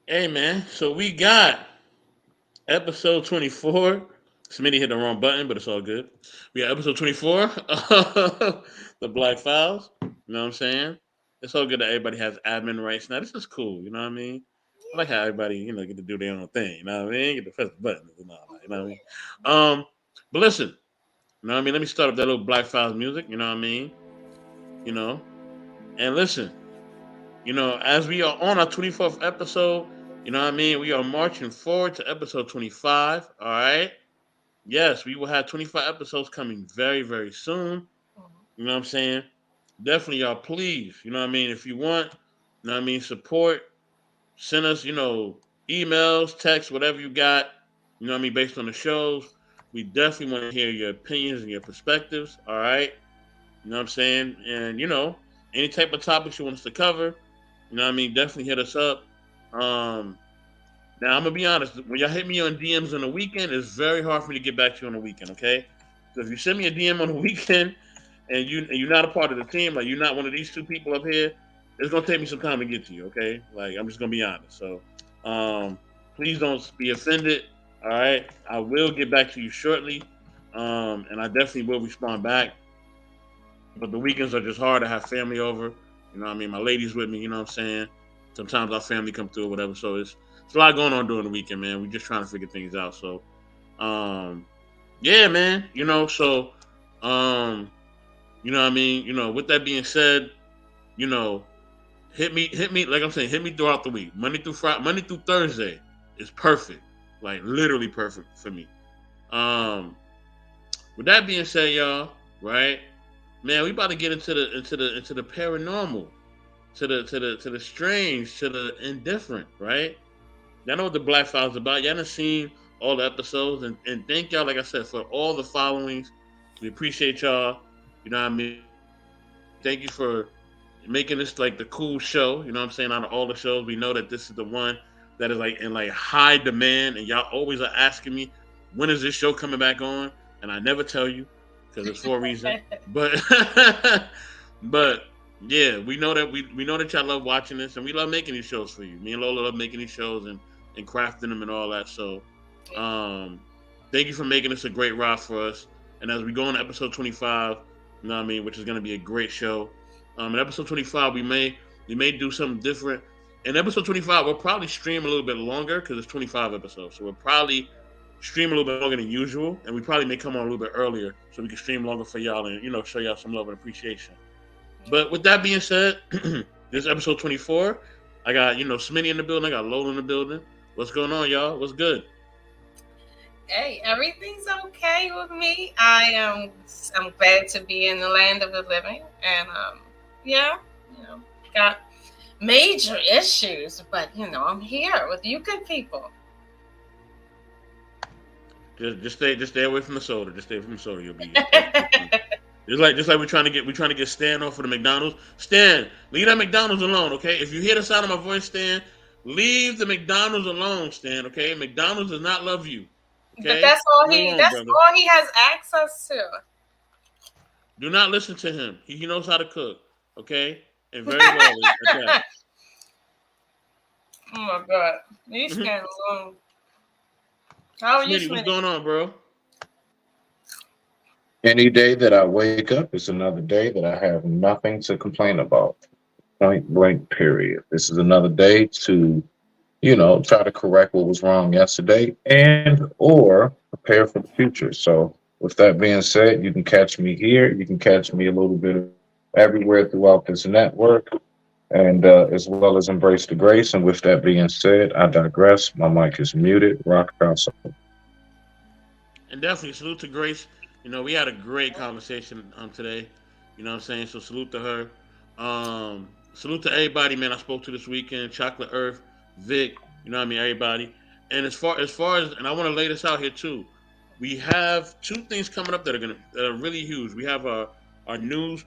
Hey man, so we got episode 24. Smitty hit the wrong button, but it's all good. We got episode 24 of the Black Files. You know what I'm saying? It's all good that everybody has admin rights now. This is cool. You know what I mean? I like how everybody, get to do their own thing. You know what I mean? Get to press the buttons and all that. You know what I mean? But listen, you know what I mean? Let me start up that little Black Files music. You know what I mean? You know, and listen. As we are on our 24th episode, you know what I mean? We are marching forward to episode 25. All right. Yes, we will have 25 episodes coming very, very soon. You know what I'm saying? Definitely, y'all, please. You know what I mean? If you want, you know what I mean, support, send us, emails, text, whatever you got, you know what I mean, based on the shows. We definitely want to hear your opinions and your perspectives. All right. You know what I'm saying? And, any type of topics you want us to cover, you know what I mean? Definitely hit us up. Um, Now I'm gonna be honest. When y'all hit me on DMs on the weekend, it's very hard for me to get back to you on the weekend. Okay, so if you send me a DM on the weekend and you're not a part of the team, like you're not one of these two people up here, it's gonna take me some time to get to you. Okay, like I'm just gonna be honest. So um, please don't be offended. All right, I will get back to you shortly, and I definitely will respond back. But the weekends are just hard. I have family over. You know what I mean? My lady's with me. You know what I'm saying? Sometimes our family come through or whatever. So it's a lot going on during the weekend, man. We're just trying to figure things out. So, um, yeah, man. Um, you know what I mean? With that being said, you know, hit me, like I'm saying, hit me throughout the week. Monday through Friday, Monday through Thursday is perfect. Like literally perfect for me. Um, with that being said, y'all, right? Man, we about to get into the paranormal, to the strange, to the indifferent, right? Y'all know what the Black Files is about. Y'all done seen all the episodes, and thank y'all, like I said, for all the followings. We appreciate y'all. You know what I mean? Thank you for making this like the cool show. You know what I'm saying? Out of all the shows, we know that this is the one that is like in like high demand, and y'all always are asking me, when is this show coming back on? And I never tell you because it's for a reason. But but yeah, we know that y'all love watching this, and we love making these shows for you. Me and Lola love making these shows and crafting them and all that. So, um, thank you for making this a great ride for us. And as we go on to episode 25, you know what I mean, which is going to be a great show. In episode 25, we may do something different. In episode 25, we'll probably stream a little bit longer because it's 25 episodes. So we'll probably stream a little bit longer than usual, and we probably may come on a little bit earlier so we can stream longer for y'all and show y'all some love and appreciation. But with that being said, this is episode 24. I got Smitty in the building. I got Lola in the building. What's going on, y'all? What's good? Hey, everything's okay with me. I'm glad to be in the land of the living, and yeah, got major issues, but I'm here with you good people. Just stay away from the soda. Just stay from the soda. You'll be perfectly. Just like we're trying to get Stan off of the McDonald's. Stan, leave that McDonald's alone, okay? If you hear the sound of my voice, Stan, leave the McDonald's alone, Stan, okay? McDonald's does not love you. But Okay? Leave it alone, that's brother. all he has access to. Do not listen to him. He knows how to cook, okay? And very well at that. Oh my god. You stand alone. How are you, Smitty, what's Smitty? going on, bro? Any day that I wake up is another day that I have nothing to complain about. Point blank, period. This is another day to, try to correct what was wrong yesterday and or prepare for the future. So with that being said, you can catch me here. You can catch me a little bit everywhere throughout this network and as well as embrace the grace. And with that being said, I digress. My mic is muted. Rock out. And definitely salute to Grace. We had a great conversation today. You know what I'm saying? So salute to her. Salute to everybody, man, I spoke to this weekend. Chocolate Earth, Vic, you know what I mean, everybody. And as far as and I want to lay this out here too. We have two things coming up that are really huge. We have our news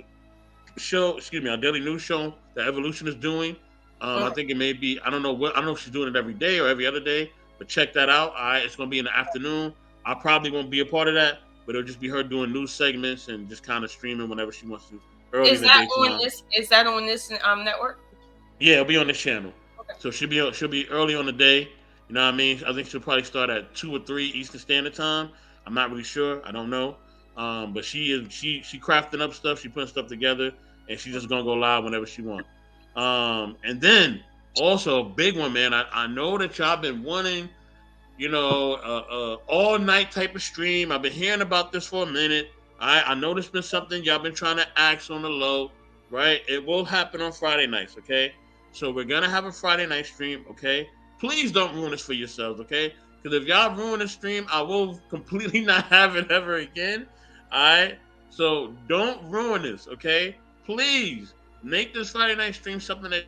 show, excuse me, our daily news show that Evolution is doing. I think it may be, I don't know if she's doing it every day or every other day, but check that out. All right, it's gonna be in the afternoon. I probably won't be a part of that, but it'll just be her doing news segments and just kind of streaming whenever she wants to. Early Is in the that day on tomorrow. this? Is that on this network? Yeah, it'll be on this channel. Okay. So she'll be early on the day. You know what I mean? I think she'll probably start at 2 or 3 Eastern Standard Time. I'm not really sure. I don't know. But she crafting up stuff. She putting stuff together, and she's just gonna go live whenever she wants. And then also a big one, man. I know that y'all been wanting, all night type of stream. I've been hearing about this for a minute. I know there's been something y'all been trying to ask on the low, right? It will happen on Friday nights, okay? So we're gonna have a Friday night stream, okay? Please don't ruin this for yourselves, okay? Because if y'all ruin the stream, I will completely not have it ever again. All right? So don't ruin this, okay? Please make this Friday night stream something that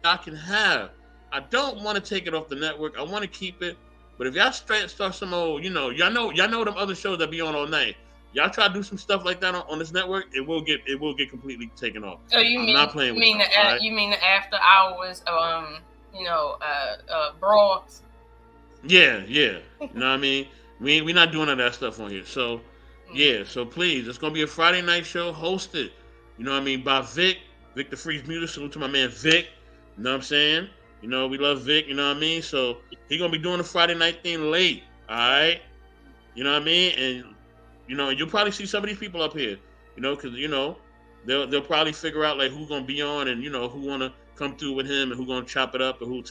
I can have. I don't want to take it off the network. I want to keep it. But if y'all start some old, y'all know them other shows that be on all night. Y'all try to do some stuff like that on this network, it will get completely taken off. Oh, you mean the after hours brawls? Yeah. You know what I mean? We not doing none of that stuff on here. So yeah, so please, it's gonna be a Friday night show hosted, you know what I mean, by Vic the Freeze Music. Salute to my man Vic. You know what I'm saying? We love Vic, you know what I mean? So he gonna be doing the Friday night thing late, all right? You know what I mean? And you'll probably see some of these people up here, because they'll probably figure out like who's gonna be on and who wanna come through with him and who gonna chop it up and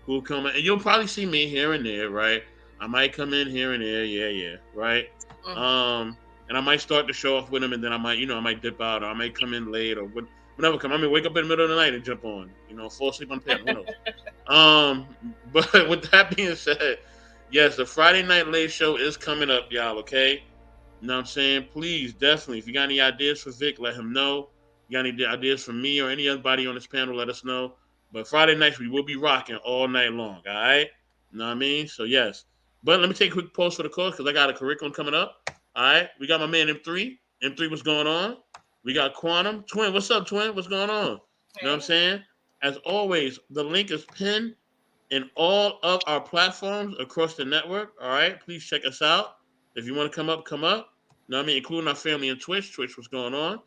who'll come in. And you'll probably see me here and there, right? I might come in here and there, yeah, right? Mm-hmm. And I might start the show off with him, and then I might dip out, or I might come in late, or whatever. I mean, wake up in the middle of the night and jump on, fall asleep on the panel. But with that being said, yes, the Friday night late show is coming up, y'all. Okay, you know what I'm saying? Please, definitely, if you got any ideas for Vic, let him know. You got any ideas for me or anybody on this panel, let us know. But Friday nights, we will be rocking all night long, all right? You know what I mean? So, yes. But let me take a quick pause for the course because I got a curriculum coming up. All right? We got my man M3. M3, what's going on? We got Quantum. Twin, what's up, Twin? What's going on? You know what I'm saying? As always, the link is pinned in all of our platforms across the network, all right? Please check us out. If you want to come up, come up. You know what I mean? Including our family in Twitch. Twitch, what's going on?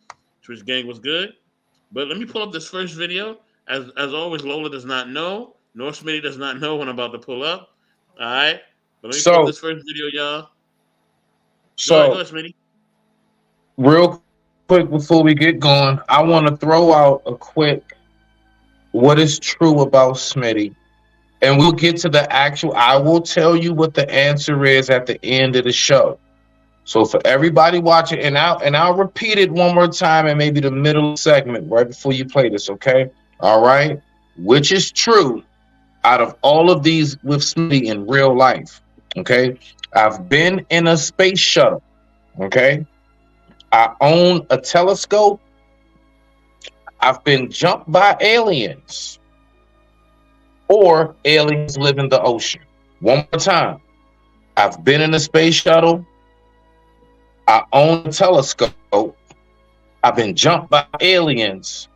Twitch gang was good. But let me pull up this first video. As always, Lola does not know, nor Smitty does not know when I'm about to pull up. All right? But let me pull up this first video, y'all. Go ahead, Smitty. Real quick before we get going, I want to throw out a quick what is true about Smitty. And we'll get to the actual, I will tell you what the answer is at the end of the show. So for everybody watching, and I'll repeat it one more time and maybe the middle segment right before you play this, okay? All right? Which is true out of all of these with Smitty in real life, okay? I've been in a space shuttle, okay? I own a telescope. I've been jumped by aliens. Or aliens live in the ocean. One more time. I've been in a space shuttle. I own a telescope. I've been jumped by aliens.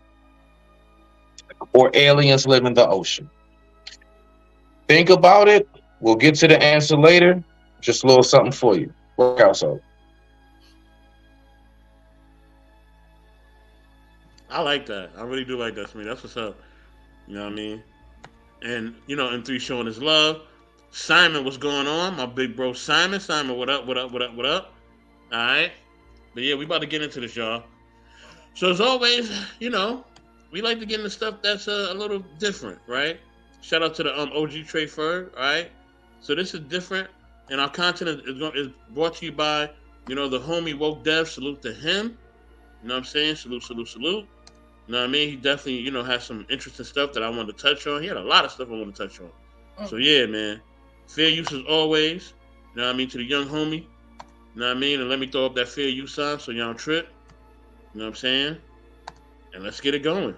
Or aliens live in the ocean. Think about it. We'll get to the answer later. Just a little something for you. Work out so. I like that. I really do like that, Smitty. That's what's up. You know what I mean? And, M3 showing his love. Simon, what's going on? My big bro Simon. Simon, what up? All right. But yeah, we about to get into this, y'all. So as always, we like to get into stuff that's a little different, right? Shout out to the OG Trey Ferg, all right? So this is different, and our content is brought to you by, the homie Woke Dev. Salute to him. You know what I'm saying? Salute. You know what I mean? He definitely, has some interesting stuff that I wanted to touch on. He had a lot of stuff I want to touch on. So yeah, man. Fair use as always. You know what I mean? To the young homie. You know what I mean? And let me throw up that fair use sign so y'all don't trip. You know what I'm saying? And let's get it going.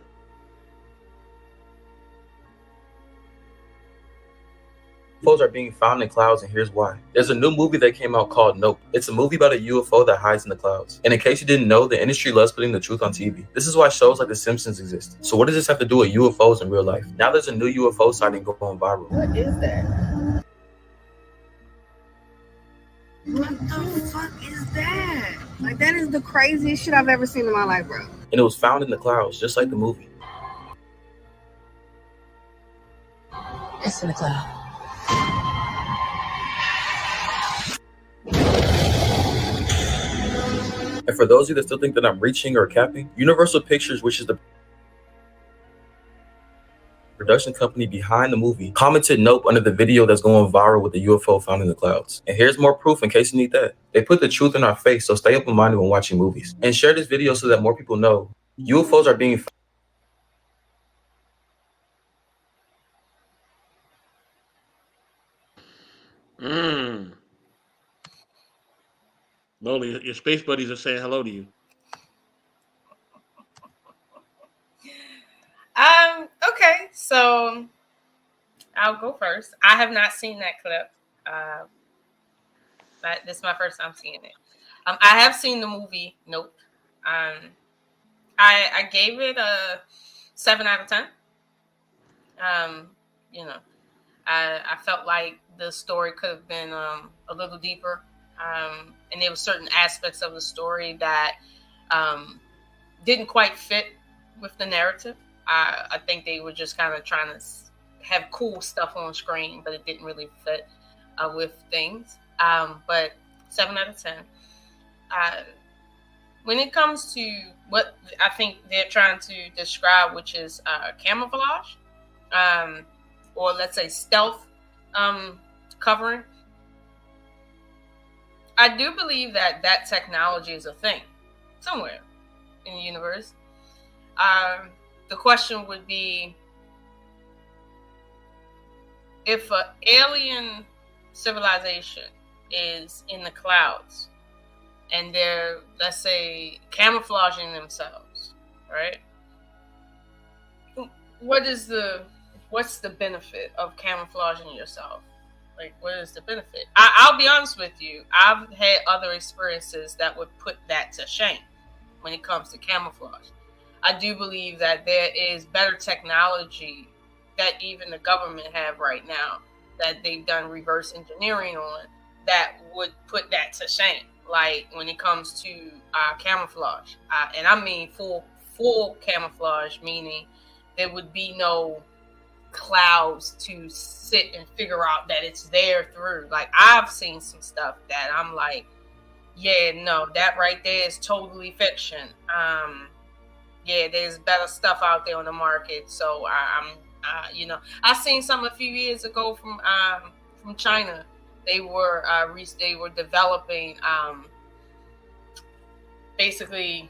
UFOs are being found in clouds, and here's why. There's a new movie that came out called Nope. It's a movie about a UFO that hides in the clouds. And in case you didn't know, the industry loves putting the truth on TV. This is why shows like The Simpsons exist. So what does this have to do with UFOs in real life? Now there's a new UFO sighting going viral. What is that? What the fuck is that? Like, that is the craziest shit I've ever seen in my life, bro. And it was found in the clouds, just like the movie. It's in the cloud. And for those of you that still think that I'm reaching or capping, Universal Pictures, which is the production company behind the movie, commented nope under the video that's going viral with the UFO found in the clouds. And here's more proof in case you need that. They put the truth in our face, so stay open-minded when watching movies. And share this video so that more people know UFOs are being Lola, your space buddies are saying hello to you. Okay, so I'll go first. I have not seen that clip. This is my first time seeing it. I have seen the movie Nope. I gave it a 7 out of 10. I felt like the story could have been a little deeper. And there were certain aspects of the story that didn't quite fit with the narrative. I think they were just kind of trying to have cool stuff on screen, but it didn't really fit with things. But 7 out of 10. When it comes to what I think they're trying to describe, which is camouflage, or let's say stealth covering, I do believe that technology is a thing somewhere in the universe. The question would be, if an alien civilization is in the clouds and they're, let's say, camouflaging themselves, right? What's the benefit of camouflaging yourself? Like, what is the benefit? I'll be honest with you. I've had other experiences that would put that to shame when it comes to camouflage. I do believe that there is better technology that even the government have right now that they've done reverse engineering on that would put that to shame. Like when it comes to camouflage, and I mean full camouflage, meaning there would be no clouds to sit and figure out that it's there through. Like I've seen some stuff that I'm like, yeah, no, that right there is totally fiction. Yeah, there's better stuff out there on the market. So I seen some a few years ago from China. They were developing basically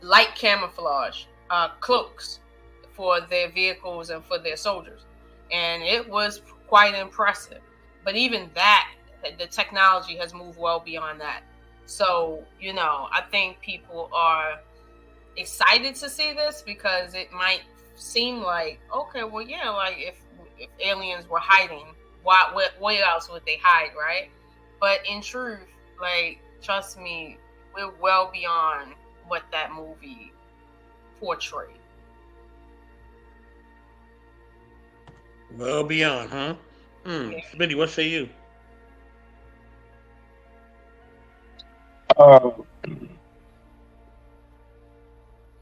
light camouflage cloaks for their vehicles and for their soldiers, and it was quite impressive. But even that, the technology has moved well beyond that. So I think people are excited to see this because it might seem like, okay, well, yeah, like if aliens were hiding, what else would they hide, right? But in truth, like, trust me, we're well beyond what that movie portrayed. Well beyond, huh? Yeah. Smitty, what say you?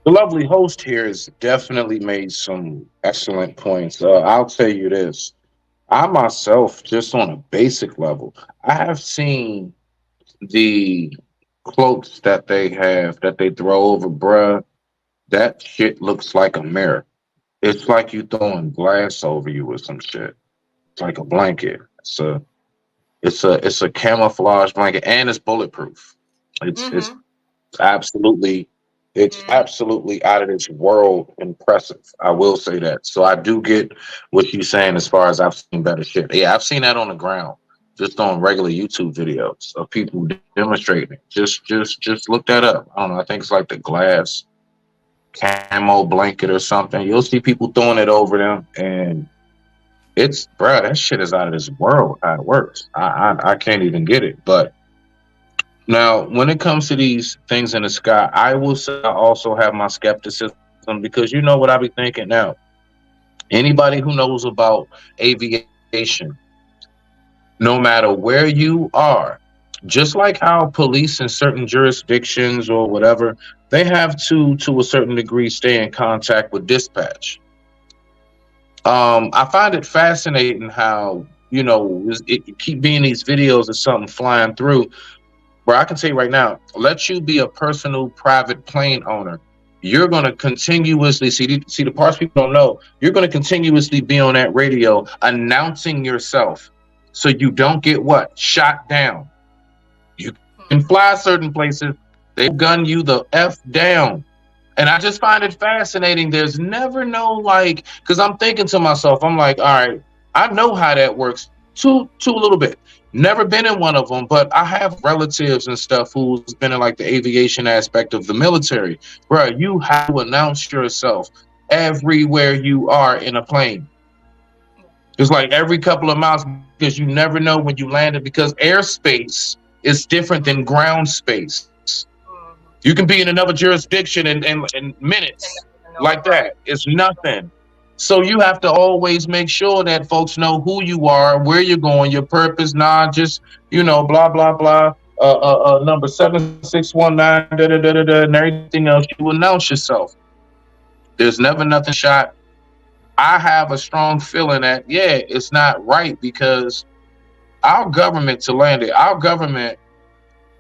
The lovely host here has definitely made some excellent points. I'll tell you this. I myself, just on a basic level, I have seen the cloaks that they throw over, bruh. That shit looks like a mirror. It's like you throwing glass over you or some shit. It's like a blanket. It's a camouflage blanket, and it's bulletproof. It's absolutely out of this world impressive. I will say that. So I do get what you're saying as far as I've seen better shit. Yeah, I've seen that on the ground, just on regular YouTube videos of people demonstrating it. Just look that up. I don't know. I think it's like the glass camo blanket or something. You'll see people throwing it over them, and it's, bro, that shit is out of this world how it works. I can't even get it. But now, when it comes to these things in the sky, I will say I also have my skepticism, because you know what I be thinking now. Anybody who knows about aviation, no matter where you are. Just like how police in certain jurisdictions or whatever, they have to a certain degree, stay in contact with dispatch. I find it fascinating how, you know, it keep being these videos of something flying through. Where I can say right now, let you be a personal private plane owner. You're going to continuously see the parts people don't know. You're going to continuously be on that radio announcing yourself, so you don't get what? Shot down. You can fly certain places, they gun you the F down. And I just find it fascinating. There's never no like, because I'm thinking to myself, I'm like, all right, I know how that works to a little bit. Never been in one of them, but I have relatives and stuff who's been in like the aviation aspect of the military. Bro, you have to announce yourself everywhere you are in a plane. It's like every couple of miles, because you never know when you landed, because airspace is different than ground space. You can be in another jurisdiction in minutes like that. It's nothing. So you have to always make sure that folks know who you are, where you're going, your purpose, not just, you know, blah, blah, blah, number 7619, and everything else. You announce yourself. There's never nothing shot. I have a strong feeling that, yeah, it's not right, because our government, to land it, our government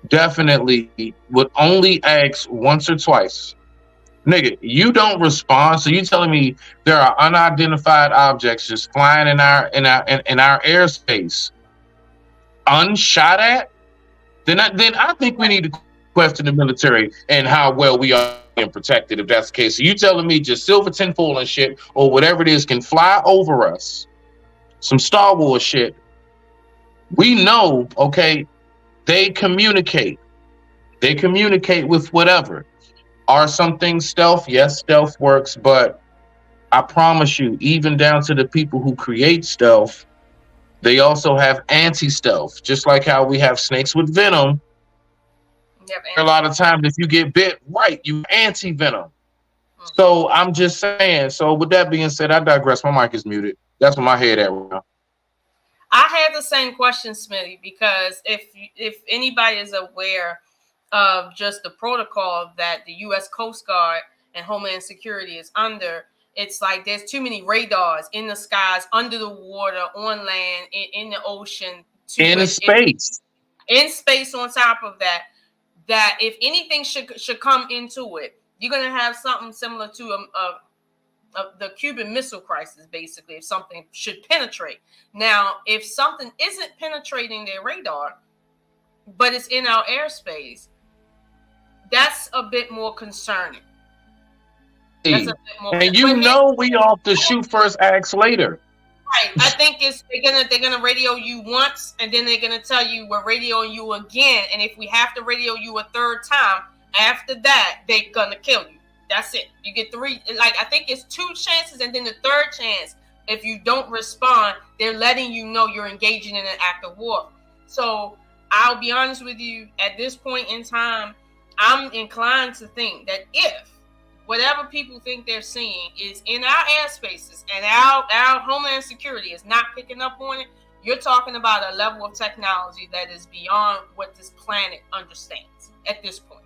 definitely would only ask once or twice. Nigga, you don't respond, so you telling me there are unidentified objects just flying in our airspace, unshot at? Then I think we need to question the military and how well we are being protected, if that's the case. So you telling me just silver tinfoil and shit or whatever it is can fly over us, some Star Wars shit. We know, okay, they communicate with whatever. Are some things stealth? Yes, stealth works, but I promise you, even down to the people who create stealth, they also have anti-stealth. Just like how we have snakes with venom. Yep, A lot of times, if you get bit, right, you anti-venom. So I'm just saying. So with that being said, I digress. My mic is muted. That's where my head at right now. I had the same question, Smitty, because if anybody is aware of just the protocol that the U.S. Coast Guard and Homeland Security is under, it's like there's too many radars in the skies, under the water, on land, in the ocean, in space. In space. On top of that, that if anything should come into it, you're gonna have something similar to the Cuban Missile Crisis, basically. If something should penetrate, now if something isn't penetrating their radar, but it's in our airspace, that's a bit more concerning. That's a bit more. And you know we off the shoot first, act later. Right. I think they're gonna radio you once, and then they're gonna tell you we're radioing you again. And if we have to radio you a third time, after that they're gonna kill you. That's it. You get 3. Like I think it's 2 chances, and then the third chance, if you don't respond, they're letting you know you're engaging in an act of war. So I'll be honest with you. At this point in time, I'm inclined to think that if whatever people think they're seeing is in our airspaces and our Homeland Security is not picking up on it, you're talking about a level of technology that is beyond what this planet understands at this point.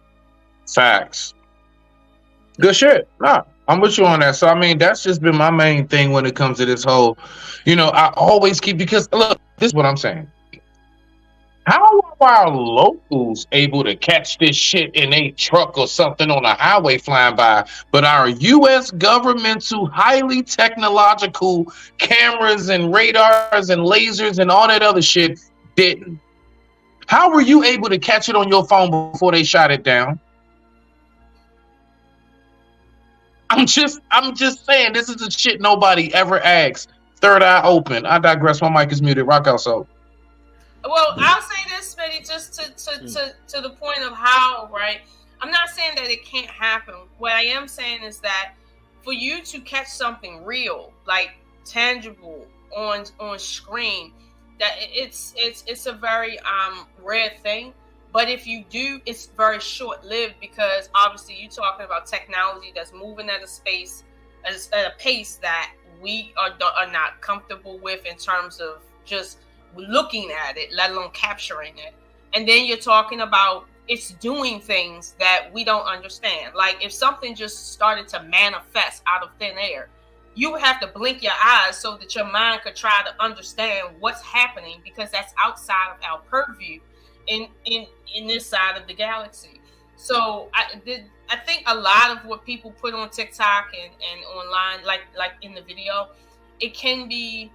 Facts. Good shit. Nah, I'm with you on that. So, I mean, that's just been my main thing when it comes to this whole, you know, I always keep, because look, this is what I'm saying. How are our locals able to catch this shit in a truck or something on a highway flying by, but our U.S. governmental highly technological cameras and radars and lasers and all that other shit didn't? How were you able to catch it on your phone before they shot it down? I'm just saying, this is the shit nobody ever asks. Third eye open. I digress. My mic is muted. Rock out, so. Well, I'll say this, Smitty, just to the point of how, right? I'm not saying that it can't happen. What I am saying is that for you to catch something real, like tangible on screen, that it's a very rare thing. But if you do, it's very short-lived, because obviously you're talking about technology that's moving at a pace that we are not comfortable with in terms of just looking at it, let alone capturing it. And then you're talking about it's doing things that we don't understand. Like if something just started to manifest out of thin air, you would have to blink your eyes so that your mind could try to understand what's happening, because that's outside of our purview in this side of the galaxy. So I think a lot of what people put on TikTok and online, like in the video, it can be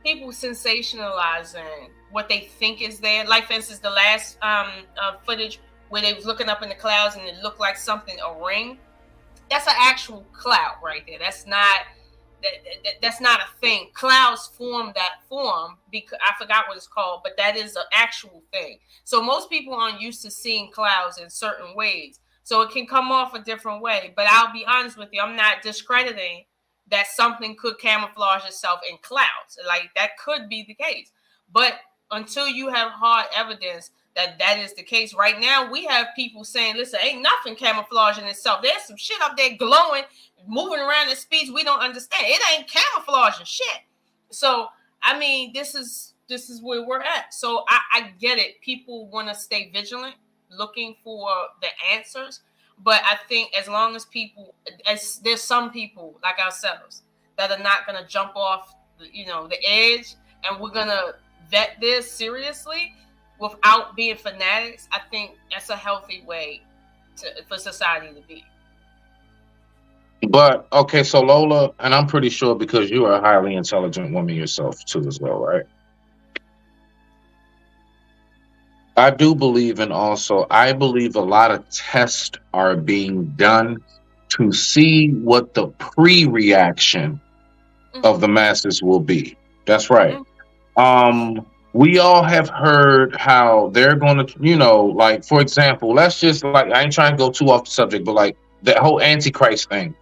people sensationalizing what they think is there. Like, for instance, the last footage where they was looking up in the clouds and it looked like something, a ring. That's an actual cloud right there. That's not a thing. Clouds form that form, because I forgot what it's called, but that is an actual thing. So most people aren't used to seeing clouds in certain ways. So it can come off a different way. But I'll be honest with you, I'm not discrediting that something could camouflage itself in clouds. Like, that could be the case. But until you have hard evidence that is the case, right now we have people saying, listen, ain't nothing camouflaging itself. There's some shit up there glowing, moving around at speeds we don't understand. It ain't camouflaging shit. So, I mean, this is where we're at. So I get it. People want to stay vigilant, looking for the answers. But I think as long as there's some people like ourselves that are not going to jump off, the edge, and we're going to vet this seriously without being fanatics, I think that's a healthy way for society to be. But okay, so Lola, and I'm pretty sure because you are a highly intelligent woman yourself too, as well, right? I do believe, and also I believe a lot of tests are being done to see what the pre-reaction of the masses will be. That's right. We all have heard how they're going to, like, for example, let's just, like, I ain't trying to go too off the subject, but like that whole Antichrist thing.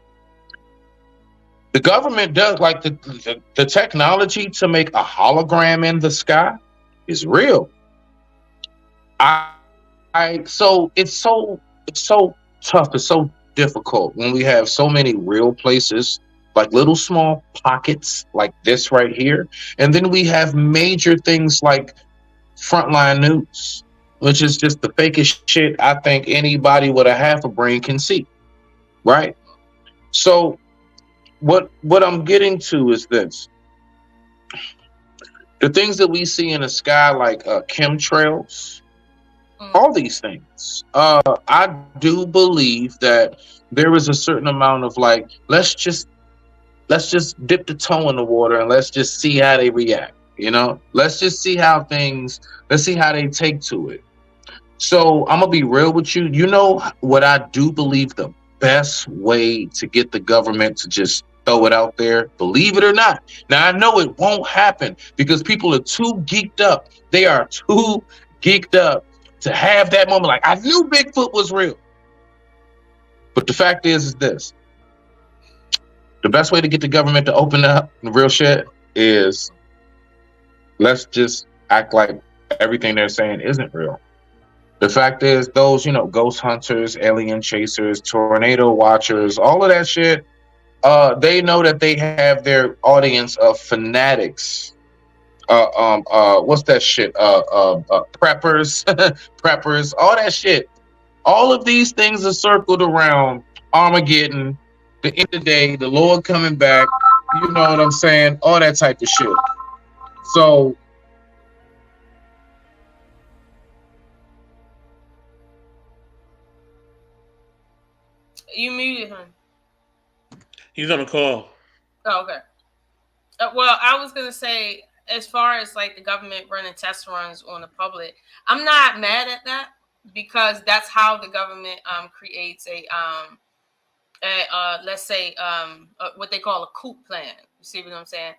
The government does, like, the technology to make a hologram in the sky is real. So it's so tough. It's so difficult when we have so many real places, like little small pockets like this right here. And then we have major things like Frontline News, which is just the fakest shit I think anybody with a half a brain can see. Right? So what I'm getting to is this. The things that we see in the sky, like chemtrails, all these things. I do believe that there is a certain amount of, like, let's just dip the toe in the water and let's just see how they react. Let's just see how let's see how they take to it. So I'm gonna be real with you. You know what I do believe the best way to get the government to just throw it out there, believe it or not. Now, I know it won't happen because people are too geeked up. They are too geeked up to have that moment. Like, I knew Bigfoot was real. But the fact is this. The best way to get the government to open up the real shit is let's just act like everything they're saying isn't real. The fact is, those, ghost hunters, alien chasers, tornado watchers, all of that shit, they know that they have their audience of fanatics. What's that shit? Preppers, preppers, all that shit. All of these things are circled around Armageddon, the end of the day, the Lord coming back, you know what I'm saying? All that type of shit. So you muted him. He's on a call. Oh, okay. Well, I was gonna say, as far as like the government running test runs on the public, I'm not mad at that because that's how the government creates let's say what they call a coup plan. You see what I'm saying?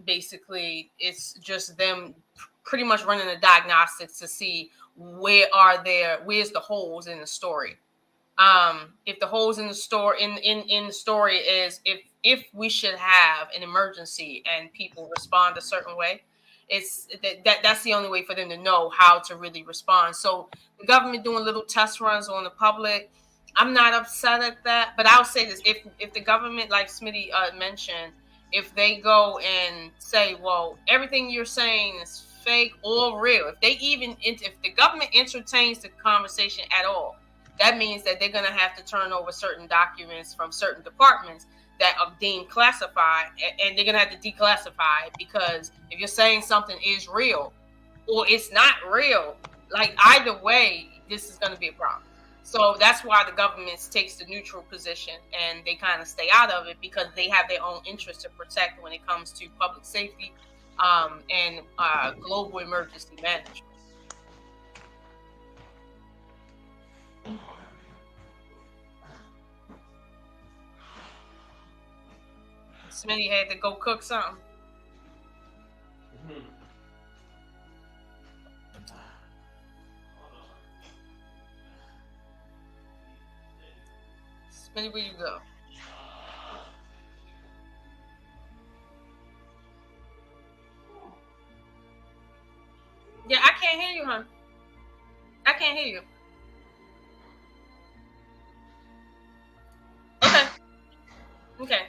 Basically, it's just them pretty much running the diagnostics to see where's the holes in the story. If the holes in the story in the story is if we should have an emergency and people respond a certain way, it's that's the only way for them to know how to really respond. So the government doing little test runs on the public, I'm not upset at that. But I'll say this: if the government, like Smitty mentioned, if they go and say, well, everything you're saying is fake or real, if the government entertains the conversation at all, that means that they're going to have to turn over certain documents from certain departments that are deemed classified, and they're going to have to declassify it, because if you're saying something is real or it's not real, like either way, this is going to be a problem. So that's why the government takes the neutral position and they kind of stay out of it, because they have their own interest to protect when it comes to public safety and global emergency management. Smitty had to go cook something. Smitty, where you go? Yeah, I can't hear you, hon. I can't hear you. Okay.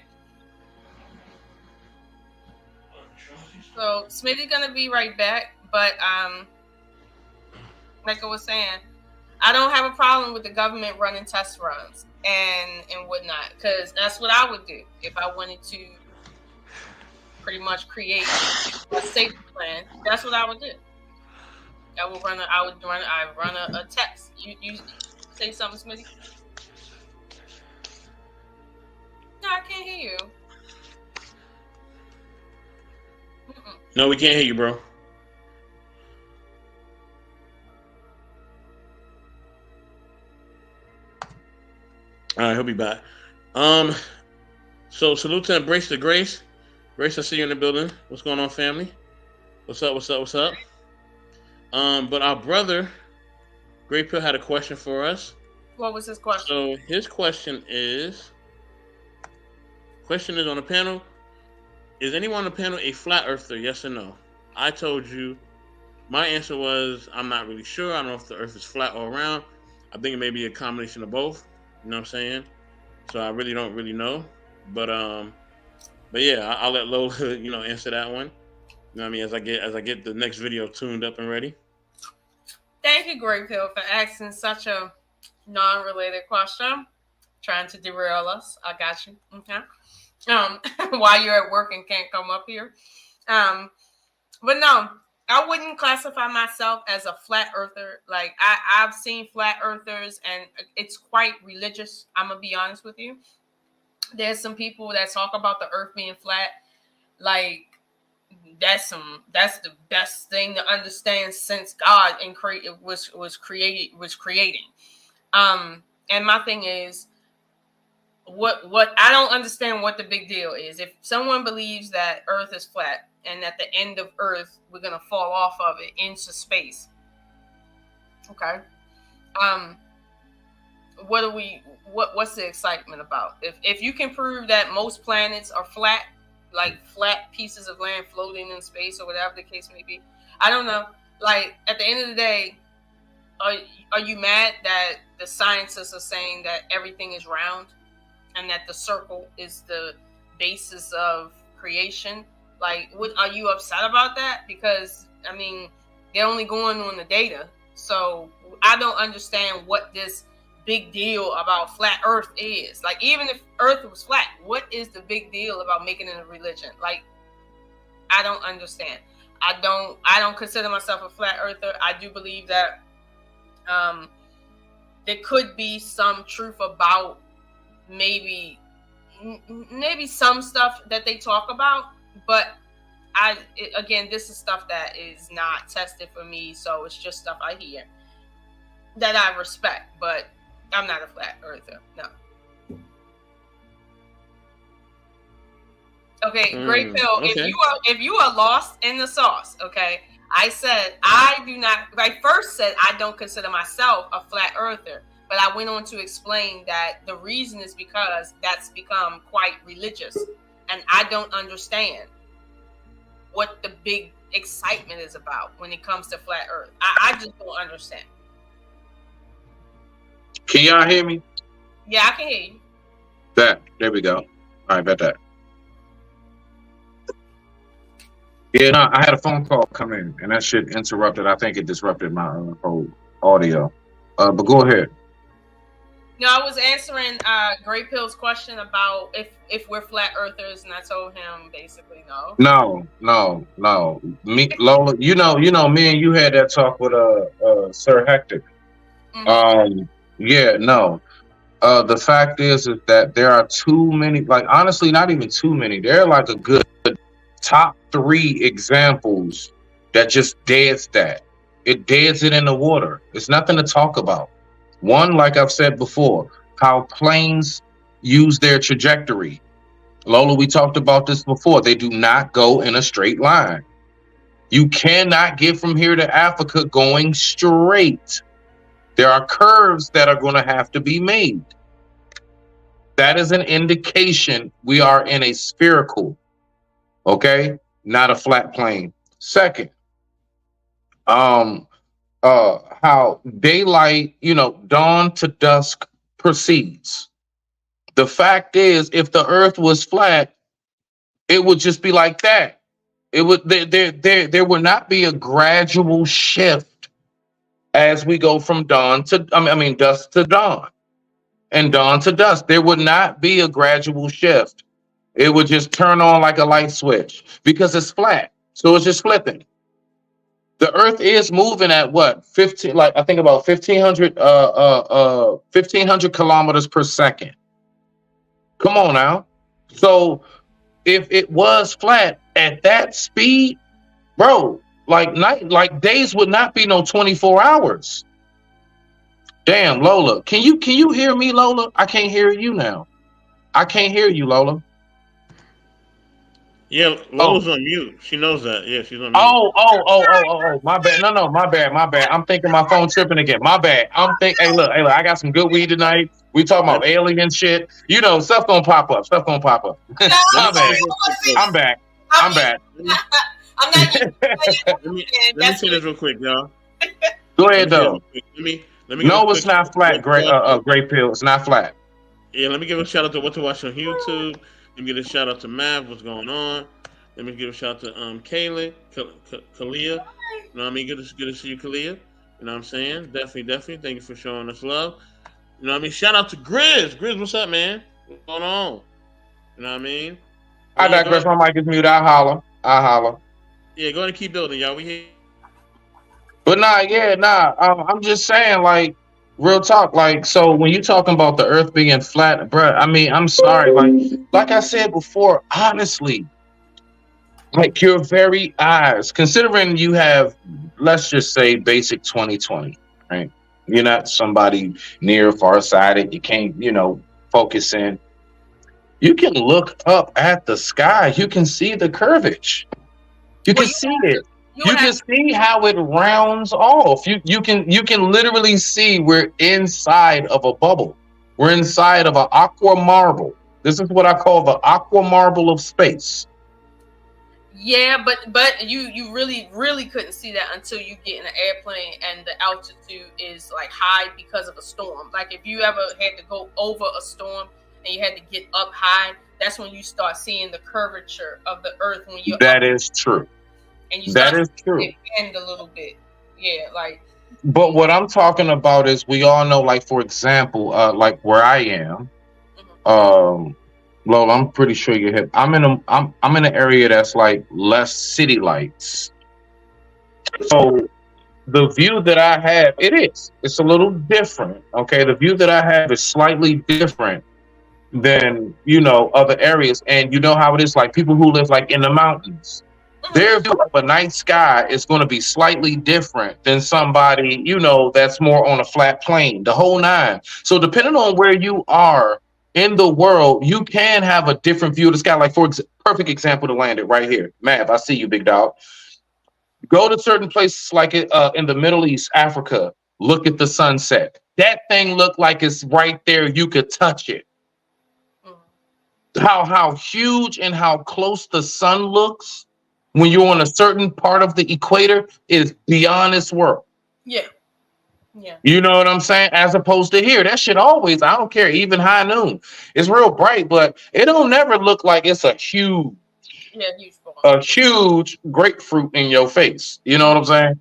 So Smitty's gonna be right back, but like I was saying, I don't have a problem with the government running test runs and whatnot, because that's what I would do if I wanted to pretty much create a safety plan. That's what I would do. I would run a test. You say something, Smitty? No, I can't hear you. No, we can't hear you, bro. All right, he'll be back. So salute to Embrace the Grace. Grace, I see you in the building. What's going on, family? What's up? But our brother, Great Pill, had a question for us. What was his question? So his question is on the panel: is anyone on the panel a flat earther? Yes or no? I told you, my answer was I'm not really sure. I don't know if the earth is flat or round. I think it may be a combination of both. You know what I'm saying? So I really don't know. But yeah, I'll let Lola, answer that one. You know what I mean? As I get the next video tuned up and ready. Thank you, Great Pill, for asking such a non-related question. Trying to derail us. I got you. Okay. While you're at work and can't come up here. But no, I wouldn't classify myself as a flat earther. Like I've seen flat earthers and it's quite religious. I'm gonna be honest with you. There's some people that talk about the earth being flat. Like that's the best thing to understand since God was creating. And my thing is, what I don't understand what the big deal is. If someone believes that earth is flat and at the end of earth we're gonna fall off of it into space, okay, what's the excitement about? If you can prove that most planets are flat, like flat pieces of land floating in space or whatever the case may be, I don't know. Like at the end of the day, are you mad that the scientists are saying that everything is round and that the circle is the basis of creation? Like, are you upset about that? Because I mean, they're only going on the data, so I don't understand what this big deal about flat earth is. Like, even if earth was flat, what is the big deal about making it a religion? Like, I don't understand. I don't consider myself a flat earther. I do believe that there could be some truth about maybe some stuff that they talk about, but again, this is stuff that is not tested for me, so it's just stuff I hear that I respect, but I'm not a flat earther. No. Okay, Great Pill. Okay. If you are lost in the sauce, okay, I said I first said I don't consider myself a flat earther, but I went on to explain that the reason is because that's become quite religious, and I don't understand what the big excitement is about when it comes to flat earth. I just don't understand. Can y'all hear me? Yeah, I can hear you. There we go. All right, bet that. Yeah, no, I had a phone call come in, and that shit interrupted. I think it disrupted my whole audio. But go ahead. No, I was answering Great Pill's question about if we're flat earthers, and I told him basically no. No. Me, Lola, you know, me and you had that talk with Sir Hector. Mm-hmm. Yeah, no. The fact is that there are too many, like honestly, not even too many. There are like a good top 3 examples that just deads that. It deads it in the water. It's nothing to talk about. One, like I've said before, how planes use their trajectory. Lola, we talked about this before. They do not go in a straight line. You cannot get from here to Africa going straight. There are curves that are going to have to be made. That is an indication we are in a spherical, okay, not a flat plane. Second, how daylight, dawn to dusk proceeds. The fact is, if the earth was flat, it would just be like that. It would there would not be a gradual shift as we go from dawn to dusk to dawn and dawn to dusk. There would not be a gradual shift. It would just turn on like a light switch because it's flat. So it's just flipping. The earth is moving at what? 15, like I think about 1500 kilometers per second. Come on now. So if it was flat at that speed, bro, like days would not be no 24 hours. Damn, Lola. Can you hear me, Lola? I can't hear you now. I can't hear you, Lola. Yeah, Lola's on mute. She knows that. Yeah, she's on mute. Oh. My bad. No, my bad. I'm thinking my phone tripping again. My bad. Hey, look, I got some good weed tonight. We talking about alien shit. Stuff gonna pop up. My bad. I'm back. I'm not. Let me say this real quick, y'all. Go ahead, though. Let me no, it's not flat, Great Pill. It's not flat. Yeah, let me give a shout out to what to watch on YouTube. Let me give a shout out to Mav, what's going on. Let me give a shout out to Kalia. You know what I mean? Good to see you, Kalia. You know what I'm saying? Definitely. Thank you for showing us love. You know what I mean? Shout out to Grizz. Grizz, what's up, man? What's going on? You know what I mean? I digress. My mic is muted. I holler. Yeah, go ahead and keep building, y'all. We here. But I'm just saying, like, real talk, like, so when you talking about the earth being flat, bruh, I mean, I'm sorry, like I said before, honestly, like your very eyes, considering you have, let's just say, basic 20/20, right? You're not somebody near farsighted. You can't, focus in. You can look up at the sky. You can see the curvature. You can see it. You can see how it rounds off. You can literally see we're inside of a bubble. We're inside of an aqua marble. This is what I call the aqua marble of space. Yeah, but you really couldn't see that until you get in an airplane and the altitude is like high because of a storm. Like if you ever had to go over a storm and you had to get up high, that's when you start seeing the curvature of the earth when you're That is true. And you that is true. Bend a little bit. Yeah, like. But what I'm talking about is we all know, like, for example, like where I am, Lola, I'm pretty sure you're hip. I'm in an area that's like less city lights. So the view that I have, it's a little different. Okay. The view that I have is slightly different than, other areas. And you know how it is, like people who live like in the mountains. Their view of a night sky is going to be slightly different than somebody, that's more on a flat plane, the whole nine. So depending on where you are in the world, you can have a different view of the sky. Like, perfect example to land it right here. Mav, I see you, big dog. Go to certain places like in the Middle East, Africa, look at the sunset. That thing look like it's right there. You could touch it. How huge and how close the sun looks when you're on a certain part of the equator is beyond this world. Yeah. You know what I'm saying? As opposed to here, that shit always, I don't care, even high noon. It's real bright, but it don't never look like it's a huge. Yeah, huge point. a huge grapefruit in your face. You know what I'm saying?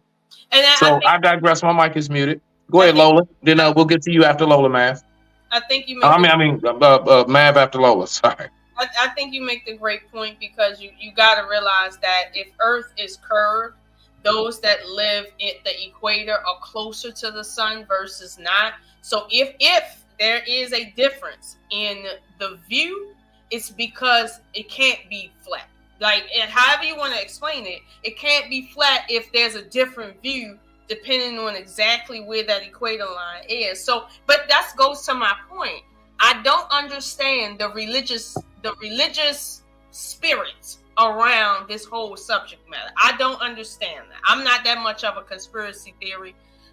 And So I digress. My mic is muted. Go ahead, Lola. Then we'll get to you after Lola, Mav. I think you. Mav after Lola. Sorry. I think you make the great point because you got to realize that if Earth is curved, those that live at the equator are closer to the sun versus not. So if there is a difference in the view, it's because it can't be flat. Like, however you want to explain it, it can't be flat if there's a different view depending on exactly where that equator line is. So, but that goes to my point. I don't understand the religious spirit around this whole subject matter. I don't understand that. I'm not that much of a conspiracy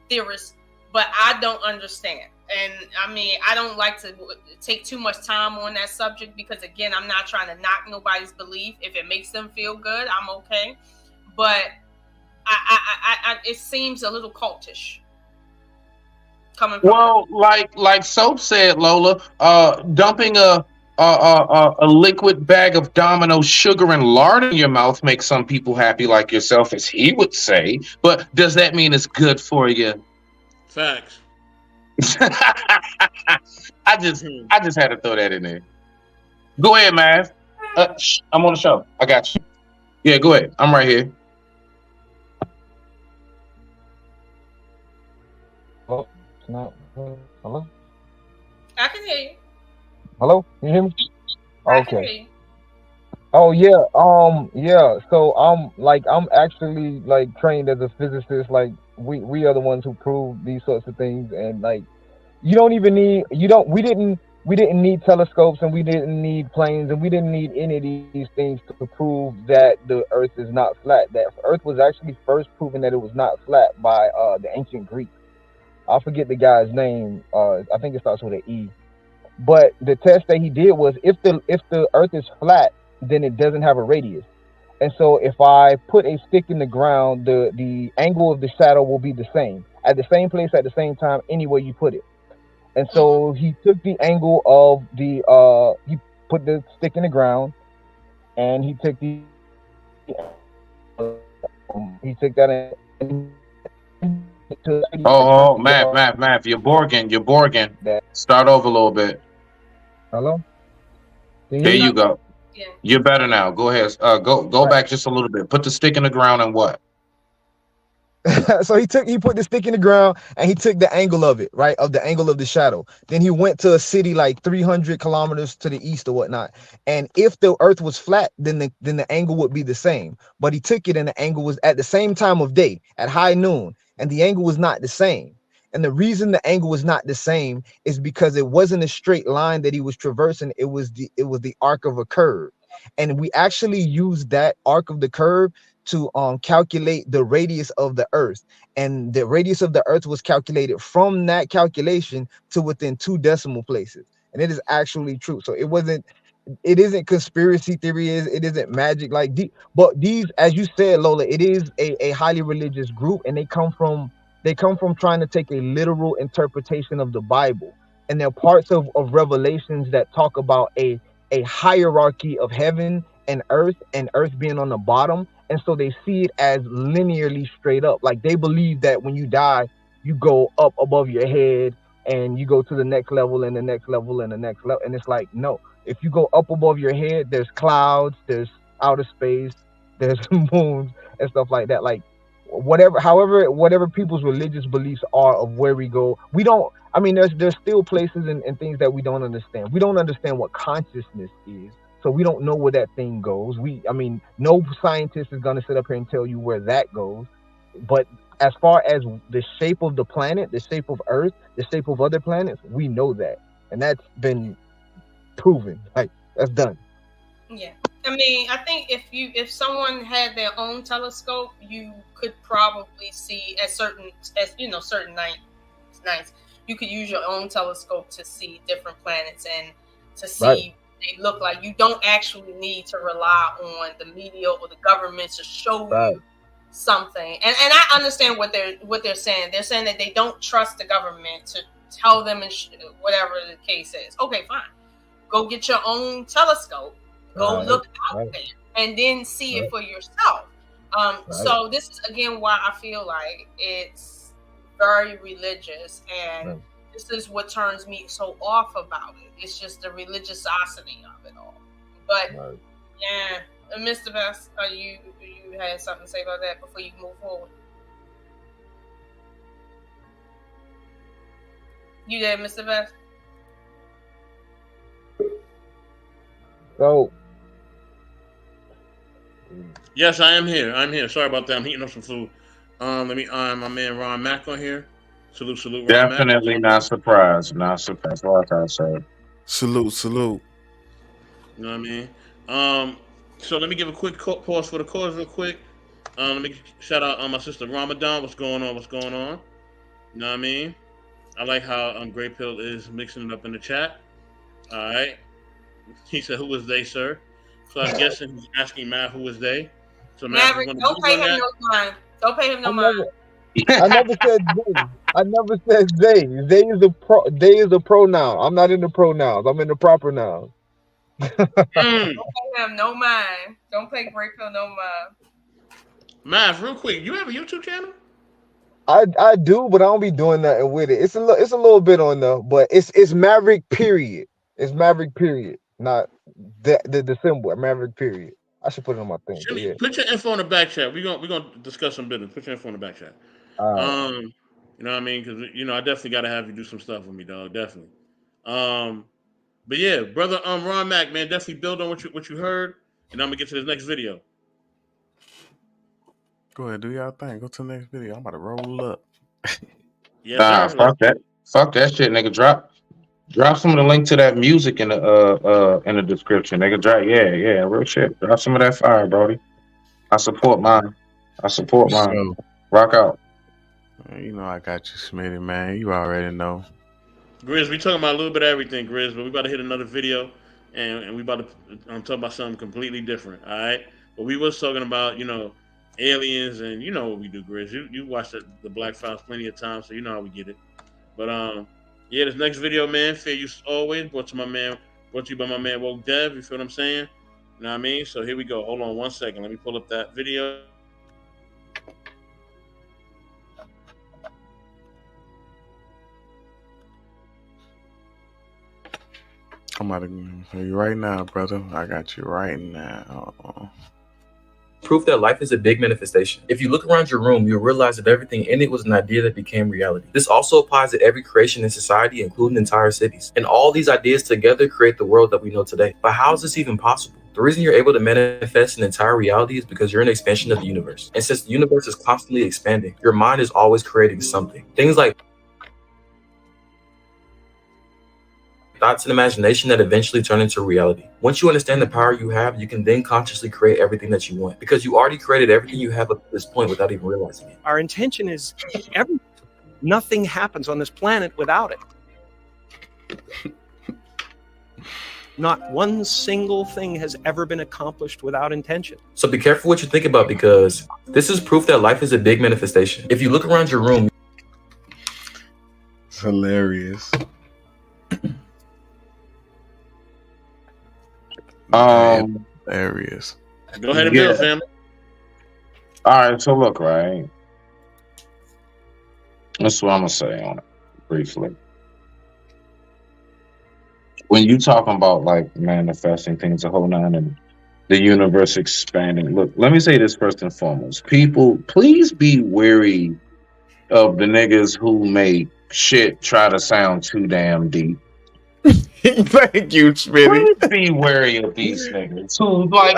theorist, but I don't understand. And I mean, I don't like to take too much time on that subject because, again, I'm not trying to knock nobody's belief. If it makes them feel good, I'm okay. But it seems a little cultish. Well, like Soap said, Lola, dumping a liquid bag of Domino sugar and lard in your mouth makes some people happy, like yourself, as he would say. But does that mean it's good for you? Facts. I just had to throw that in there. Go ahead, Mav. I'm on the show. I got you. Yeah, go ahead. I'm right here. Oh, it's not. Hello? I can hear you. Hello? Can you hear me? I can Okay. hear you. Oh yeah. So I'm actually like trained as a physicist. Like we are the ones who prove these sorts of things, and like we didn't need telescopes, and we didn't need planes, and we didn't need any of these things to prove that the Earth is not flat. That Earth was actually first proven that it was not flat by the ancient Greeks. I forget the guy's name. I think it starts with an E. But the test that he did was if the Earth is flat, then it doesn't have a radius. And so if I put a stick in the ground, the angle of the shadow will be the same at the same place at the same time anywhere you put it. And so he took the angle of he put the stick in the ground, and he took that and Mav, you're Borging. Start over a little bit. Hello? There you go. Yeah. You're better now. Go ahead. Go back just a little bit. Put the stick in the ground and what? So he put the stick in the ground, and he took the angle of it, right? Of the angle of the shadow. Then he went to a city like 300 kilometers to the east or whatnot. And if the Earth was flat, then the angle would be the same. But he took it, and the angle was at the same time of day, at high noon, and the angle was not the same. And the reason the angle was not the same is because it wasn't a straight line that he was traversing. It was the arc of a curve. And we actually used that arc of the curve to calculate the radius of the Earth. And the radius of the Earth was calculated from that calculation to within 2 decimal places. And it is actually true. So it isn't conspiracy theory, it isn't magic but these, as you said, Lola, it is a highly religious group, and they come from trying to take a literal interpretation of the Bible. And there are parts of Revelations that talk about a hierarchy of heaven and earth being on the bottom. And so they see it as linearly straight up. Like, they believe that when you die, you go up above your head, and you go to the next level and the next level and the next level. And it's like, no, if you go up above your head, there's clouds, there's outer space, there's moons and stuff like that. Like, whatever people's religious beliefs are of where we go, there's still places and things that we don't understand. We don't understand what consciousness is. So we don't know where that thing goes. No scientist is going to sit up here and tell you where that goes. But as far as the shape of the planet, the shape of Earth, the shape of other planets, we know that. And that's been proven. Like, that's done. Yeah. I think if someone had their own telescope, you could probably see at certain nights, you could use your own telescope to see different planets and to see Right. they look like. You don't actually need to rely on the media or the government to show Right. you something. And I understand what they're saying. They're saying that they don't trust the government to tell them whatever the case is. Okay, fine. Go get your own telescope. Go Right, look out right. there. and then see it for yourself. So this is again why I feel like it's very religious, and this is what turns me so off about it. It's just the religiosity of it all. But yeah, Mr. Best, you had something to say about that before you move forward? You there, Mr. Best? So Yes, I am here. I'm here. Sorry about that. I'm heating up some food. Let me my man Ron Mack on here. Salute, Ron Definitely Mack. not surprised. Not surprised. Like I said. Salute. You know what I mean? So let me give a quick pause for the cause real quick. Let me shout out my sister Ramadan. What's going on? You know what I mean? I like how Great Pill is mixing it up in the chat. All right. He said, "Who was they, sir?" So I'm guessing he's asking Matt who was they. So Maverick, don't pay him no mind. Don't pay him no mind. I never said they. I never said they. They is a pro. They is a pronoun. I'm not in the pronouns. I'm in the proper nouns. Don't pay him no mind. Don't pay Great Pill no mind. Mav, real quick, you have a YouTube channel? I do, but I don't be doing nothing with it. It's a little bit on there, but it's Maverick period. It's Maverick period, not the symbol Maverick period. I should put it on my thing. Jimmy, put your info in the back chat. We're gonna discuss some business. Put your info in the back chat. You know what I mean? Because I definitely gotta have you do some stuff with me, dog. Definitely. But yeah, brother, Ron Mack, man, definitely build on what you heard, and I'm gonna get to this next video. Go ahead, do y'all thing. Go to the next video. I'm about to roll up. Nah, fuck that. Fuck that shit, nigga. Drop some of the link to that music in the description, nigga. Yeah, real shit. Drop some of that fire, brody. I support mine. Rock out. You know I got you, Smitty, man. You already know. Grizz, we talking about a little bit of everything, Grizz, but we about to hit another video, and we about to talk about something completely different. All right, but we was talking about aliens, and you know what we do, Grizz. You watched the Black Files plenty of times, so you know how we get it. But yeah, this next video, man, fair use always, brought to you by my man Woke Dev. You feel what I'm saying? You know what I mean? So here we go. Hold on 1 second. Let me pull up that video. I'm about to tell you right now, brother. I got you right now. Proof that life is a big manifestation. If you look around your room, you'll realize that everything in it was an idea that became reality. This also applies to every creation in society, including entire cities. And all these ideas together create the world that we know today. But how is this even possible? The reason you're able to manifest an entire reality is because you're an expansion of the universe. And since the universe is constantly expanding, your mind is always creating something. Things like thoughts and imagination that eventually turn into reality. Once you understand the power you have, you can then consciously create everything that you want, because you already created everything you have up to this point without even realizing it. Our intention is everything. Nothing happens on this planet without it. Not one single thing has ever been accomplished without intention. So be careful what you think about, because this is proof that life is a big manifestation. If you look around your room, it's hilarious. Hilarious. Go ahead and build, family. All right, so look, right. That's what I'm gonna say on it briefly. When you talking about like manifesting things, a whole nine, and the universe expanding. Look, let me say this first and foremost. People, please be wary of the niggas who make shit try to sound too damn deep. Thank you, Smitty. Please be wary of these niggas who, like,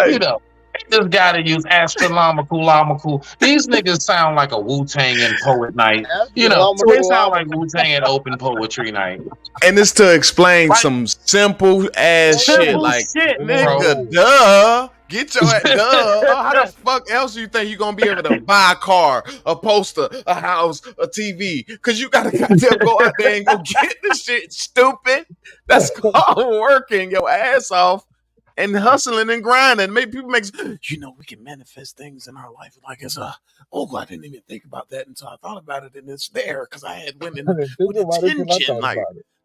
this guy to use astronomical. These niggas sound like a Wu-Tang and Poet Night. They sound like Wu-Tang and Open Poetry Night. And it's to explain some simple ass shit, like, nigga, duh. Get your ass, duh. How the fuck else you think you gonna be able to buy a car, a poster, a house, a TV? Cause you gotta goddamn go out there and go get this shit, stupid. That's called working your ass off and hustling and grinding. Maybe people make, we can manifest things in our life like it's I didn't even think about that until I thought about it, and it's there because I had went in with intention. Like,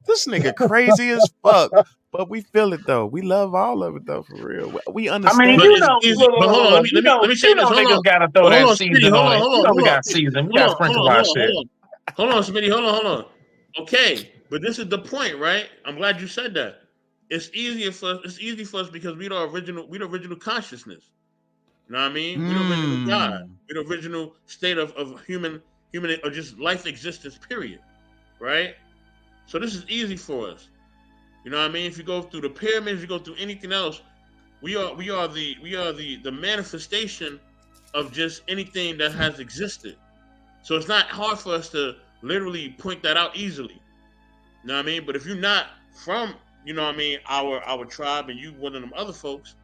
This nigga crazy as fuck. But we feel it though. We love all of it though, for real. We I understand. mean, But you it's know, easy. But hold on, let me say this. Hold niggas on. gotta throw But that hold on, season Smitty. Hold on on, it. hold You on, know, we hold on. got season. We Hold got on, sprinkle hold our on, shit. hold on, Smitty. Hold on. Okay, but this is the point, right? I'm glad you said that. It's easy for us because we the original consciousness. You know what I mean? We the original God. We the original state of human or just life existence, period. Right? So this is easy for us. You know what I mean? If you go through the pyramids, you go through anything else, we are the manifestation of just anything that has existed. So it's not hard for us to literally point that out easily. You know what I mean? But if you're not from, you know what I mean, our tribe and you one of them other folks,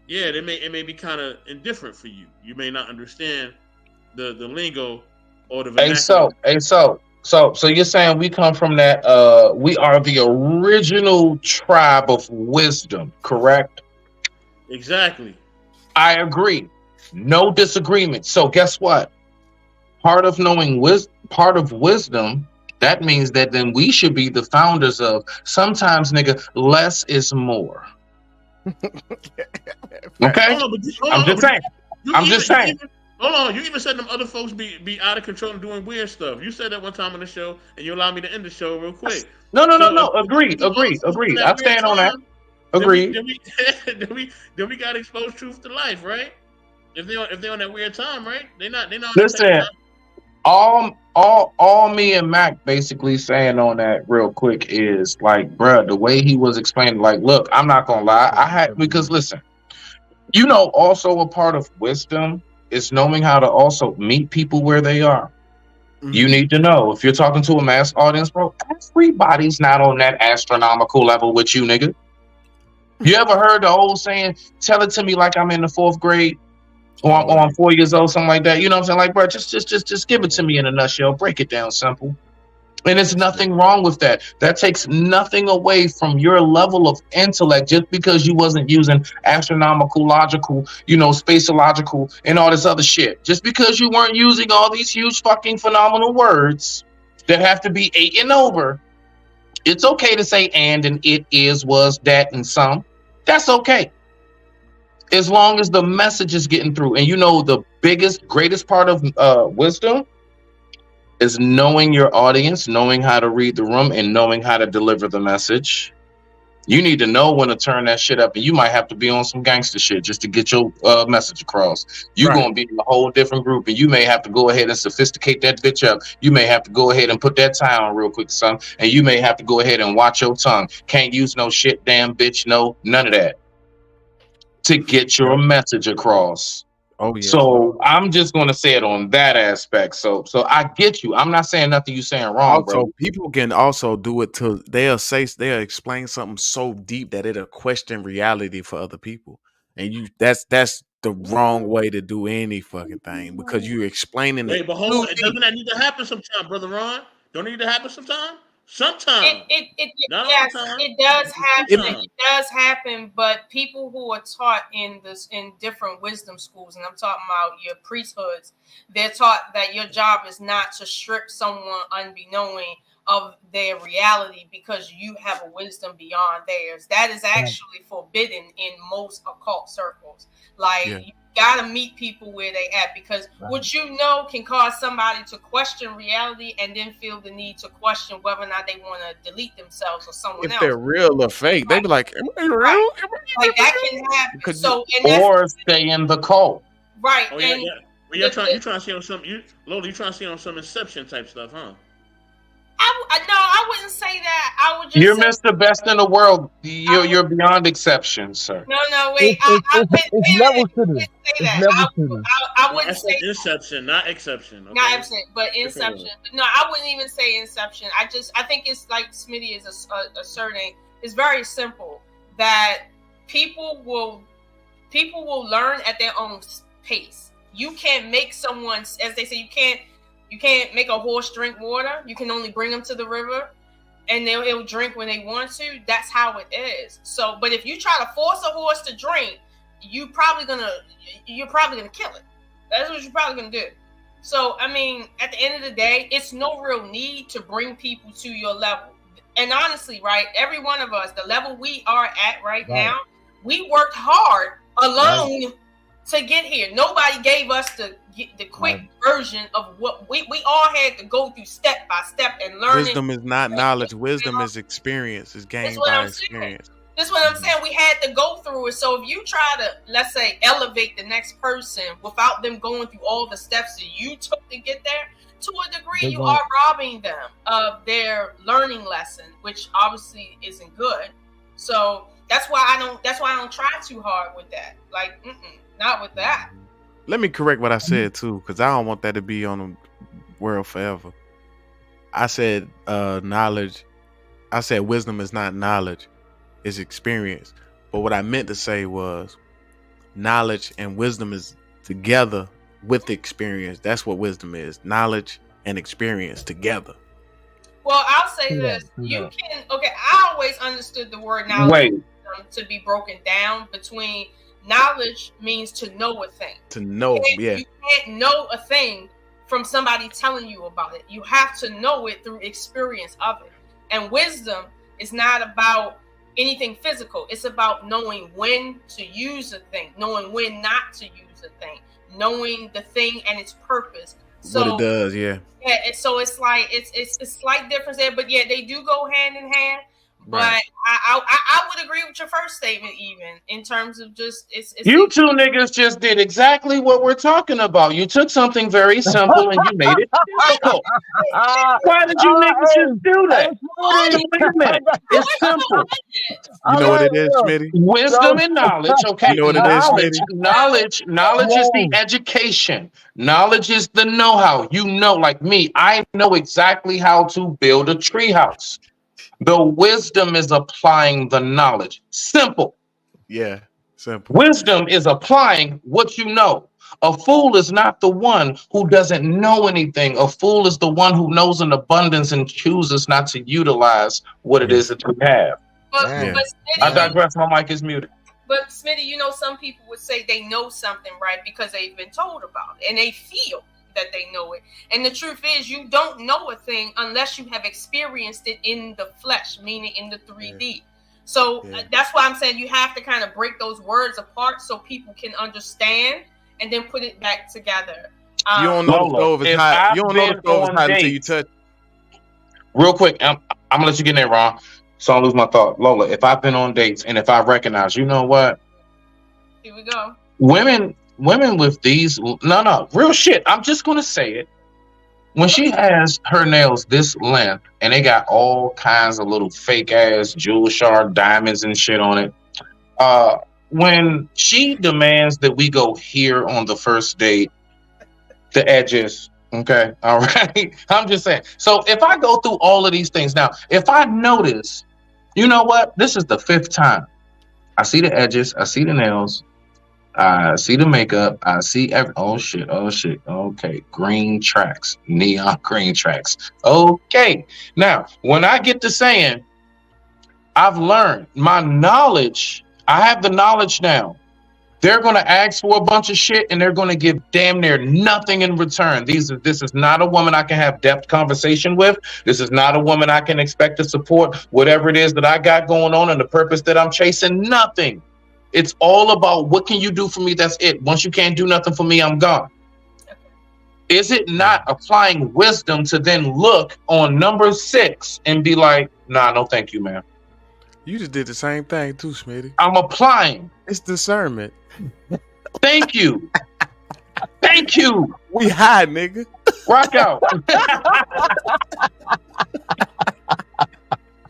yeah, it may be kind of indifferent for you. You may not understand the lingo or the vernacular. So you're saying we come from that we are the original tribe of wisdom, correct? Exactly. I agree. No disagreement. So guess what? Part of wisdom, that means that then we should be the founders of sometimes, nigga, less is more. Okay? I'm just saying. Hold on, you even said them other folks be out of control and doing weird stuff. You said that one time on the show, and you allowed me to end the show real quick. No. Agreed. I stand on that. Agreed. Then we gotta expose truth to life, right? If they're on that weird time, right? They're not. Listen, all me and Mac basically saying on that real quick is like, bruh, the way he was explaining, like, look, I'm not gonna lie, because listen, you know, also a part of wisdom is knowing how to also meet people where they are. Mm-hmm. You need to know if you're talking to a mass audience, bro, everybody's not on that astronomical level with you, nigga. You ever heard the old saying, tell it to me like I'm in the 4th grade? Or I'm 4 years old, something like that. You know what I'm saying? Like, bro, just give it to me in a nutshell. Break it down simple. And there's nothing wrong with that. That takes nothing away from your level of intellect just because you wasn't using astronomical, logical, you know, spaceological, and all this other shit. Just because you weren't using all these huge fucking phenomenal words that have to be 8 and over, it's okay to say and it is, was, that, and some. That's okay. As long as the message is getting through. And you know, the greatest part of wisdom is knowing your audience, knowing how to read the room, and knowing how to deliver the message. You need to know when to turn that shit up, and you might have to be on some gangster shit just to get your message across. You're going to be in a whole different group, and you may have to go ahead and sophisticate that bitch up. You may have to go ahead and put that tie on real quick, son, and you may have to go ahead and watch your tongue. Can't use no shit, damn bitch, no, none of that, to get your message across. Oh, yeah. So I'm just going to say it on that aspect. So I get you. I'm not saying nothing you saying wrong, also, bro. People can also do it to they'll explain something so deep that it'll question reality for other people, and that's the wrong way to do any fucking thing because you're explaining it. But hold on, doesn't that need to happen sometime, brother Ron? Don't it need to happen sometime? Sometimes. Yes, it does happen. It does happen, but people who are taught in different wisdom schools, and I'm talking about your priesthoods, they're taught that your job is not to strip someone unbeknowing of their reality because you have a wisdom beyond theirs. That is actually forbidden in most occult circles. You gotta meet people where they at, because what you know can cause somebody to question reality and then feel the need to question whether or not they want to delete themselves or someone else. If they're real or fake, they be like, am I real? Like that can happen. Or stay in the cult. Right. Oh, yeah. Well, you're trying to see on some Lola, you're trying to see on some Inception type stuff, huh? No, I wouldn't say that. I would just You're Mr. Best in the world. You're beyond exception, sir. No, wait. I wouldn't say Inception, not exception. Okay? Not exception, but Inception. No, I wouldn't even say Inception. I think it's like Smitty is asserting. It's very simple that people will learn at their own pace. You can't make someone, as they say, you can't make a horse drink water. You can only bring them to the river, and they'll drink when they want to. That's how it is. So, but if you try to force a horse to drink, you're probably gonna kill it. That's what you're probably gonna do. So, I mean, at the end of the day, it's no real need to bring people to your level. and honestly, right, every one of us, the level we are at right now, we worked hard alone to get here. Nobody gave us the quick version of what we all had to go through step by step and learn. Wisdom is not knowledge. Wisdom is experience. Is gained by experience. That's what I'm saying. We had to go through it. So if you try to, let's say, elevate the next person without them going through all the steps that you took to get there, to a degree, you are robbing them of their learning lesson, which obviously isn't good. So that's why I don't try too hard with that. Like, not with that. Let me correct what I said too, because I don't want that to be on the world forever. I said knowledge. I said wisdom is not knowledge, it's experience. But what I meant to say was knowledge and wisdom is together with experience. That's what wisdom is. Knowledge and experience together. Well, I'll say this. You can, I always understood the word knowledge to be broken down between knowledge means to know a thing. To know, You can't know a thing from somebody telling you about it. You have to know it through experience of it. And wisdom is not about anything physical. It's about knowing when to use a thing, knowing when not to use a thing, knowing the thing and its purpose. So what it does, yeah. So it's like it's a slight difference there, but yeah, they do go hand in hand. But I would agree with your first statement, even in terms of just it's you two niggas just did exactly what we're talking about. You took something very simple and you made it difficult. Why did you niggas just do that? Wait a minute. It's simple. You know what it is, Smitty? Wisdom and knowledge. Okay. You know what it is, Smitty? Knowledge is the education. Knowledge is the know-how. You know, like me, I know exactly how to build a treehouse. The wisdom is applying the knowledge. Simple. Yeah, simple. Wisdom is applying what you know. A fool is not the one who doesn't know anything. A fool is the one who knows in abundance and chooses not to utilize what it is that we have. But Smitty, I digress. My mic is muted. But Smitty, you know, some people would say they know something, right, because they've been told about it and they feel that they know it. And the truth is, you don't know a thing unless you have experienced it in the flesh, meaning in the 3D. So that's why I'm saying you have to kind of break those words apart so people can understand and then put it back together. You don't know the stove is hot. You don't know the stove is hot until you touch. Real quick, I'm gonna let you get in there, Ron, so I don't lose my thought. Lola, if I've been on dates and if I recognize, you know what? Here we go. Women with these, no, real shit. I'm just going to say it. When she has her nails this length and they got all kinds of little fake ass jewel shard diamonds and shit on it. When she demands that we go here on the first date, the edges. Okay. All right. I'm just saying. So if I go through all of these things now, if I notice, you know what? This is the 5th time. I see the edges. I see the nails. I see the makeup. I see oh shit. Okay. Green tracks. Neon green tracks. Okay. Now, when I get to saying, I've learned my knowledge. I have the knowledge now. They're going to ask for a bunch of shit and they're going to give damn near nothing in return. This is not a woman I can have depth conversation with. This is not a woman I can expect to support whatever it is that I got going on and the purpose that I'm chasing. Nothing. It's all about what can you do for me? That's it. Once you can't do nothing for me, I'm gone. Is it not applying wisdom to then look on number 6 and be like, nah, no, thank you, man. You just did the same thing too, Smitty. I'm applying. It's discernment. Thank you. Thank you. We high, nigga. Rock out.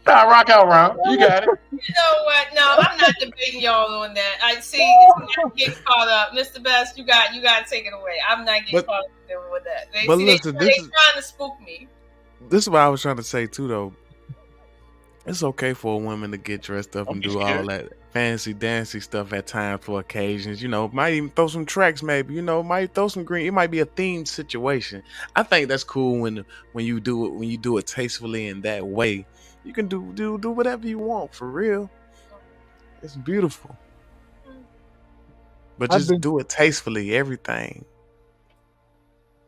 Nah, rock out, Ron. You got it. You know what? No, I'm not debating y'all on that. I see. I'm not getting caught up, Mr. Best. You got to take it away. I'm not getting caught up with that. They trying to spook me. This is what I was trying to say too, though. It's okay for a woman to get dressed up and do all that fancy dancy stuff at times for occasions. You know, might even throw some tracks, maybe. You know, might throw some green. It might be a themed situation. I think that's cool when you do it tastefully in that way. You can do whatever you want for real. It's beautiful, but just do it tastefully. Everything.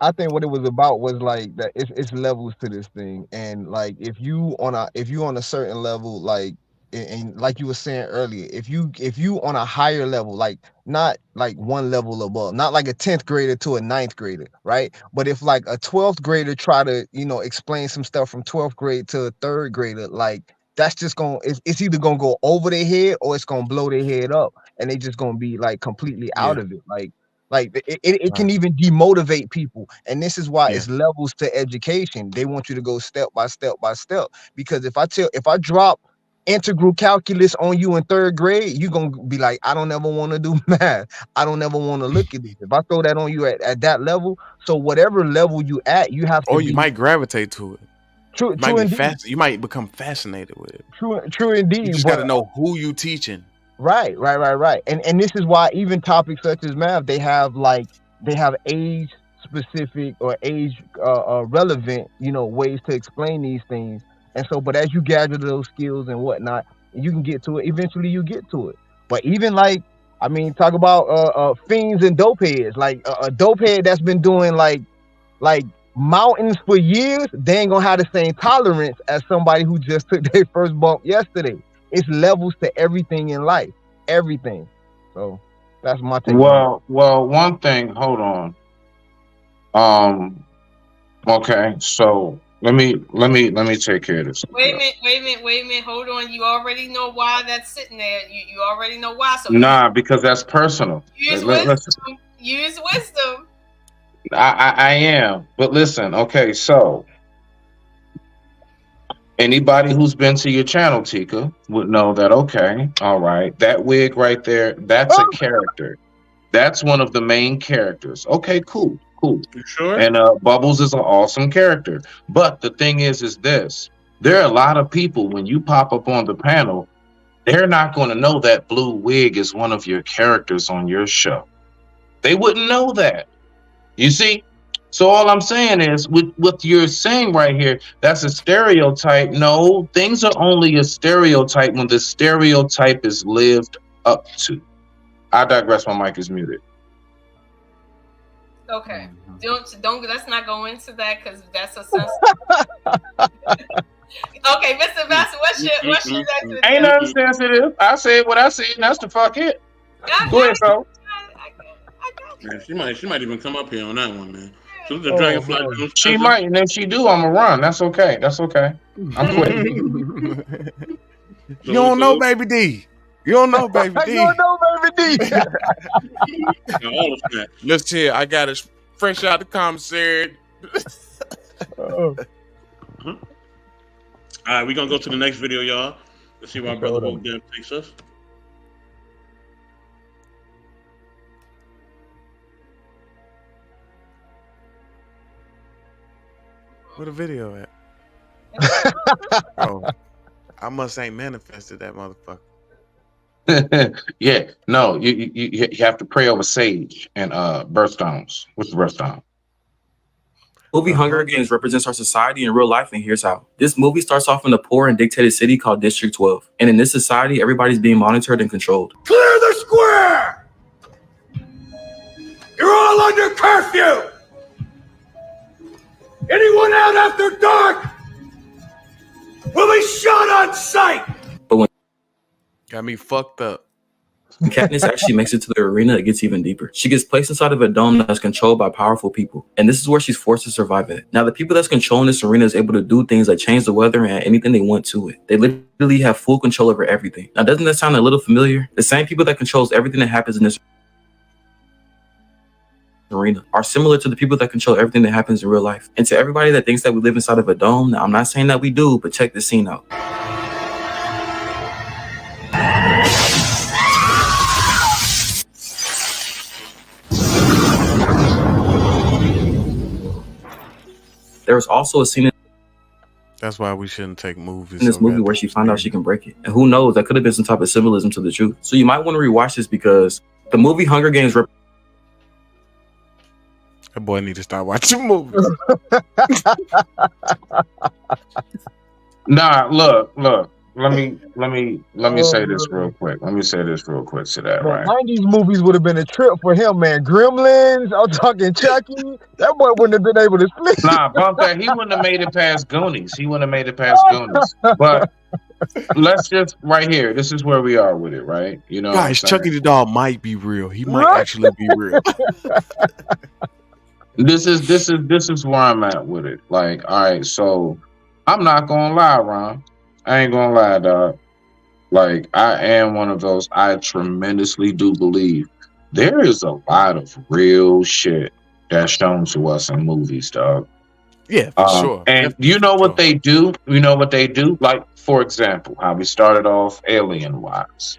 I think what it was about was like that it's levels to this thing, and like if you on a certain level, like and like you were saying earlier, if you on a higher level, like not like one level above, not like a 10th grader to a 9th grader, right? But if like a 12th grader try to explain some stuff from 12th grade to a 3rd grader, like that's just it's either gonna go over their head or it's gonna blow their head up, and they just gonna be like completely out of it, like it can even demotivate people, and this is why it's levels to education. They want you to go step by step by step, because if I drop integral calculus on you in 3rd grade, you're gonna be like, I don't ever want to do math. I don't ever want to look at this. If I throw that on you at that level, so whatever level you at, you have to. Or you might gravitate to it. True indeed. You might become fascinated with it. True indeed. You just got to know who you teaching. Right. And this is why even topics such as math, they have age specific or age relevant, ways to explain these things. And so, but as you gather those skills and whatnot, you can get to it. Eventually you get to it. But even talk about fiends and dope heads, like a dope head that's been doing like mountains for years, they ain't gonna have the same tolerance as somebody who just took their first bump yesterday. It's levels to everything in life, everything. So that's my take. Well, one thing. Hold on. Okay, so let me take care of this. Wait a minute. Hold on. You already know why that's sitting there. You already know why. So because that's personal. Use wisdom. Use wisdom. I am, but listen. Okay, so. Anybody who's been to your channel, Tika, would know that, okay, all right, that wig right there, that's a character. That's one of the main characters. Okay, cool. You sure? And Bubbles is an awesome character. But the thing is this. There are a lot of people, when you pop up on the panel, they're not going to know that blue wig is one of your characters on your show. They wouldn't know that. You see? So all I'm saying is, with what you're saying right here, that's a stereotype. No, things are only a stereotype when the stereotype is lived up to. I digress. My mic is muted. Okay, don't. Let's not go into that because that's a sensitive. Okay, Mr. Bassett, what's your next? Ain't nothing sensitive. I said what I said. And that's the fuck it. Go ahead, bro. She might even come up here on that one, man. So the Dragonfly. She might, and if she do, I'ma run. That's okay. I'm quitting. You don't know, baby D. You don't know, baby D. Let's hear. I got it fresh out the commissary. All right, we're gonna go to the next video, y'all. Let's see where our brother Woke Dem takes us. Where the video at? Oh, I must ain't manifested that motherfucker. Yeah, no, you have to pray over sage and birthstones. What's the birthstone? Movie Hunger Games represents our society in real life, and here's how. This movie starts off in a poor and dictated city called District 12. And in this society, everybody's being monitored and controlled. Clear the square! You're all under curfew! Anyone out after dark will be shot on sight! But when got me fucked up. Katniss actually makes it to the arena, it gets even deeper. She gets placed inside of a dome that's controlled by powerful people. And this is where she's forced to survive it. Now, the people that's controlling this arena is able to do things like change the weather and add anything they want to it. They literally have full control over everything. Now, doesn't that sound a little familiar? The same people that controls everything that happens in this arena are similar to the people that control everything that happens in real life. And to everybody that thinks that we live inside of a dome, now I'm not saying that we do, but check this scene out. There's also a scene That's why we shouldn't take movies. in this movie where she found out she can break it. And who knows, that could have been some type of symbolism to the truth. So you might want to rewatch this because the movie Hunger Games that boy need to start watching movies. Nah, look. say this real quick. Let me say this real quick to that, Man, right? 90s movies would have been a trip for him, man. Gremlins, I'm talking Chucky. That boy wouldn't have been able to sleep. Nah, bump that. He wouldn't have made it past Goonies. But let's just right here. This is where we are with it, right? You know, Guys, Chucky the doll might be real. He might actually be real. This is where I'm at with it. Like, all right, so I'm not gonna lie, Ron. I ain't gonna lie, dog. Like, I am one of those. I tremendously do believe there is a lot of real shit that's shown to us in movies, dog. Yeah, for sure. And you know what they do? You know what they do? Like, for example, how we started off alien-wise.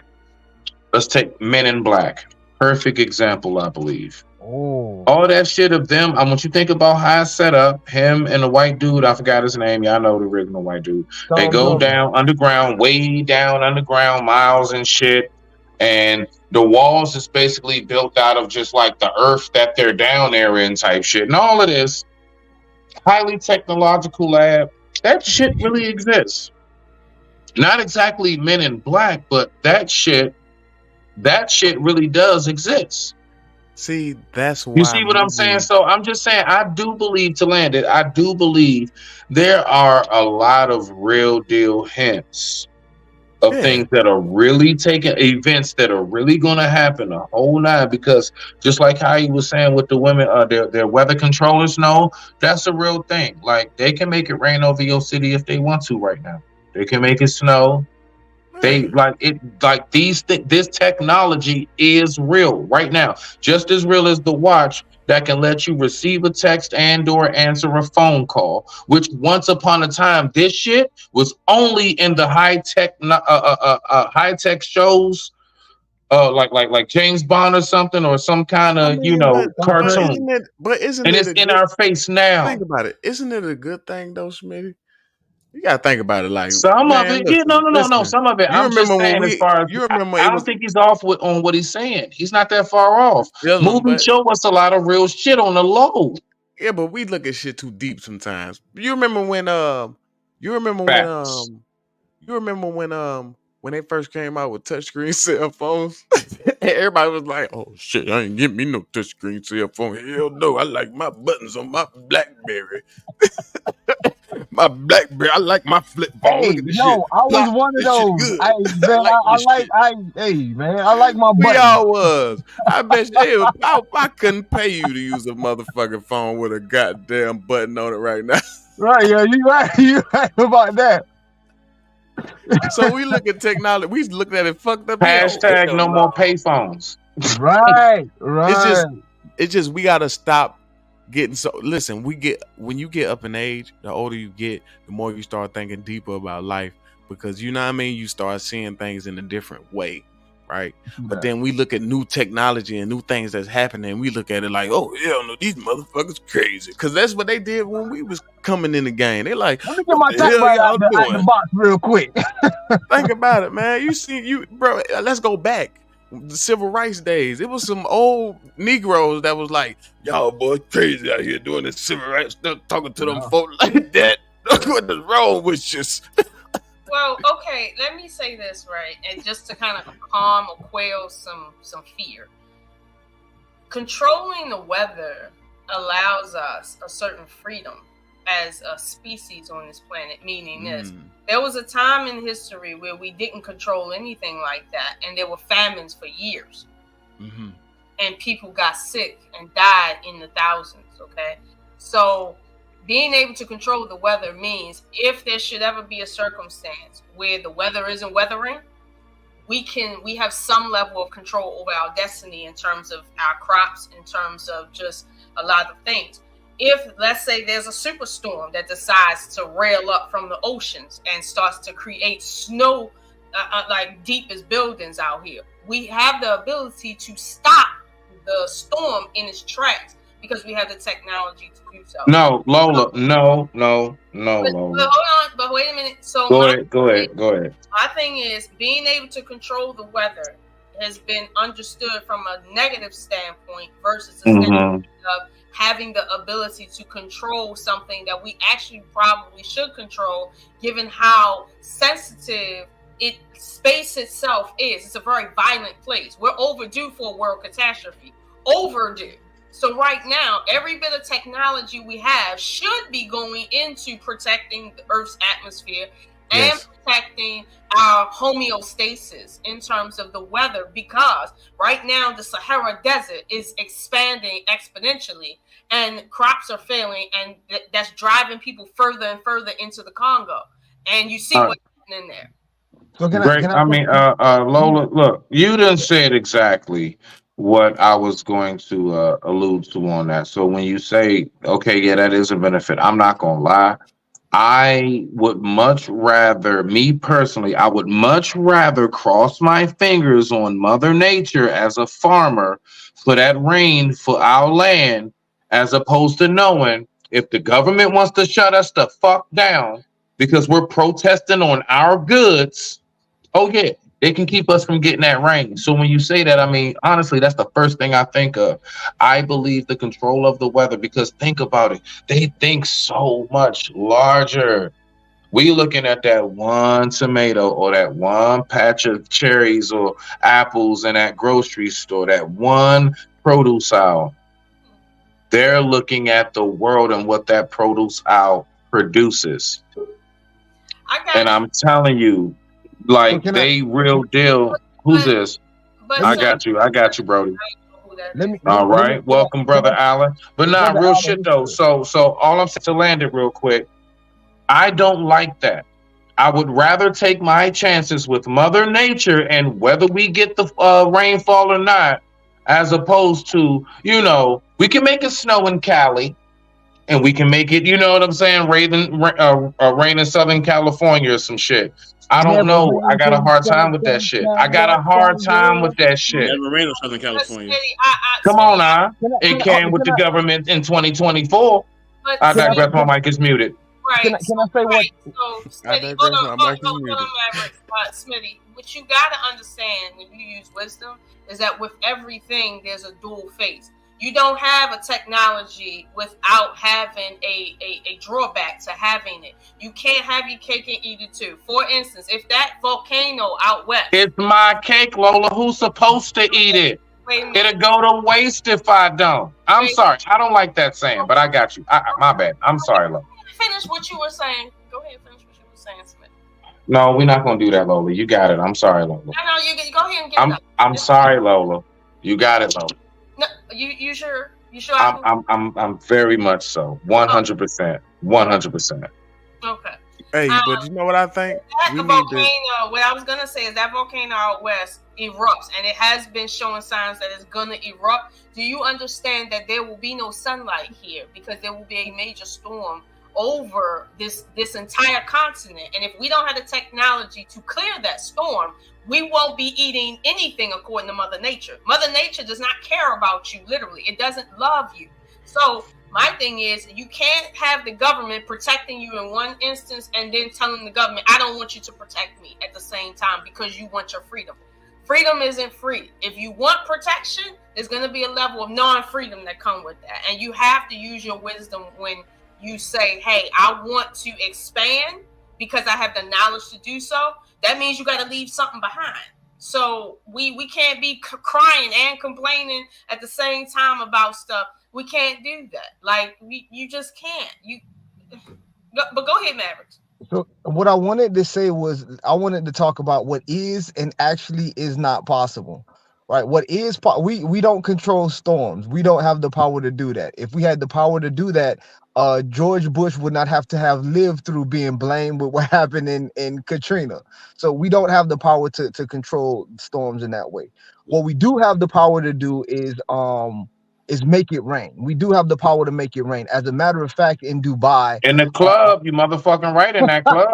Let's take Men in Black. Perfect example, I believe. Oh. All that shit of them, I want you to think about how it's set up. Him and the white dude, I forgot his name. Y'all know the original white dude. They go down underground, way down underground, miles and shit. And the walls is basically built out of just like the earth that they're down there in type shit. And all of this highly technological lab, that shit really exists. Not exactly Men in Black, but that shit really does exist. See, that's why. You see what I'm saying? So I'm just saying, I do believe, to land it, I do believe there are a lot of real deal hints of things that are really taking, events that are really going to happen a whole lot. Because just like how you was saying with the women, their weather controllers, no, that's a real thing. Like, they can make it rain over your city if they want to right now. They can make it snow. They like it, like this technology is real right now, just as real as the watch that can let you receive a text and or answer a phone call, which once upon a time, this shit was only in the high tech shows, like James Bond or something, or some kind of, cartoon. Isn't it's in our face now. Think about it. Isn't it a good thing though, Smitty? You gotta think about it. Like some of it, no. Some of it. I'm just saying, as far as I don't think he's off on what he's saying. He's not that far off. Movies show us a lot of real shit on the low. Yeah, but we look at shit too deep sometimes. You remember when they first came out with touchscreen cell phones? Everybody was like, "Oh shit, I ain't getting me no touchscreen cell phone. Hell no, I like my buttons on my BlackBerry." My BlackBerry, I like my flip phone. Hey, yo, I was one of those. I like my buttons. We all was. I bet you, I couldn't pay you to use a motherfucking phone with a goddamn button on it right now. Right, yeah, you right about that. So we look at technology. We look at it fucked up. Hashtag no more payphones. Right. It's just we gotta stop getting so. Listen, when you get up in age, the older you get, the more you start thinking deeper about life, because you know what I mean. You start seeing things in a different way, right? But then we look at new technology and new things that's happening, and we look at it like, oh hell no, these motherfuckers crazy, because that's what they did when we was coming in the game. They like, let me get my tank right out the box real quick. Think about it, man. Bro. Let's go back. The civil rights days. It was some old Negroes that was like, y'all boys crazy out here doing this civil rights stuff, talking to them folks like that. What is wrong with you? Well, okay, let me say this, right? And just to kind of calm or quell some fear. Controlling the weather allows us a certain freedom as a species on this planet, meaning this. There was a time in history where we didn't control anything like that, and there were famines for years. Mm-hmm. And people got sick and died in the thousands, okay? So being able to control the weather means if there should ever be a circumstance where the weather isn't weathering, we have some level of control over our destiny in terms of our crops, in terms of just a lot of things. If, let's say, there's a superstorm that decides to rail up from the oceans and starts to create snow, like deep as buildings out here, we have the ability to stop the storm in its tracks because we have the technology to do so. No, Lola. No, Lola. But hold on, but wait a minute. So go ahead. My thing is, being able to control the weather has been understood from a negative standpoint versus a standpoint of having the ability to control something that we actually probably should control, given how sensitive space itself is. It's a very violent place. We're overdue for a world catastrophe. Overdue. So right now, every bit of technology we have should be going into protecting the Earth's atmosphere and protecting our homeostasis in terms of the weather, because right now the Sahara Desert is expanding exponentially and crops are failing, and that's driving people further and further into the Congo. And you see what's happening there. So Lola, look, you didn't say it exactly what I was going to allude to on that. So when you say, okay, yeah, that is a benefit, I'm not going to lie. I would much rather, me personally, I would much rather cross my fingers on Mother Nature as a farmer for that rain for our land, as opposed to knowing if the government wants to shut us the fuck down because we're protesting on our goods, oh yeah, they can keep us from getting that rain. So when you say that, I mean, honestly, that's the first thing I think of. I believe the control of the weather, because think about it. They think so much larger. We looking at that one tomato or that one patch of cherries or apples in that grocery store, that one produce aisle. They're looking at the world and what that produce aisle produces. And I'm telling you, like, they real deal. Who's this? I got you, Brody. All right, welcome, brother Allen. But nah, real shit though. So all I'm saying, to land it real quick, I don't like that. I would rather take my chances with Mother Nature and whether we get the rainfall or not, as opposed to, you know, we can make it snow in Cali, and we can make it, you know what I'm saying, rain in Southern California or some shit. I don't know. I got a hard time with that shit. Never rain in Southern California. Come on now. It can with the government in 2024. I digress. My mic is muted. Right. Can I say what? So, Smitty, hold on, Smitty. What you gotta understand when you use wisdom is that with everything, there's a dual face. You don't have a technology without having a drawback to having it. You can't have your cake and eat it too. For instance, if that volcano out west, it's my cake, Lola. Who's supposed to eat it? It'll go to waste if I don't. I'm sorry. I don't like that saying, but I got you. My bad. I'm sorry, Lola. Finish what you were saying. Go ahead, finish what you were saying, Smith. No, we're not gonna do that, Lola. You got it. I'm sorry, Lola. No, you go ahead and get it. I'm sorry, Lola. You got it, Lola. No, you sure? You sure? I'm very much so. 100%. 100%. Okay. Hey, but you know what I think? What I was gonna say is that volcano out west erupts, and it has been showing signs that it's gonna erupt. Do you understand that there will be no sunlight here because there will be a major storm over this entire continent? And if we don't have the technology to clear that storm, we won't be eating anything according to Mother Nature. Mother Nature does not care about you, literally. It doesn't love you. So my thing is, you can't have the government protecting you in one instance and then telling the government, I don't want you to protect me at the same time because you want your freedom. Freedom isn't free. If you want protection, there's going to be a level of non-freedom that come with that. And you have to use your wisdom when you say, hey, I want to expand because I have the knowledge to do so. That means you got to leave something behind. So we can't be crying and complaining at the same time about stuff. We can't do that. Like, you just can't. But go ahead, Mavericks. So what I wanted to say was I wanted to talk about what is and actually is not possible. Right? What is we don't control storms. We don't have the power to do that. If we had the power to do that, George Bush would not have to have lived through being blamed with what happened in Katrina. So we don't have the power to control storms in that way. What we do have the power to do is make it rain. We do have the power to make it rain. As a matter of fact, in Dubai, in the club, you motherfucking right, in that club,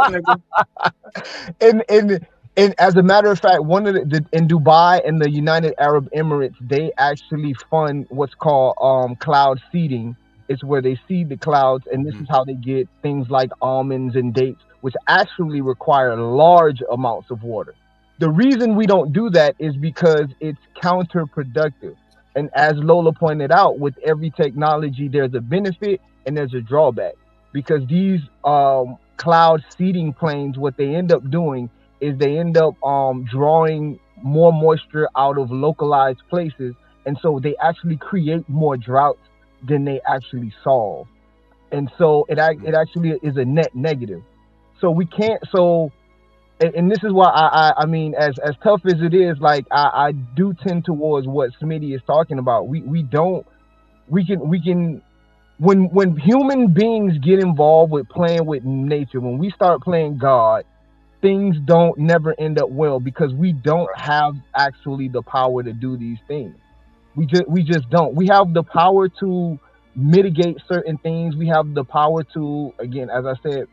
nigga. And as a matter of fact, one of in Dubai and the United Arab Emirates, they actually fund what's called cloud seeding. It's where they seed the clouds, and this is how they get things like almonds and dates, which actually require large amounts of water. The reason we don't do that is because it's counterproductive. And as Lola pointed out, with every technology, there's a benefit and there's a drawback, because these cloud seeding planes, what they end up doing is they end up drawing more moisture out of localized places, and so they actually create more droughts than they actually solve. And so it actually is a net negative. So we can't. So, and this is why I mean, as tough as it is, like I do tend towards what Smitty is talking about. We can when human beings get involved with playing with nature, when we start playing God, things don't never end up well, because we don't have actually the power to do these things. We just don't. We have the power to mitigate certain things. We have the power to, again, as I said,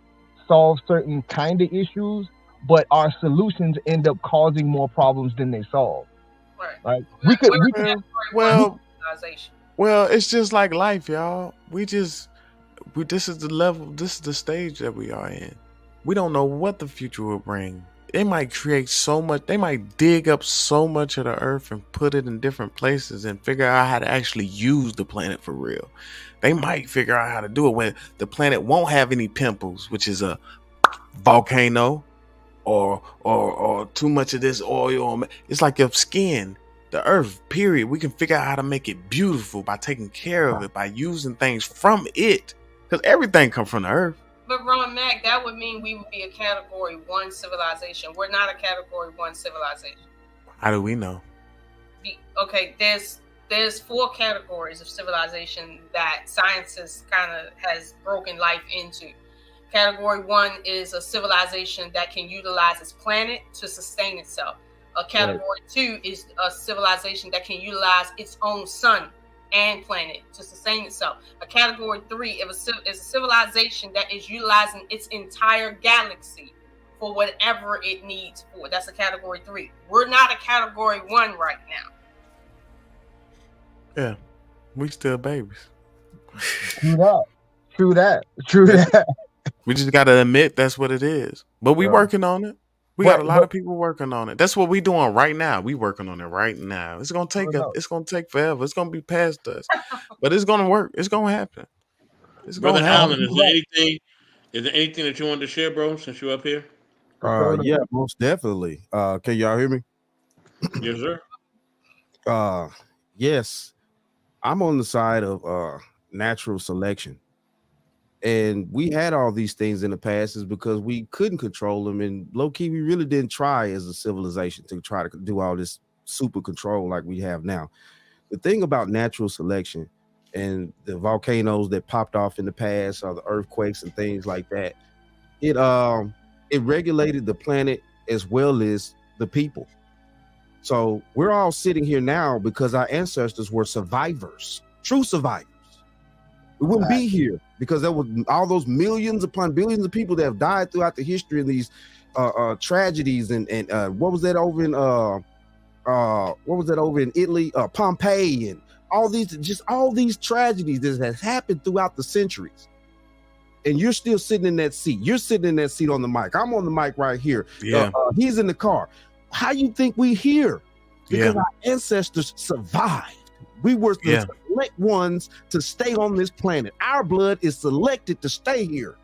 solve certain kind of issues, but our solutions end up causing more problems than they solve. Right? Well, it's just like life, y'all. This is the level, this is the stage that we are in. We don't know what the future will bring. They might create so much, they might dig up so much of the earth and put it in different places and figure out how to actually use the planet for real. They might figure out how to do it when the planet won't have any pimples, which is a volcano or too much of this oil. It's like your skin, the earth, period. We can figure out how to make it beautiful by taking care of it, by using things from it, because everything comes from the earth. But Ron Mac, that would mean we would be a Category 1 civilization. We're not a Category 1 civilization. How do we know? Okay, there's 4 categories of civilization that science has broken life into. Category 1 is a civilization that can utilize its planet to sustain itself. A Category 2 is a civilization that can utilize its own sun and planet to sustain itself. A Category 3 is a civilization that is utilizing its entire galaxy for whatever it needs for. That's a Category 3. We're not a Category 1 right now. Yeah, we still babies. True that. We just gotta admit that's what it is. But we working on it. We got a lot of people working on it. That's what we doing right now. We working on it right now. It's gonna take it's gonna take forever. It's gonna be past us, but it's gonna work. It's gonna happen. Brother Allen, is there anything that you wanted to share, bro? Since you're up here. Yeah, most definitely. Can y'all hear me? Yes, sir. Yes, I'm on the side of natural selection. And we had all these things in the past is because we couldn't control them. And low key, we really didn't try as a civilization to try to do all this super control like we have now. The thing about natural selection and the volcanoes that popped off in the past, or the earthquakes and things like that, it regulated the planet as well as the people. So we're all sitting here now because our ancestors were survivors, true survivors. We wouldn't be here because there were all those millions upon billions of people that have died throughout the history of these tragedies and what was that over in Italy, Pompeii, and all these tragedies that has happened throughout the centuries. And you're still sitting in that seat. You're sitting in that seat on the mic. I'm on the mic right here. Yeah. He's in the car. How you think we here? Because our ancestors survived. We were the select ones to stay on this planet. Our blood is selected to stay here.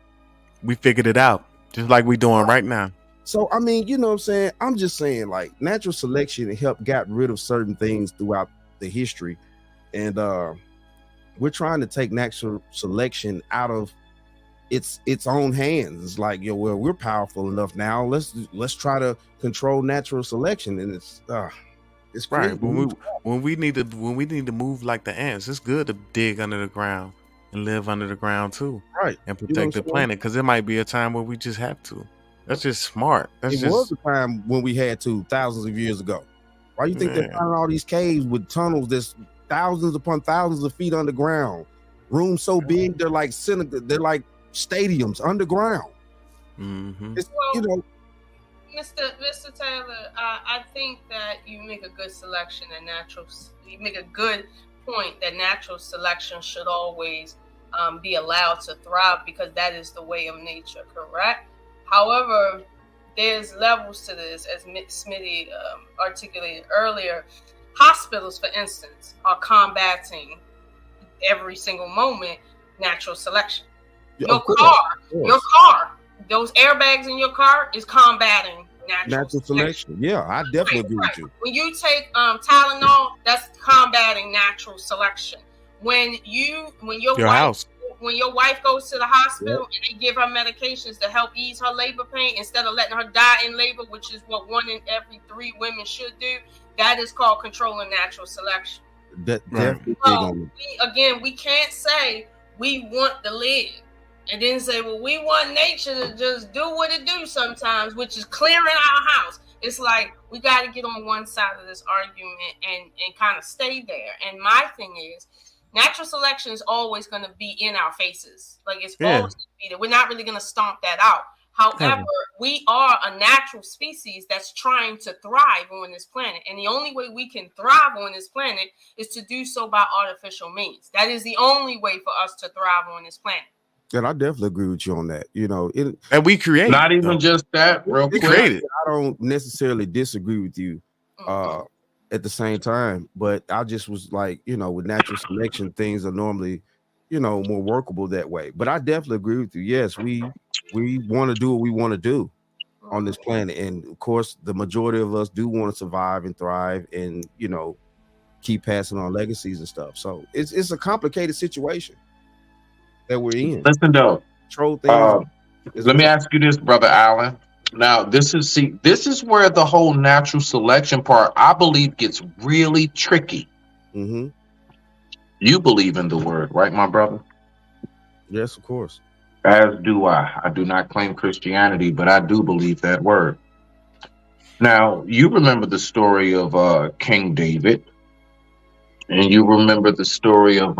We figured it out, just like we're doing right now. So, I mean, you know what I'm saying? I'm just saying, like, natural selection helped got rid of certain things throughout the history. And we're trying to take natural selection out of its own hands. It's like, well, we're powerful enough now. Let's try to control natural selection. And it's right. When we need to move like the ants, it's good to dig under the ground and live under the ground too, right? And protect the planet, because there might be a time where we just have to. That's just smart. Was a time when we had to thousands of years ago. Why you think they're finding all these caves with tunnels that's thousands upon thousands of feet underground, rooms so big they're like stadiums underground? Mm-hmm. It's, you know. Mr. Taylor, I think that you make a good selection and you make a good point that natural selection should always be allowed to thrive because that is the way of nature, correct? However, there's levels to this, as Smitty articulated earlier. hospitals, for instance, are combating every single moment natural selection. Your car, those airbags in your car is combating natural selection. Yeah, I definitely agree with you. When you take Tylenol, that's combating natural selection. When your wife goes to the hospital and they give her medications to help ease her labor pain instead of letting her die in labor, which is what 1 in every 3 women should do, that is called controlling natural selection. We can't say we want to live and then say, well, we want nature to just do what it do sometimes, which is clearing our house. It's like we got to get on one side of this argument and kind of stay there. And my thing is, natural selection is always going to be in our faces. Like it's always going to be there. We're not really going to stomp that out. However, we are a natural species that's trying to thrive on this planet. And the only way we can thrive on this planet is to do so by artificial means. That is the only way for us to thrive on this planet. And I definitely agree with you on that. You know, and we create not even just that. Real quick, I don't necessarily disagree with you. At the same time, but I just was like, you know, with natural selection, things are normally, you know, more workable that way. But I definitely agree with you. Yes, we want to do what we want to do on this planet, and of course, the majority of us do want to survive and thrive, and you know, keep passing on legacies and stuff. So it's a complicated situation that we're in. Listen, though, let me ask you this, Brother Allen. Now, this is where the whole natural selection part, I believe, gets really tricky. Mm-hmm. You believe in the word, right, my brother? Yes, of course. As do I. I do not claim Christianity, but I do believe that word. Now, you remember the story of King David, and you remember the story of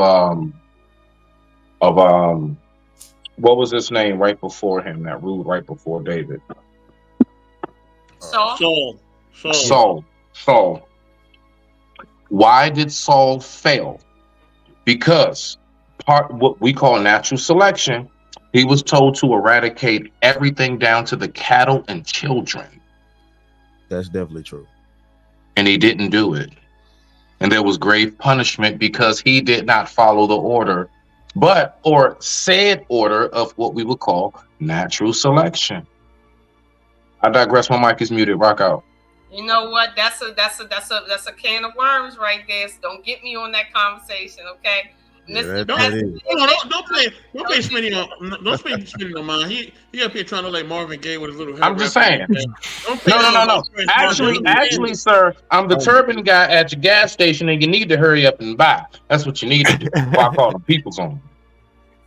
what was his name right before him that ruled right before David? Saul. Why did Saul fail? Because what we call natural selection, he was told to eradicate everything down to the cattle and children. That's definitely true. And he didn't do it. And there was grave punishment because he did not follow the order, or said order of what we would call natural selection. I digress. My mic is muted. Rock out. You know what? That's a can of worms right there. So don't get me on that conversation, okay? Don't play Smitty on mine. He up here trying to like Marvin Gaye with his little hair. I'm just saying. No. Actually, sir, I'm the turban guy at your gas station, and you need to hurry up and buy. That's what you need to do. While I call the people's on.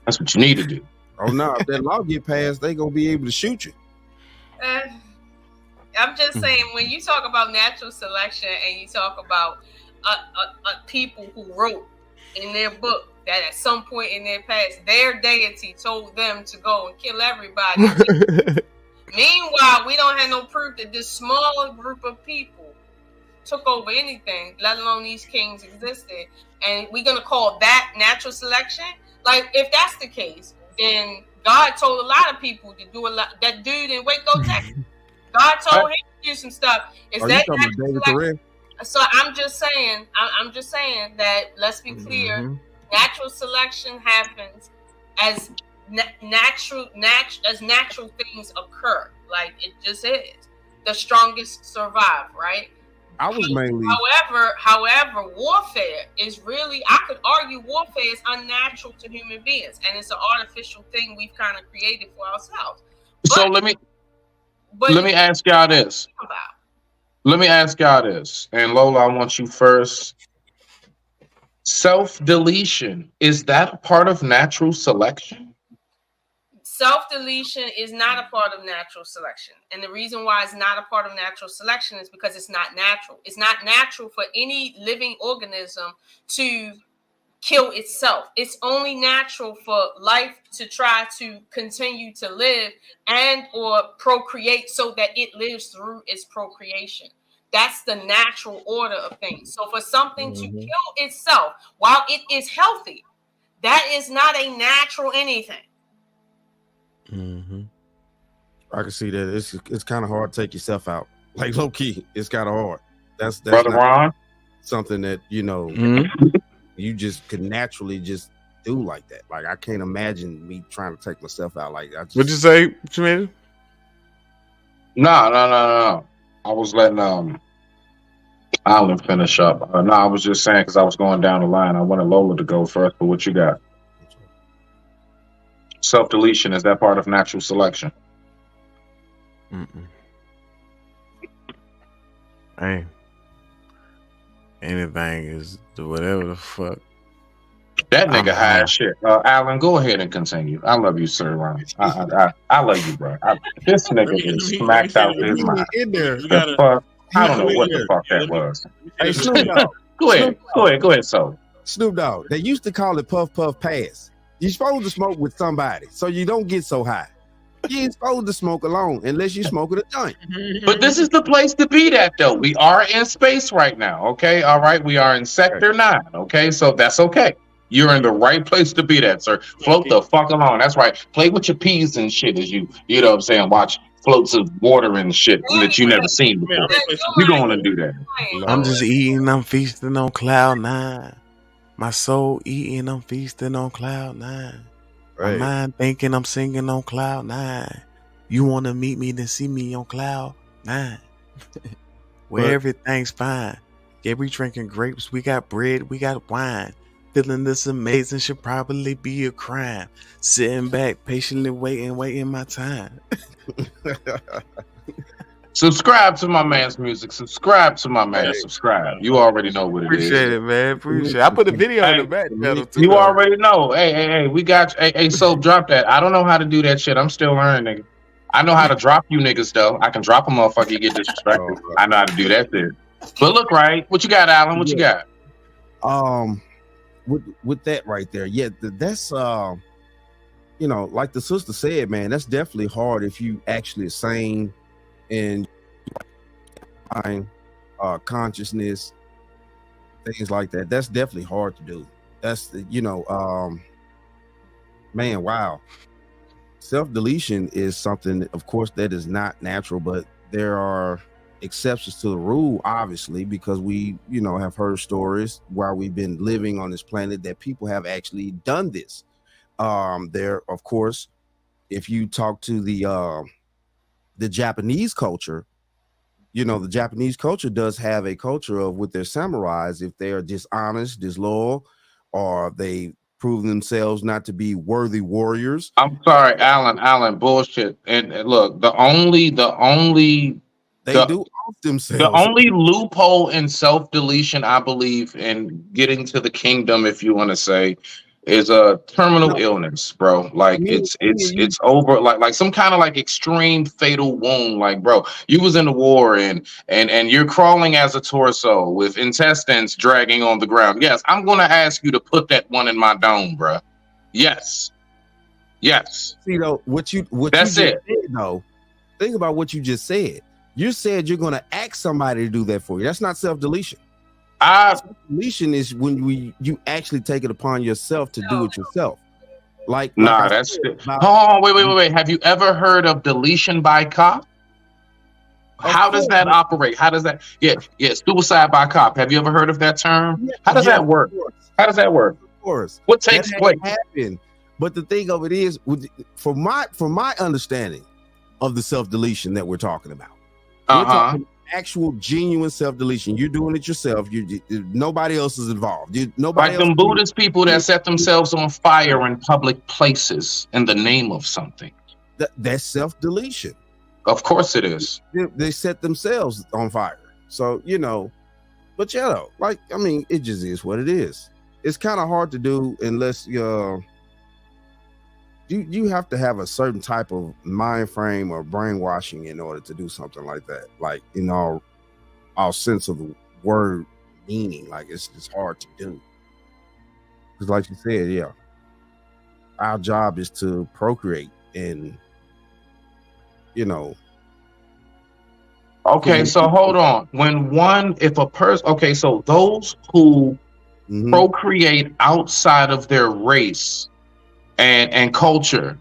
That's what you need to do. Oh no! If that law get passed, they gonna be able to shoot you. I'm just saying, when you talk about natural selection and you talk about people who wrote in their book that at some point in their past, their deity told them to go and kill everybody. Meanwhile, we don't have no proof that this small group of people took over anything, let alone these kings existed. And we're going to call that natural selection? Like, if that's the case, then God told a lot of people to do a lot. That dude in Waco, Texas, God told him to do some stuff. Is that natural selection? So I'm just saying that, let's be clear, natural selection happens as natural things occur. Like, it just is. The strongest survive, right? I was mainly. However, warfare is really, I could argue warfare is unnatural to human beings, and it's an artificial thing we've kind of created for ourselves. So let me ask y'all this. Let me ask y'all this, and Lola, I want you first. Self-deletion, is that a part of natural selection? Self-deletion is not a part of natural selection. And the reason why it's not a part of natural selection is because it's not natural. It's not natural for any living organism to kill itself. It's only natural for life to try to continue to live and or procreate so that it lives through its procreation. That's the natural order of things. So for something to kill itself while it is healthy, that is not a natural anything. I can see that it's kind of hard to take yourself out. Like, low key, it's kind of hard. That's Brother Ron. something that Mm-hmm. you just could naturally just do like that. Like I can't imagine me trying to take myself out like that. What'd you say, Smitty? No. I was letting Alan finish up. No, I was just saying because I was going down the line. I wanted Lola to go first, but what you got? Self-deletion, is that part of natural selection? Hey, anything is whatever the fuck. That nigga high as shit. Alan, go ahead and continue. I love you, sir. Ron. I love you, bro. This nigga is smacked out his mind. The fuck? I don't know what the fuck that was. Hey, Snoop Dogg. Go ahead, so. Snoop Dogg. They used to call it puff puff pass. You're supposed to smoke with somebody so you don't get so high. You ain't supposed to smoke alone unless you smoke with a joint. But this is the place to be at, though. We are in space right now, okay? All right, we are in Sector 9, okay? So that's okay. You're in the right place to be at, sir. Float the fuck along. That's right. Play with your peas and shit as you know what I'm saying, watch floats of water and shit that you never seen before. You're going to do that. I'm just eating, I'm feasting on cloud 9. My soul eating, I'm feasting on cloud 9. My mind thinking, I'm singing on cloud 9. You want to meet me, then see me on cloud 9. Where everything's fine. Yeah, we drinking grapes, we got bread, we got wine. Feeling this amazing should probably be a crime. Sitting back, patiently waiting my time. Subscribe to my man's music. Subscribe to my man. Subscribe. You already know what it is. Appreciate it, man. Appreciate it. I put a video in the back channel too. You already know. Hey, we got you. Hey, so drop that. I don't know how to do that shit. I'm still learning, nigga. I know how to drop you niggas though. I can drop a motherfucker, you get disrespected. I know how to do that shit. But look, right. What you got, Alan? What you got? With that right there, yeah, that's like the sister said, man, that's definitely hard if you actually sane and consciousness, things like that. That's definitely hard to do. That's man, wow. Self-deletion is something, of course, that is not natural, but there are exceptions to the rule, obviously, because we have heard stories while we've been living on this planet that people have actually done this. There, of course, if you talk to the Japanese culture, the Japanese culture does have a culture of with their samurais, if they are dishonest, disloyal, or they prove themselves not to be worthy warriors. I'm sorry, Alan, bullshit. And look, the only loophole in self-deletion, I believe, in getting to the kingdom, if you want to say, is a terminal illness, bro. Like it's over, like some kind of like extreme fatal wound. Like, bro, you was in the war and you're crawling as a torso with intestines dragging on the ground. Yes, I'm gonna ask you to put that one in my dome, bro. Yes. See, though, what you said, though. Think about what you just said. You said you're going to ask somebody to do that for you. That's not self-deletion. Self-deletion is when you actually take it upon yourself to do it yourself. Wait. Have you ever heard of deletion by cop? How does that operate? How does that? Yeah, suicide by cop. Have you ever heard of that term? Yeah, How does that work? How does that work? Of course. What takes place? But the thing of it is, from my understanding of the self-deletion that we're talking about, we're talking actual genuine self-deletion. You're doing it yourself. Nobody else is involved. Like them Buddhist people that set themselves on fire in public places in the name of something. That's self-deletion. Of course it is. They set themselves on fire. So, but it just is what it is. It's kind of hard to do unless you have to have a certain type of mind frame or brainwashing in order to do something like that. Like, in all sense of the word meaning, like it's just hard to do. Because like you said, yeah, our job is to procreate and, Okay, so hold on. So those who procreate outside of their race and culture,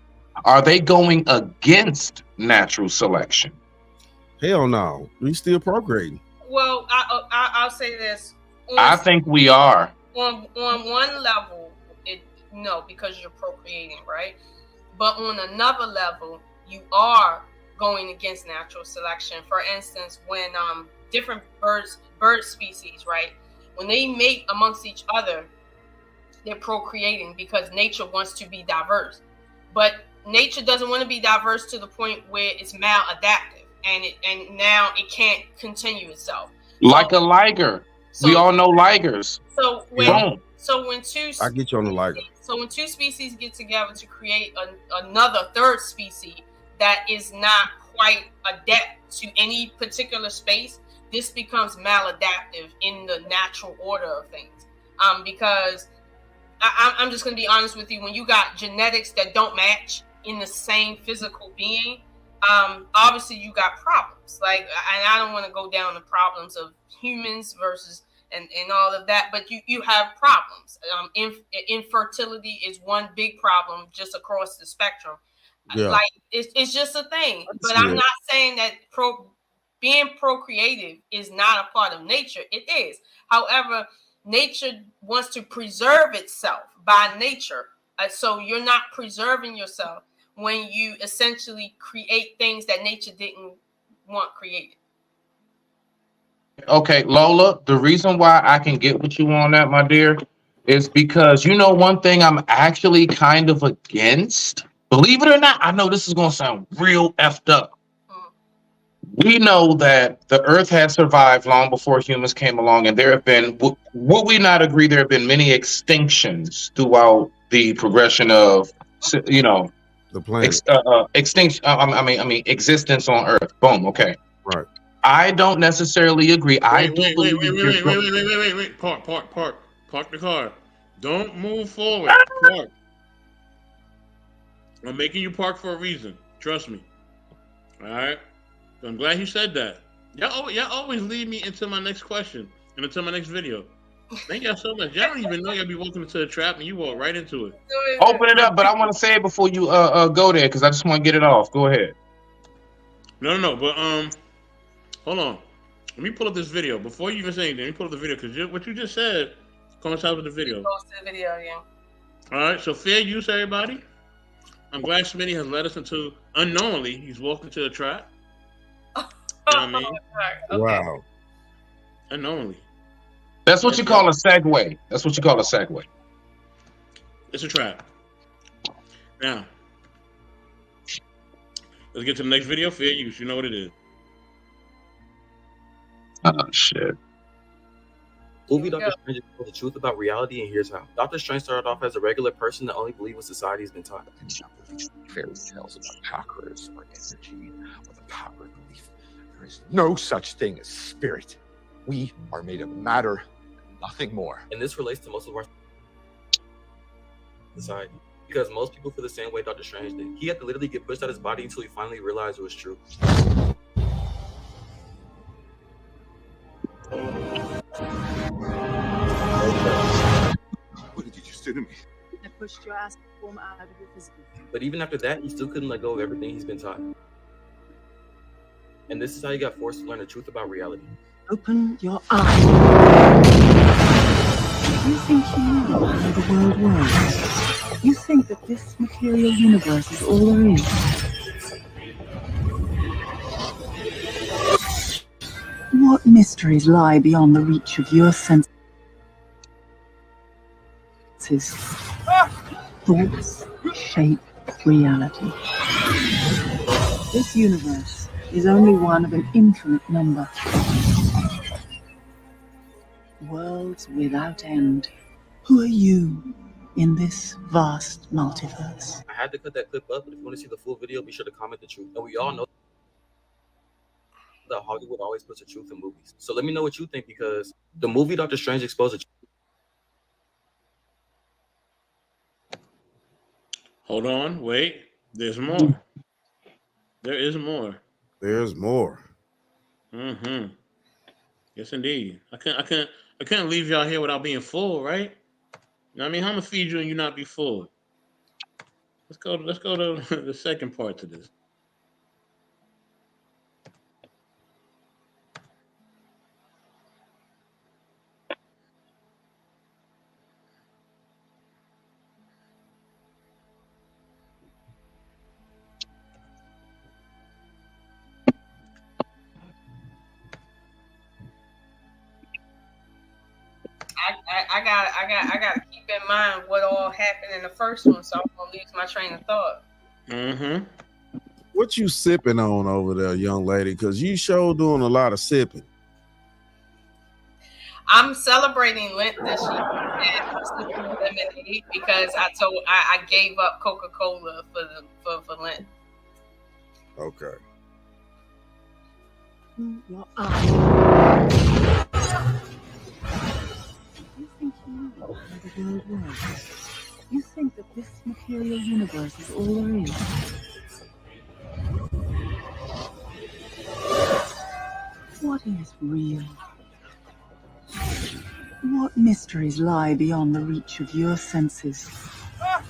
are they going against natural selection? Hell no, we still procreating. Well, I'll say this. I think we are. On one level, no, because you're procreating, right? But on another level, you are going against natural selection. For instance, when different bird species, right, when they mate amongst each other, they're procreating because nature wants to be diverse. But nature doesn't want to be diverse to the point where it's maladaptive, and now it can't continue itself. Like a liger. We all know ligers. So when two I get you on the liger. So when two species get together to create another third species that is not quite adept to any particular space, this becomes maladaptive in the natural order of things. Because I'm just going to be honest with you, when you got genetics that don't match in the same physical being, obviously you got problems. Like, and I don't want to go down the problems of humans versus and all of that, but you have problems. Infertility is one big problem just across the spectrum. Yeah. Like it's just a thing. But I'm not saying that being procreative is not a part of nature. It is. However, nature wants to preserve itself by nature. So you're not preserving yourself when you essentially create things that nature didn't want created. Okay, Lola, the reason why I can get with you on that, my dear, is because one thing I'm actually kind of against. Believe it or not, I know this is going to sound real effed up. We know that the earth has survived long before humans came along, and there have been, would we not agree, there have been many extinctions throughout the progression of, the planet. Extinction. I mean, existence on Earth. Boom. Okay. Right. I don't necessarily agree. Wait. Park the car. Don't move forward. Park. I'm making you park for a reason. Trust me. All right. So I'm glad you said that. Y'all always lead me into my next question and into my next video. Thank y'all so much. Y'all don't even know y'all be walking into a trap and you walk right into it. Open it up, but I want to say it before you go there because I just want to get it off. Go ahead. No. But hold on. Let me pull up this video before you even say anything. Let me pull up the video because what you just said coincides with the video. Post the video, yeah. All right. So fair use, everybody. I'm glad Smitty has led us into unknowingly. He's walked into a trap. You know what I mean? Okay. Wow. Unknowingly. That's what you call a segue. That's what you call a segue. It's a trap. Now, let's get to the next video. Fair use. You know what it is. Oh, shit. Movie Doctor Strange exposed the truth about reality, and here's how. Doctor Strange started off as a regular person that only believed what society has been taught. Fairy tales about chakras or energy or the power of belief. There is no such thing as spirit. We are made of matter, nothing more. And this relates to most of our society. Because most people feel the same way Doctor Strange did. He had to literally get pushed out of his body until he finally realized it was true. What did you just do to me? I pushed your ass form out of your physical. But even after that, he still couldn't let go of everything he's been taught. And this is how he got forced to learn the truth about reality. Open your eyes. You think you know how the world works? You think that this material universe is all there is? What mysteries lie beyond the reach of your senses? Thoughts shape reality. This universe is only one of an infinite number. Worlds without end. Who are you in this vast multiverse? I had to cut that clip up, but if you want to see the full video, be sure to comment the truth. And we all know that Hollywood always puts the truth in movies. So let me know what you think, because the movie Doctor Strange exposed the truth. Hold on, wait. There's more. There is more. There's more. Mm-hmm. Yes, indeed. I can't leave y'all here without being full, right? You know what I mean? How am I gonna feed you and you not be full? Let's go to the second part to this. I got to keep in mind what all happened in the first one, so I'm gonna lose my train of thought. Mm-hmm. What you sipping on over there, young lady? Because you sure doing a lot of sipping. I'm celebrating Lent this year, and I'm sipping lemonade because I gave up Coca-Cola for Lent. Okay. Your eyes. You think you know how the world works? You think that this material universe is all there is? What is real? What mysteries lie beyond the reach of your senses? At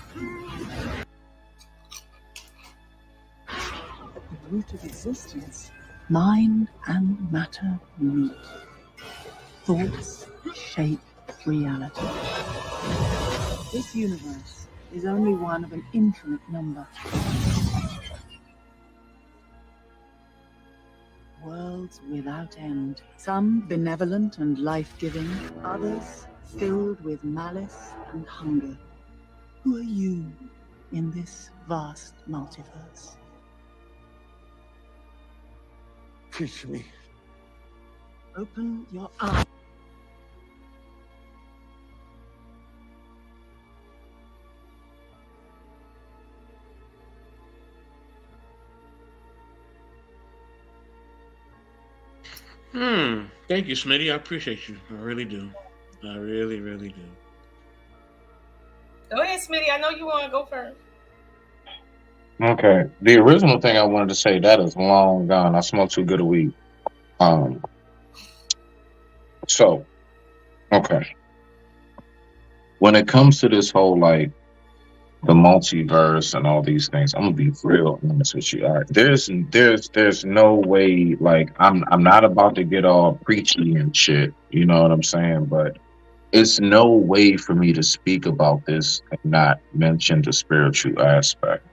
the root of existence, mind and matter meet. Thoughts shape reality. This universe is only one of an infinite number. Worlds without end, some benevolent and life-giving, others filled with malice and hunger. Who are you in this vast multiverse? Teach me. Open your eyes. Thank you, Smitty. I appreciate you. I really do. I really, really do. Go ahead, Smitty. I know you want to go first. Okay. The original thing I wanted to say, that is long gone. I smoke too good a weed. So, okay. When it comes to this whole, like, the multiverse and all these things, I'm gonna be real honest with you. All right. There's no way, like, I'm not about to get all preachy and shit. You know what I'm saying? But it's no way for me to speak about this and not mention the spiritual aspect.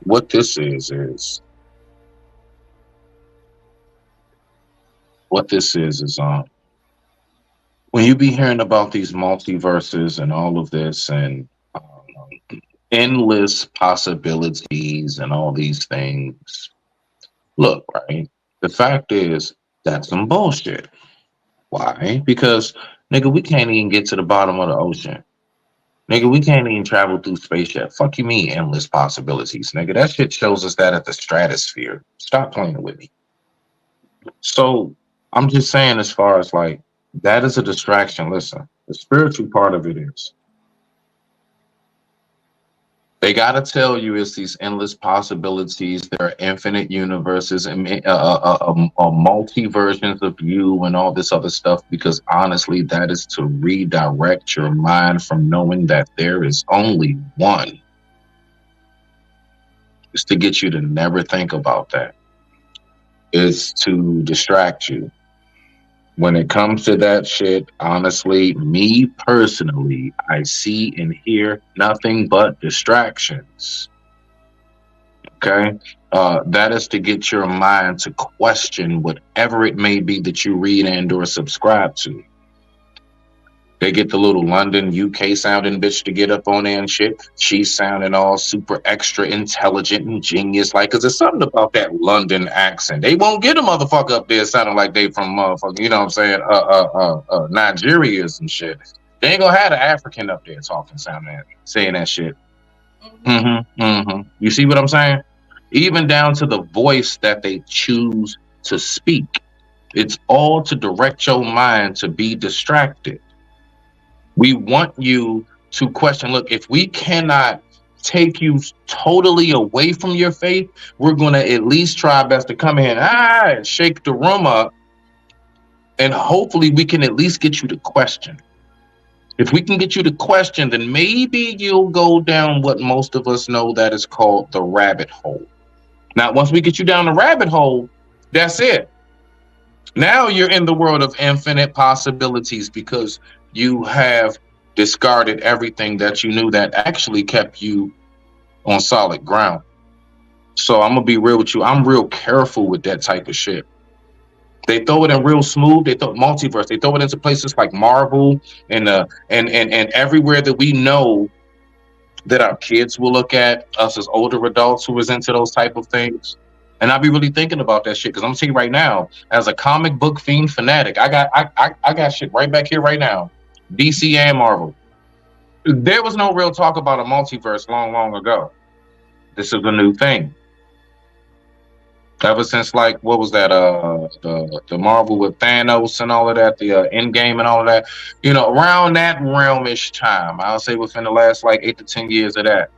What this is when you be hearing about these multiverses and all of this and endless possibilities and all these things, look, right? The fact is that's some bullshit. Why? Because, nigga, we can't even get to the bottom of the ocean. Nigga, we can't even travel through space yet. Fuck you mean endless possibilities, nigga. That shit shows us that at the stratosphere. Stop playing with me. So I'm just saying, as far as like, that is a distraction. Listen, the spiritual part of it is they got to tell you it's these endless possibilities. There are infinite universes and multi versions of you and all this other stuff, because honestly, that is to redirect your mind from knowing that there is only one. It's to get you to never think about that. It's to distract you. When it comes to that shit, honestly, me personally, I see and hear nothing but distractions. Okay? That is to get your mind to question whatever it may be that you read and or subscribe to. They get the little London, UK sounding bitch to get up on there and shit. She's sounding all super extra intelligent and genius. Like, cause there's something about that London accent. They won't get a motherfucker up there sounding like they from motherfucker, you know what I'm saying? Nigeria and shit. They ain't gonna have the African up there talking, saying that shit. You see what I'm saying? Even down to the voice that they choose to speak. It's all to direct your mind to be distracted. We want you to question, look, if we cannot take you totally away from your faith, we're going to at least try our best to come in and shake the room up. And hopefully we can at least get you to question. If we can get you to question, then maybe you'll go down what most of us know that is called the rabbit hole. Now, once we get you down the rabbit hole, that's it. Now you're in the world of infinite possibilities because you have discarded everything that you knew that actually kept you on solid ground. So I'm going to be real with you. I'm real careful with that type of shit. They throw it in real smooth. They throw multiverse. They throw it into places like Marvel and everywhere that we know that our kids will look at, us as older adults who is into those type of things. And I'll be really thinking about that shit, because I'm gonna tell you right now, as a comic book fiend fanatic, I got shit right back here right now, DC and Marvel. There was no real talk about a multiverse long ago. This is a new thing. Ever since, like, what was that? The Marvel with Thanos and all of that, the Endgame and all of that. You know, around that realm-ish time. I'll say within the last like 8 to 10 years of that.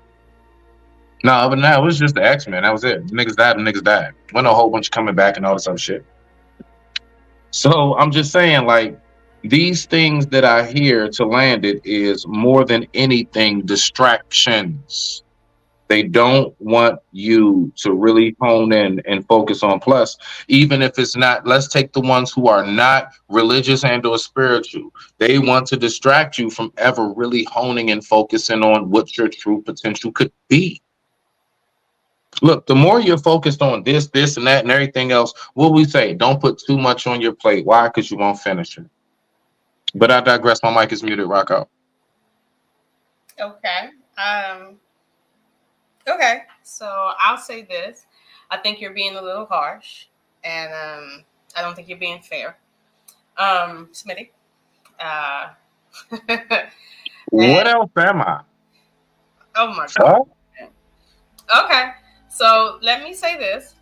No, other than that, it was just the X-Men. That was it. Niggas died. Wasn't a whole bunch coming back and all this other shit. So I'm just saying, like, these things that I hear to land it is more than anything distractions. They don't want you to really hone in and focus on. Plus, even if it's not, let's take the ones who are not religious and or spiritual. They want to distract you from ever really honing and focusing on what your true potential could be. Look, the more you're focused on this, and that, and everything else, what we say, don't put too much on your plate. Why? Because you won't finish it. But I digress. My mic is muted. Rock out. Okay. Okay, so I'll say this. I think you're being a little harsh, and I don't think you're being fair. Smitty. What else am I? Oh my God. Okay, so let me say this.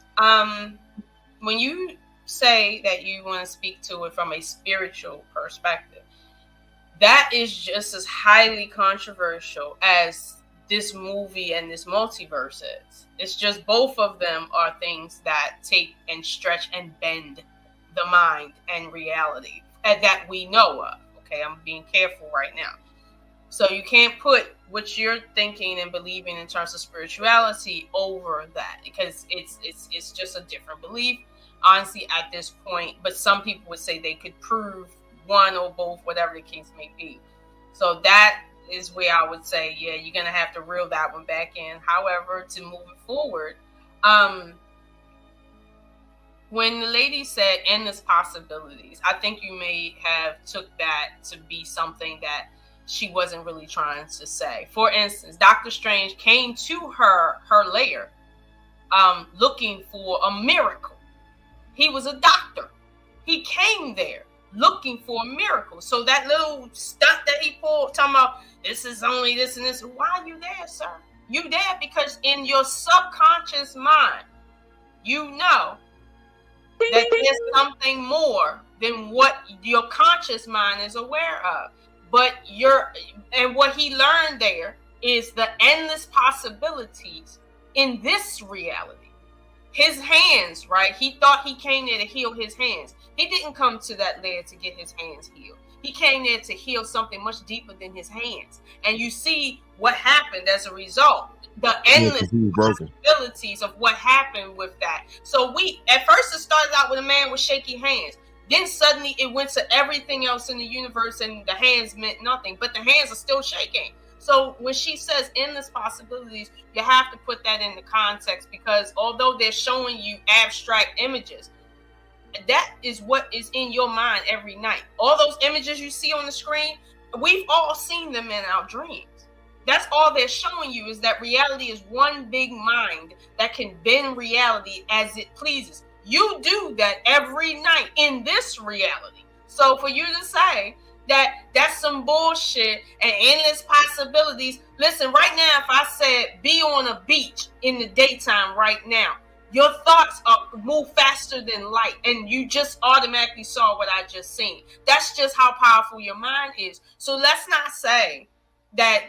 When you say that you want to speak to it from a spiritual perspective, that is just as highly controversial as this movie and this multiverse is. It's just both of them are things that take and stretch and bend the mind and reality that we know of. Okay, I'm being careful right now. So you can't put what you're thinking and believing in terms of spirituality over that, because it's just a different belief, honestly, at this point. But some people would say they could prove one or both, whatever the case may be. So that is where I would say, yeah, you're gonna have to reel that one back in. However, to move it forward, when the lady said endless possibilities, I think you may have took that to be something that she wasn't really trying to say. For instance, Doctor Strange came to her lair looking for a miracle. He was a doctor. He came there looking for a miracle. So that little stuff that he pulled, talking about this is only this and this, why are you there, sir? You there because in your subconscious mind, you know that there's something more than what your conscious mind is aware of. But and what he learned there is the endless possibilities in this reality. His hands, right? He thought he came there to heal his hands. He didn't come to that lair to get his hands healed. He came there to heal something much deeper than his hands. And you see what happened as a result. The endless possibilities of what happened with that. So at first it started out with a man with shaky hands. Then suddenly it went to everything else in the universe, and the hands meant nothing, but the hands are still shaking. So when she says endless possibilities, you have to put that into context, because although they're showing you abstract images, that is what is in your mind every night. All those images you see on the screen, we've all seen them in our dreams. That's all they're showing you, is that reality is one big mind that can bend reality as it pleases. You do that every night in this reality. So for you to say that that's some bullshit and endless possibilities, listen, right now, if I said be on a beach in the daytime right now, your thoughts move faster than light, and you just automatically saw what I just seen. That's just how powerful your mind is. So let's not say that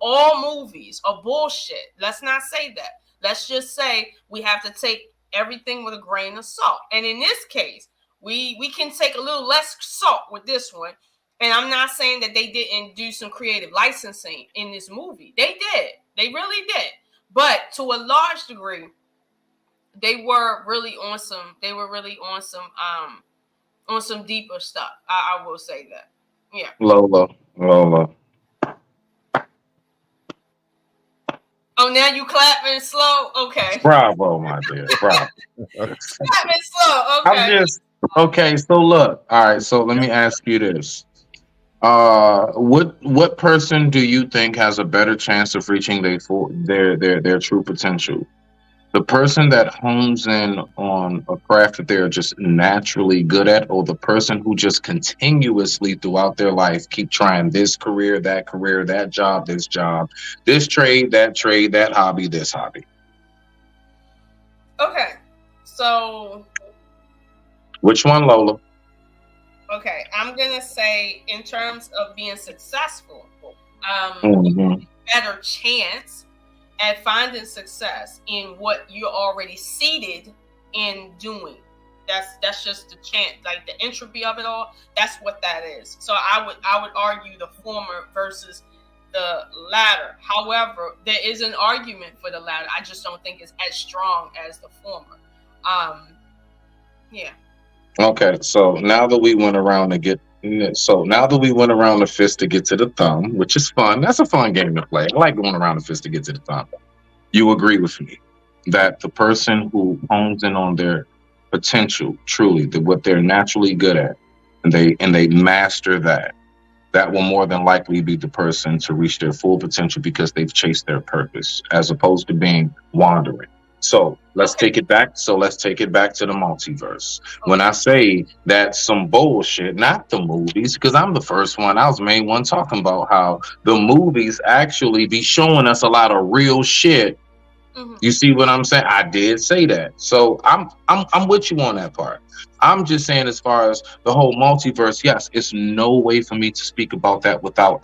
all movies are bullshit. Let's not say that. Let's just say we have to take everything with a grain of salt. And in this case, we can take a little less salt with this one. And I'm not saying that they didn't do some creative licensing in this movie. They did. They really did. But to a large degree, they were really on some deeper stuff. I will say that. Yeah. Lola. Oh, now you clapping slow? Okay. Bravo, my dear. Bravo. Clapping slow. Okay. Okay, so look. All right, so let me ask you this. What person do you think has a better chance of reaching their true potential? The person that hones in on a craft that they're just naturally good at, or the person who just continuously throughout their life keep trying this career, that job, this trade, that hobby, this hobby? Okay, so Which one, Lola? okay, I'm gonna say in terms of being successful, Mhm. better chance at finding success in what you're already seated in doing. That's just the chance, like the entropy of it all. That's what that is. So I would argue the former versus the latter. However, there is an argument for the latter. I just don't think it's as strong as the former. Yeah. Okay, so now that we went around the fist to get to the thumb, which is fun. That's a fun game to play. I like going around the fist to get to the thumb. You agree with me that the person who hones in on their potential, truly, what they're naturally good at, and they master that will more than likely be the person to reach their full potential because they've chased their purpose, as opposed to being wandering. So let's take it back. So let's take it back to the multiverse. When I say that's some bullshit, not the movies, because I'm the first one. I was the main one talking about how the movies actually be showing us a lot of real shit. You see what I'm saying? I did say that. So I'm with you on that part. I'm just saying, as far as the whole multiverse, yes, it's no way for me to speak about that without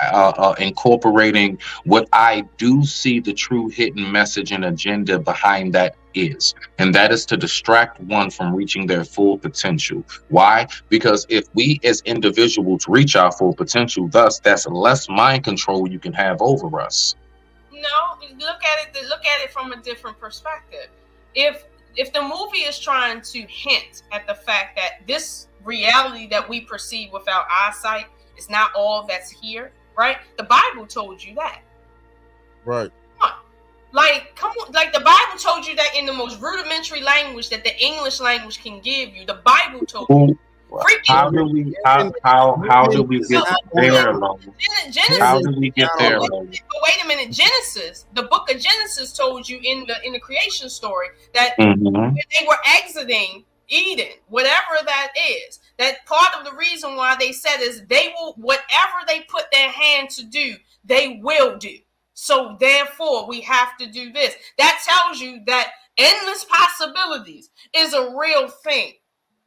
incorporating what I do see the true hidden message and agenda behind that is. And that is to distract one from reaching their full potential. Why? Because if we as individuals reach our full potential, thus that's less mind control you can have over us. No, look at it from a different perspective. If the movie is trying to hint at the fact that this reality that we perceive with our eyesight is not all that's here, right? The Bible told you that. Right. Come on, like the Bible told you that in the most rudimentary language that the English language can give you. The Bible told you. How do we get there, Lola? Genesis. How do we get there, But Lola? wait a minute, Genesis. The book of Genesis told you in the creation story that Mhm. when they were exiting Eden, whatever that is, that part of the reason why they said is they will, whatever they put their hand to do, they will do. So therefore, we have to do this. That tells you that endless possibilities is a real thing.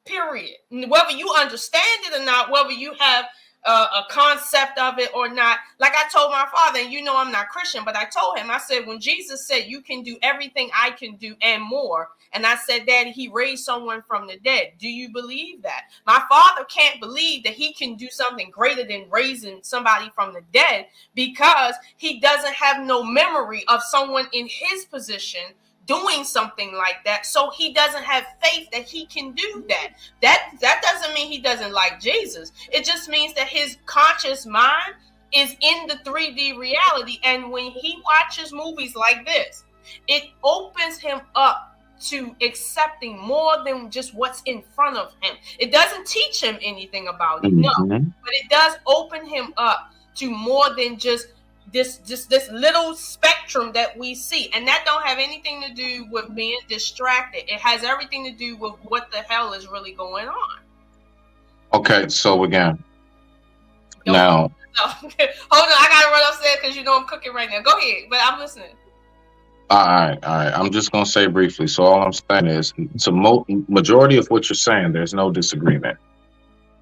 Period. Whether you understand it or not, whether you have a concept of it or not. Like I told my father, and you know I'm not Christian, but I told him, I said, when Jesus said, you can do everything I can do and more, and I said, Daddy, he raised someone from the dead. Do you believe that? My father can't believe that he can do something greater than raising somebody from the dead because he doesn't have no memory of someone in his position doing something like that, so he doesn't have faith that he can do that. That doesn't mean he doesn't like Jesus. It just means that his conscious mind is in the 3D reality, and when he watches movies like this, it opens him up to accepting more than just what's in front of him. It doesn't teach him anything about it, no, but it does open him up to more than just this little spectrum that we see, and that don't have anything to do with being distracted. It has everything to do with what the hell is really going on. Okay, so again, now. Hold on, I gotta run upstairs because you know I'm cooking right now. Go ahead, but I'm listening. All right. I'm just gonna say briefly. So all I'm saying is, to majority of what you're saying, there's no disagreement.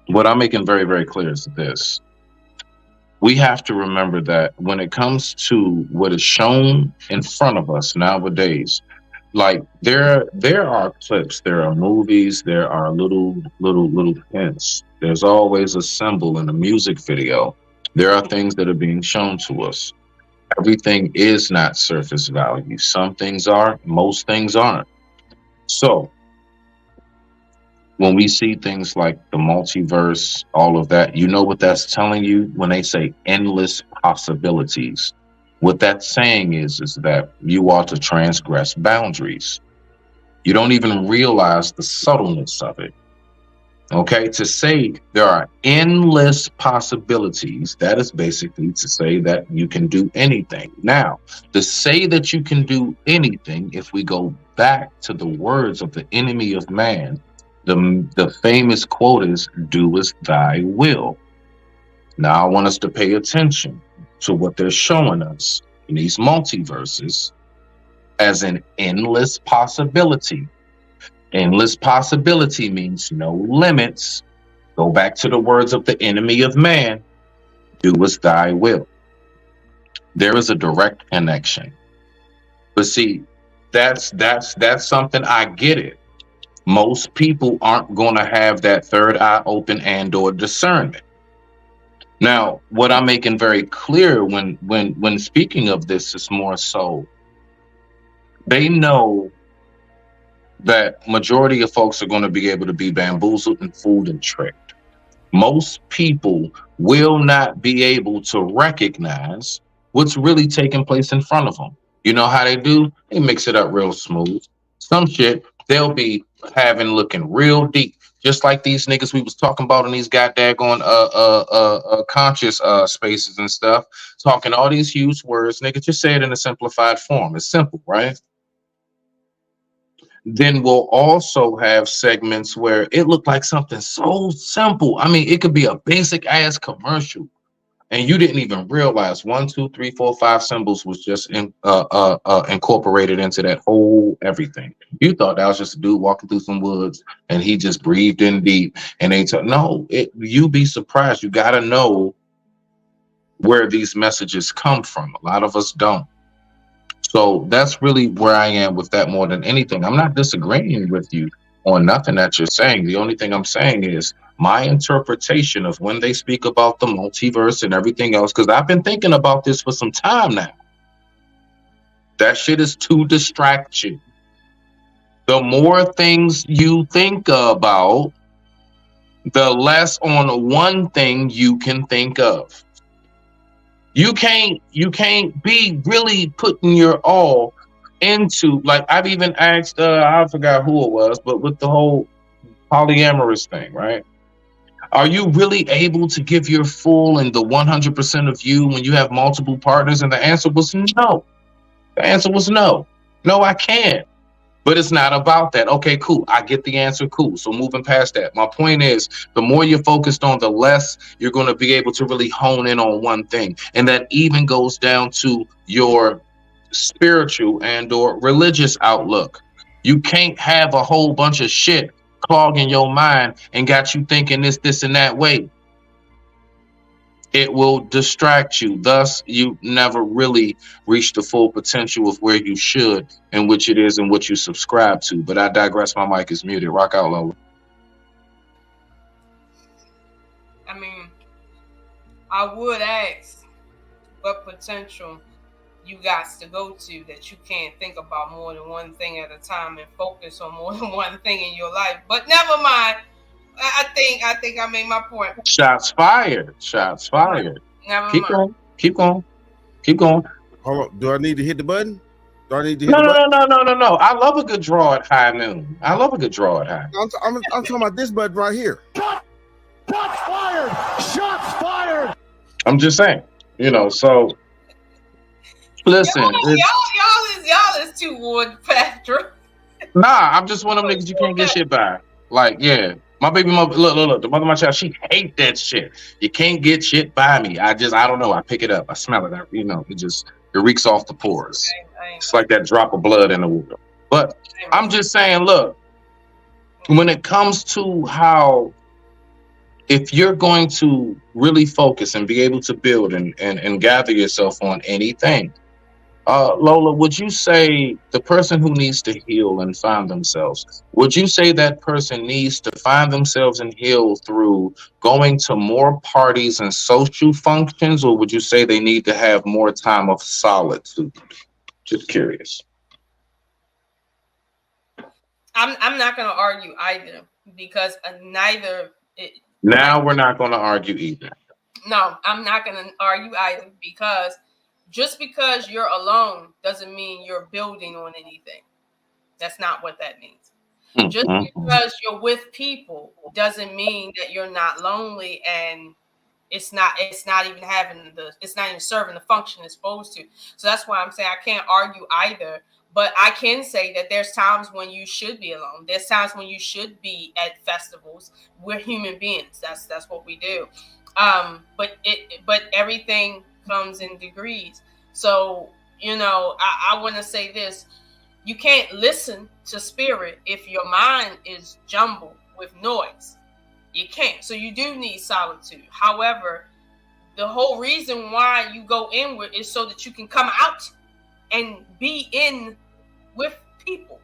What I'm making very, very clear is this. We have to remember that when it comes to what is shown in front of us nowadays, like there are clips, there are movies, there are little hints. There's always a symbol in a music video. There are things that are being shown to us. Everything is not surface value. Some things are, most things aren't. So when we see things like the multiverse, all of that, you know what that's telling you when they say endless possibilities. What that's saying is that you ought to transgress boundaries. You don't even realize the subtleness of it. Okay, to say there are endless possibilities, that is basically to say that you can do anything. Now, to say that you can do anything, if we go back to the words of the enemy of man, the famous quote is, "Do as thy will." Now, I want us to pay attention to what they're showing us in these multiverses as an endless possibility. Endless possibility means no limits. Go back to the words of the enemy of man, "Do as thy will." There is a direct connection. But see, that's something, I get it. Most people aren't going to have that third eye open and or discernment. Now, what I'm making very clear when speaking of this is more so, they know that majority of folks are going to be able to be bamboozled and fooled and tricked. Most people will not be able to recognize what's really taking place in front of them. You know how they do? They mix it up real smooth. Some shit they'll be having looking real deep, just like these niggas we was talking about in these goddamn conscious spaces and stuff, talking all these huge words. Nigga, just say it in a simplified form. It's simple, right? Then we'll also have segments where it looked like something so simple. I mean, it could be a basic ass commercial, and you didn't even realize 1, 2, 3, 4, 5 symbols was just incorporated into that whole everything. You thought that was just a dude walking through some woods and he just breathed in deep. And they told no, you be surprised. You got to know where these messages come from. A lot of us don't. So that's really where I am with that more than anything. I'm not disagreeing with you on nothing that you're saying. The only thing I'm saying is my interpretation of when they speak about the multiverse and everything else, because I've been thinking about this for some time now. That shit is to distract you. The more things you think about, the less on one thing you can think of. You can't be really putting your all into, like, I've even asked, I forgot who it was, but with the whole polyamorous thing, right? Are you really able to give your full and the 100% of you when you have multiple partners? And the answer was no. The answer was no. No, I can't. But it's not about that. Okay, cool. I get the answer. Cool. So moving past that, my point is, the more you're focused on, the less you're going to be able to really hone in on one thing. And that even goes down to your spiritual and or religious outlook. You can't have a whole bunch of shit clogging your mind and got you thinking this, and that way. It will distract you. Thus, you never really reach the full potential of where you should and which it is and what you subscribe to. But I digress. My mic is muted. Rock out, Lola. I mean, I would ask what potential you got to go to that you can't think about more than one thing at a time and focus on more than one thing in your life. But never mind. I think I made my point. Shots fired. Shots fired. Keep going. Keep going. Keep going. Hold on. Do I need to hit the button? Do I need to hit No. the button? No. I love a good draw at high noon. I love a good draw at high. I'm talking about this button right here. Shots fired! Shots fired! I'm just saying. So listen. Y'all is too Ward Patrick. Nah, I'm just one of them niggas you can't get shit by. Like, yeah. My baby mother, look, the mother of my child, she hate that shit. You can't get shit by me. I don't know. I pick it up. I smell it. It reeks off the pores. It's like that drop of blood in the water. But I'm just saying, look, when it comes to how, if you're going to really focus and be able to build and gather yourself on anything, Lola, would you say the person who needs to heal and find themselves, would you say that person needs to find themselves and heal through going to more parties and social functions, or would you say they need to have more time of solitude? Just curious. I'm not going to argue either, because neither. Now we're not going to argue either. No, I'm not going to argue either, because just because you're alone doesn't mean you're building on anything. That's not what that means. Just because you're with people doesn't mean that you're not lonely, and it's not even serving the function it's supposed to. So that's why I'm saying I can't argue either. But I can say that there's times when you should be alone. There's times when you should be at festivals. We're human beings. That's what we do. But everything comes in degrees. So, I want to say this. You can't listen to spirit if your mind is jumbled with noise. You can't. So you do need solitude. However, the whole reason why you go inward is so that you can come out and be in with people.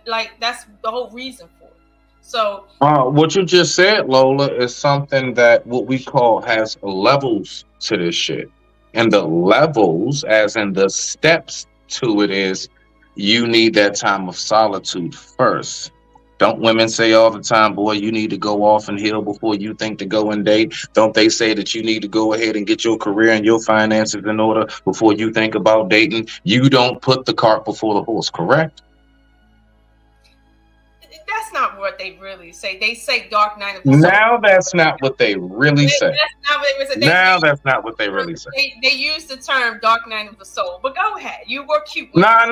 Like, that's the whole reason for it. So what you just said, Lola, is something that what we call has levels to this shit. And the levels, as in the steps to it, is you need that time of solitude first. Don't women say all the time, boy, you need to go off and heal before you think to go and date? Don't they say that you need to go ahead and get your career and your finances in order before you think about dating? You don't put the cart before the horse, correct? That's not what they really say. They say dark night of the soul. Now that's not what they really say. That's not what they say. Now that's not what they really say. They use the term dark night of the soul. But go ahead. You were cute. Nah.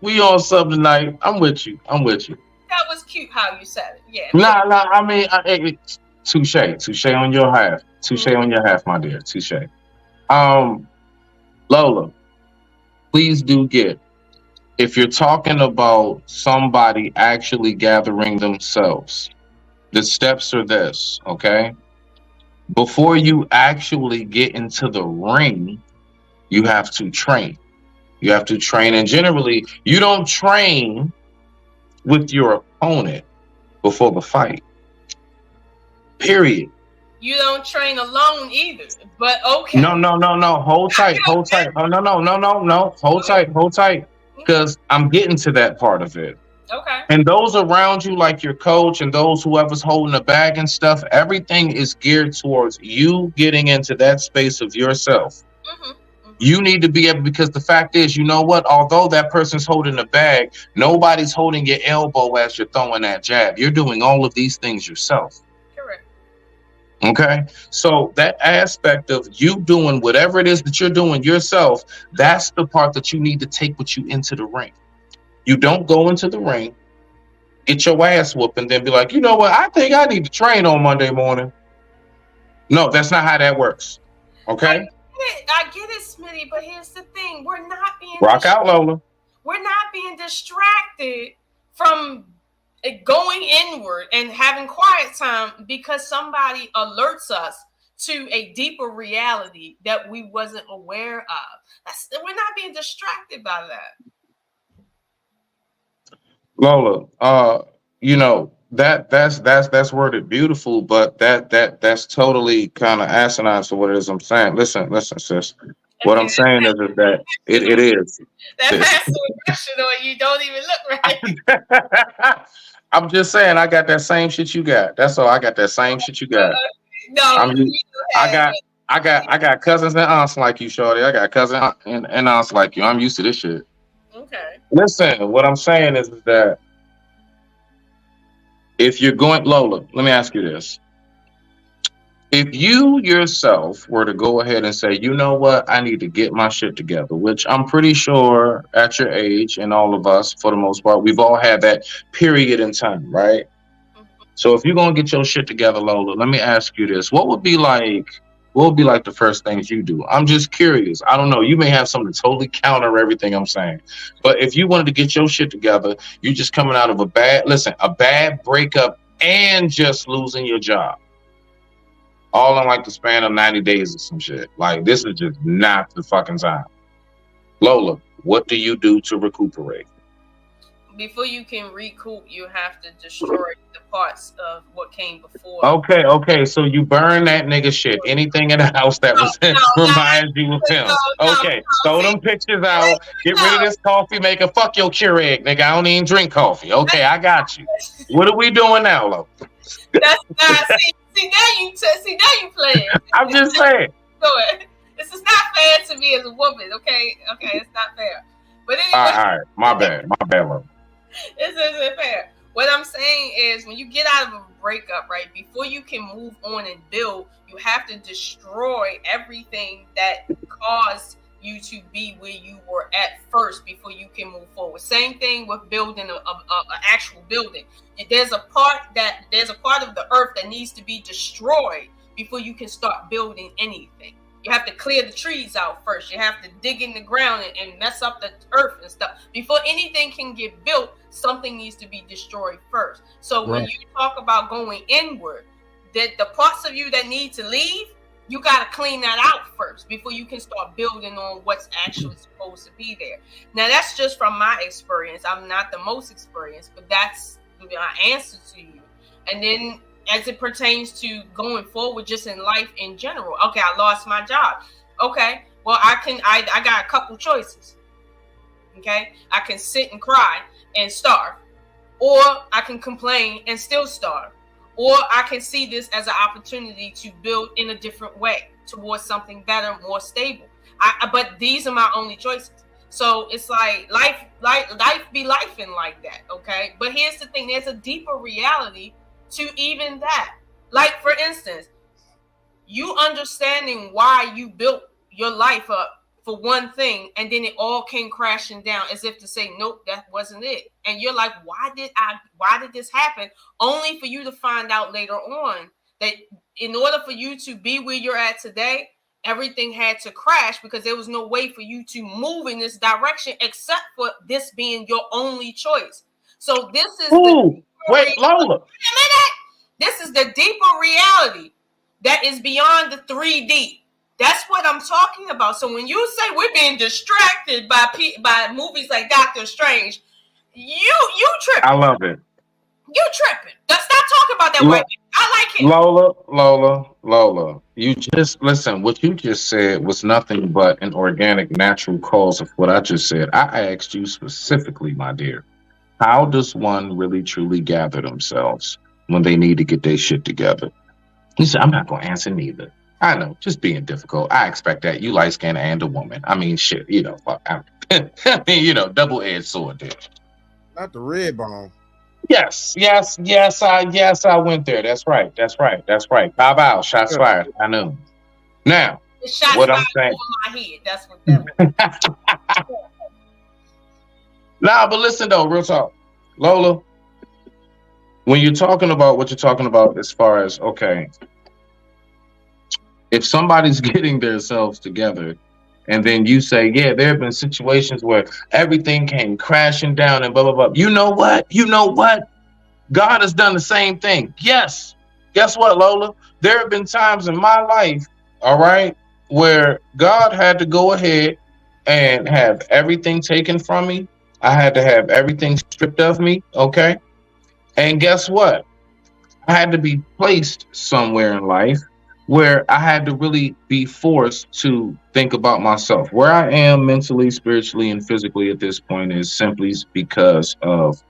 We on sub tonight. I'm with you. That was cute how you said it. Yeah. Nah. I mean, touche on your half. Touche on your half, my dear. Touche. Lola, please do get. If you're talking about somebody actually gathering themselves, the steps are this, okay? Before you actually get into the ring, you have to train. You have to train, and generally, you don't train with your opponent before the fight. Period. You don't train alone either, but okay. No. Hold tight. Oh, no. Hold tight. Because I'm getting to that part of it. Okay. And those around you, like your coach and those whoever's holding the bag and stuff, everything is geared towards you getting into that space of yourself. You need to be able, because the fact is, you know what? Although that person's holding the bag, nobody's holding your elbow as you're throwing that jab. You're doing all of these things yourself. Correct. Okay, so that aspect of you doing whatever it is that you're doing yourself, that's the part that you need to take with you into the ring. You don't go into the ring, get your ass whooped, and then be like, you know what, I think I need to train on Monday morning. No, that's not how that works. Okay? I get it, Smitty, but here's the thing. We're not being rock out, Lola. We're not being distracted from going inward and having quiet time because somebody alerts us to a deeper reality that we wasn't aware of. We're not being distracted by that. Lola, that's worded beautiful, but that's totally kind of asinine for what it is I'm saying. Listen, sis. What I'm saying is that it is. That passive aggression on you don't even look right. I'm just saying I got that same shit you got. That's all. I got that same shit you got. I got cousins and aunts like you, shorty. I got cousins and aunts like you. I'm used to this shit. Okay. Listen, what I'm saying is that if you're going, Lola, let me ask you this. If you yourself were to go ahead and say, you know what, I need to get my shit together, which I'm pretty sure at your age and all of us, for the most part, we've all had that period in time, right? So if you're going to get your shit together, Lola, let me ask you this. What would be like the first things you do? I'm just curious. I don't know. You may have something to totally counter everything I'm saying. But if you wanted to get your shit together, you're just coming out of a bad breakup and just losing your job. All in like the span of 90 days or some shit. Like, this is just not the fucking time. Lola, what do you do to recuperate? Before you can recoup, you have to destroy the parts of what came before. Okay. So you burn that nigga shit. Anything in the house that reminds you of him. Okay. Throw them pictures out. Get rid of this coffee maker. Fuck your Keurig, nigga. I don't even drink coffee. Okay, I got you. What are we doing now, Lola? That's not. See, now you playing. I'm just saying. This is not fair to me as a woman. Okay, it's not fair. But anyway, all right. My bad, Lola. This isn't fair. What I'm saying is, when you get out of a breakup, right, before you can move on and build, you have to destroy everything that caused you to be where you were at first before you can move forward. Same thing with building a actual building. There's a part of the earth that needs to be destroyed before you can start building anything. You have to clear the trees out first. You have to dig in the ground and mess up the earth and stuff. Before anything can get built, something needs to be destroyed first. So when you talk about going inward, that the parts of you that need to leave, you got to clean that out first before you can start building on what's actually supposed to be there. Now, that's just from my experience. I'm not the most experienced, but that's my answer to you. And then as it pertains to going forward just in life in general. Okay, I lost my job. Okay, well, I got a couple choices. Okay, I can sit and cry and starve, or I can complain and still starve, or I can see this as an opportunity to build in a different way towards something better, more stable. But these are my only choices. So it's like life be lifing like that. Okay, but here's the thing: there's a deeper reality to even that. Like, for instance, you understanding why you built your life up for one thing, and then it all came crashing down as if to say, nope, that wasn't it. And you're like, why did this happen? Only for you to find out later on that in order for you to be where you're at today, everything had to crash because there was no way for you to move in this direction except for this being your only choice. So this is Lola. This is the deeper reality that is beyond the 3D. That's what I'm talking about. So when you say we're being distracted by movies like Doctor Strange, you tripping. I love it. You tripping. Stop talking about that white man. I like it. Lola. You just listen. What you just said was nothing but an organic, natural cause of what I just said. I asked you specifically, my dear. How does one really truly gather themselves when they need to get their shit together? He said, I'm not going to answer neither. I know, just being difficult. I expect that. You light-skinned and a woman. I mean, shit, I mean, double-edged sword there. Not the red bone. Yes, I went there. That's right. Bow bow, shots fired. I know. Now, what I'm saying. My head. That's what that was. Nah, but listen though, real talk. Lola, when you're talking about what you're talking about as far as, okay, if somebody's getting themselves together and then you say, yeah, there have been situations where everything came crashing down and blah, blah, blah. You know what? God has done the same thing. Yes. Guess what, Lola? There have been times in my life, all right, where God had to go ahead and have everything taken from me. I had to have everything stripped of me, okay? And guess what? I had to be placed somewhere in life where I had to really be forced to think about myself. Where I am mentally, spiritually, and physically at this point is simply because of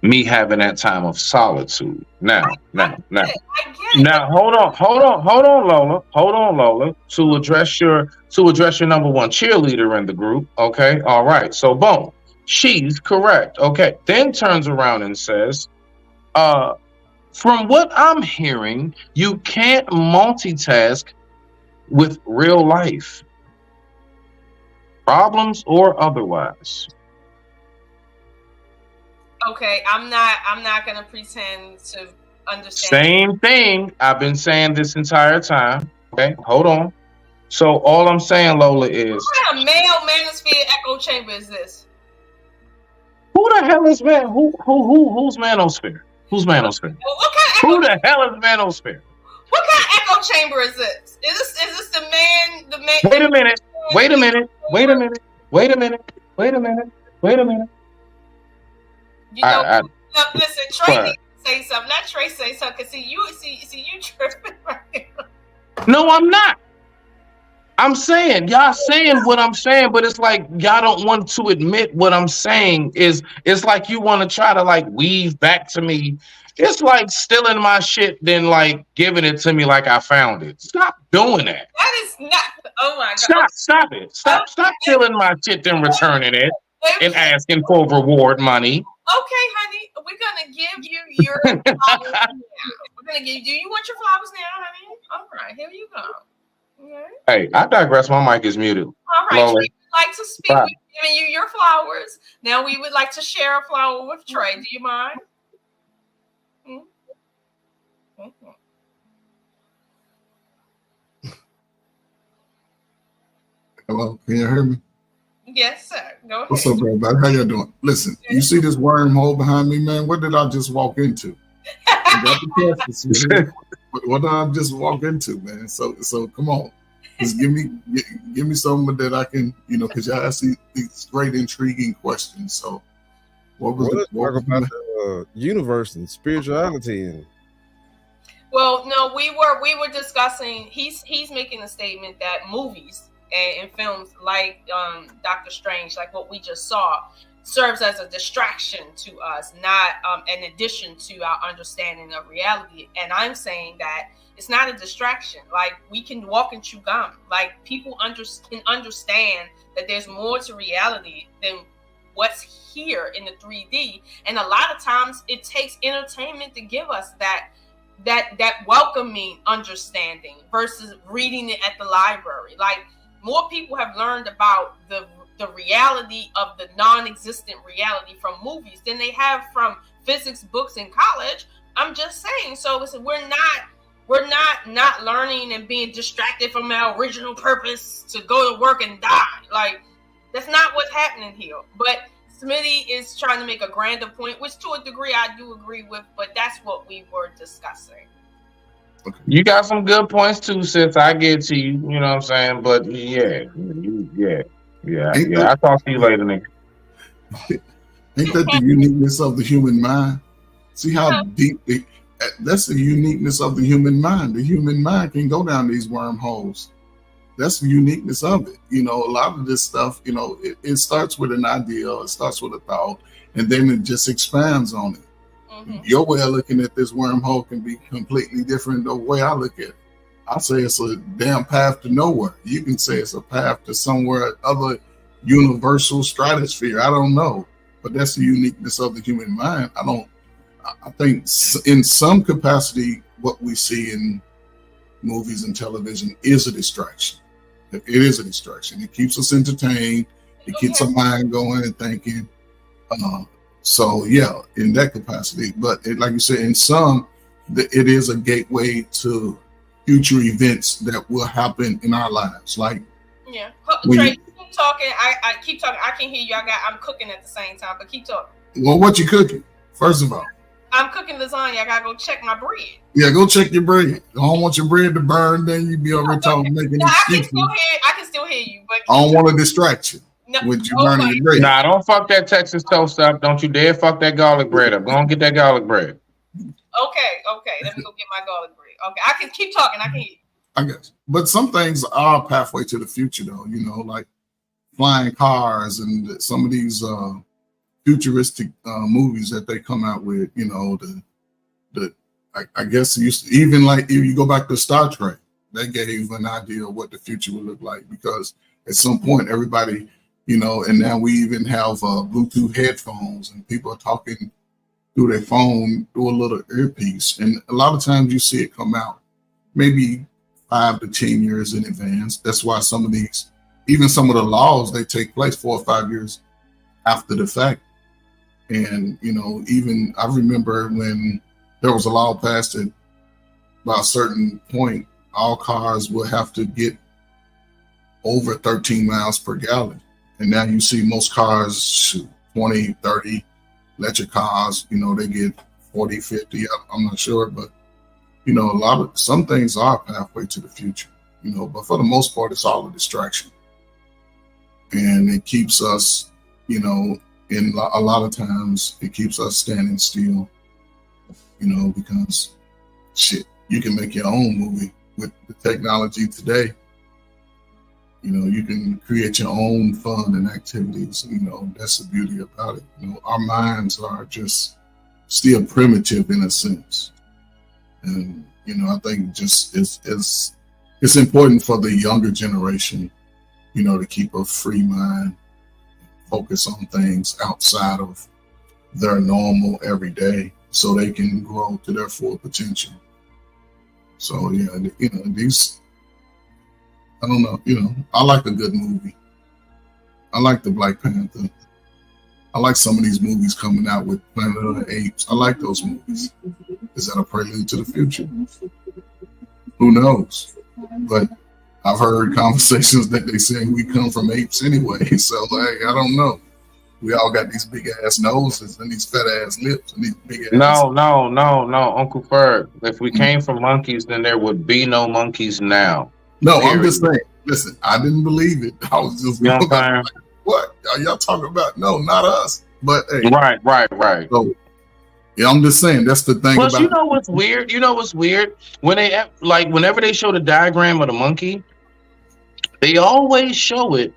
me having that time of solitude. Now, hold on, Lola. To address your number one cheerleader in the group. Okay, all right. So boom, she's correct. Okay, then turns around and says, from what I'm hearing, you can't multitask with real life problems or otherwise. Okay, I'm not gonna pretend to understand. Same thing I've been saying this entire time. Okay, hold on. So all I'm saying, Lola, is what kind of male manosphere echo chamber is this? Who the hell is man? Who's manosphere? Who's manosphere? Who the hell is manosphere? What kind of echo chamber is this? Is this the man? Wait a minute. You know, listen, Trey needs to say something. Not Trey say something. Cause see you tripping right now. No, I'm not. I'm saying y'all saying what I'm saying, but it's like y'all don't want to admit what I'm saying. It's like you want to try to like weave back to me. It's like stealing my shit, then like giving it to me like I found it. Stop doing that. That is not. Oh my God. Stop it. Stop stealing my shit, then returning it. and asking for reward money. Okay, honey, we're gonna give you your flowers now. We're gonna give. Do you want your flowers now, honey? All right, here you go. Okay. Hey, I digress. My mic is muted. All right, Chloe. Trey, we'd like to speak. Right. We've given you your flowers. Now we would like to share a flower with Trey. Do you mind? Hello, can you hear me? Yes, sir. Go ahead. What's up, everybody? How y'all doing? Listen, you see this wormhole behind me, man? What did I just walk into? What did I just walk into, man? So come on, just give me something that I can, because y'all ask these great, intriguing questions. So, what was talk about the universe and spirituality and. Well, no, we were discussing. He's making a statement that movies and films like Doctor Strange, like what we just saw, serves as a distraction to us, not an addition to our understanding of reality. And I'm saying that it's not a distraction. Like, we can walk and chew gum. Like, people can understand that there's more to reality than what's here in the 3D. And a lot of times it takes entertainment to give us that welcoming understanding versus reading it at the library. Like, more people have learned about the reality of the non-existent reality from movies than they have from physics books in college. I'm just saying. So listen, we're not learning and being distracted from our original purpose to go to work and die. Like, that's not what's happening here. But Smitty is trying to make a grander point, which to a degree I do agree with, but that's what we were discussing. You got some good points too, sis. I get to you. You know what I'm saying? But yeah. I'll talk to you later, nigga. Ain't that the uniqueness of the human mind? See how deep that's the uniqueness of the human mind. The human mind can go down these wormholes. That's the uniqueness of it. A lot of this stuff, it starts with an idea, it starts with a thought, and then it just expands on it. Your way of looking at this wormhole can be completely different than the way I look at it. I say it's a damn path to nowhere. You can say it's a path to somewhere other universal stratosphere. I don't know, but that's the uniqueness of the human mind. I think in some capacity, what we see in movies and television is a distraction. It is a distraction. It keeps us entertained. It keeps our mind going and thinking. So yeah, in that capacity, but like you said, in some, it is a gateway to future events that will happen in our lives. Like, yeah, Trey, keep talking. I keep talking. I can hear you. I'm cooking at the same time, but keep talking. Well, what you cooking? First of all, I'm cooking lasagna. I gotta go check my bread. Yeah, go check your bread. I don't want your bread to burn. Then you be over talking making excuses. I can still hear you, but I don't want to distract you. With you burning your bread. Nah, don't fuck that Texas toast up. Don't you dare fuck that garlic bread up. Go and get that garlic bread. Okay. Let me go get my garlic bread. Okay, I can keep talking. I can hear you. I guess. But some things are a pathway to the future, though. Like flying cars and some of these futuristic movies that they come out with. I guess even like if you go back to Star Trek, they gave an idea of what the future would look like, because at some point everybody. And now we even have Bluetooth headphones, and people are talking through their phone through a little earpiece. And a lot of times you see it come out maybe 5 to 10 years in advance. That's why some of the laws, they take place 4 or 5 years after the fact. And, even I remember when there was a law passed that by a certain point, all cars will have to get over 13 miles per gallon. And now you see most cars, 20, 30, electric cars, they get 40, 50. I'm not sure, but, some things are a pathway to the future, but for the most part, it's all a distraction. And it keeps us, in a lot of times, it keeps us standing still, because shit, you can make your own movie with the technology today. You can create your own fun and activities. That's the beauty about it. Our minds are just still primitive in a sense. And, I think just it's important for the younger generation, to keep a free mind, focus on things outside of their normal everyday so they can grow to their full potential. So yeah, you know, these, I don't know, you know, I like a good movie. I like the Black Panther. I like some of these movies coming out with Planet of the Apes. I like those movies. Is that a prelude to the future? Who knows? But I've heard conversations that they say we come from apes anyway. So like, I don't know. We all got these big ass noses and these fat ass lips and these big ass. No, Uncle Ferg. If we came from monkeys, then there would be no monkeys now. No, period. I'm just saying. Listen, I didn't believe it. I was just like, what are y'all talking about? No, not us. But hey, right. So, yeah, I'm just saying that's the thing. Plus, about you know what's weird? You know what's weird? When they like, whenever they show the diagram of the monkey, they always show it.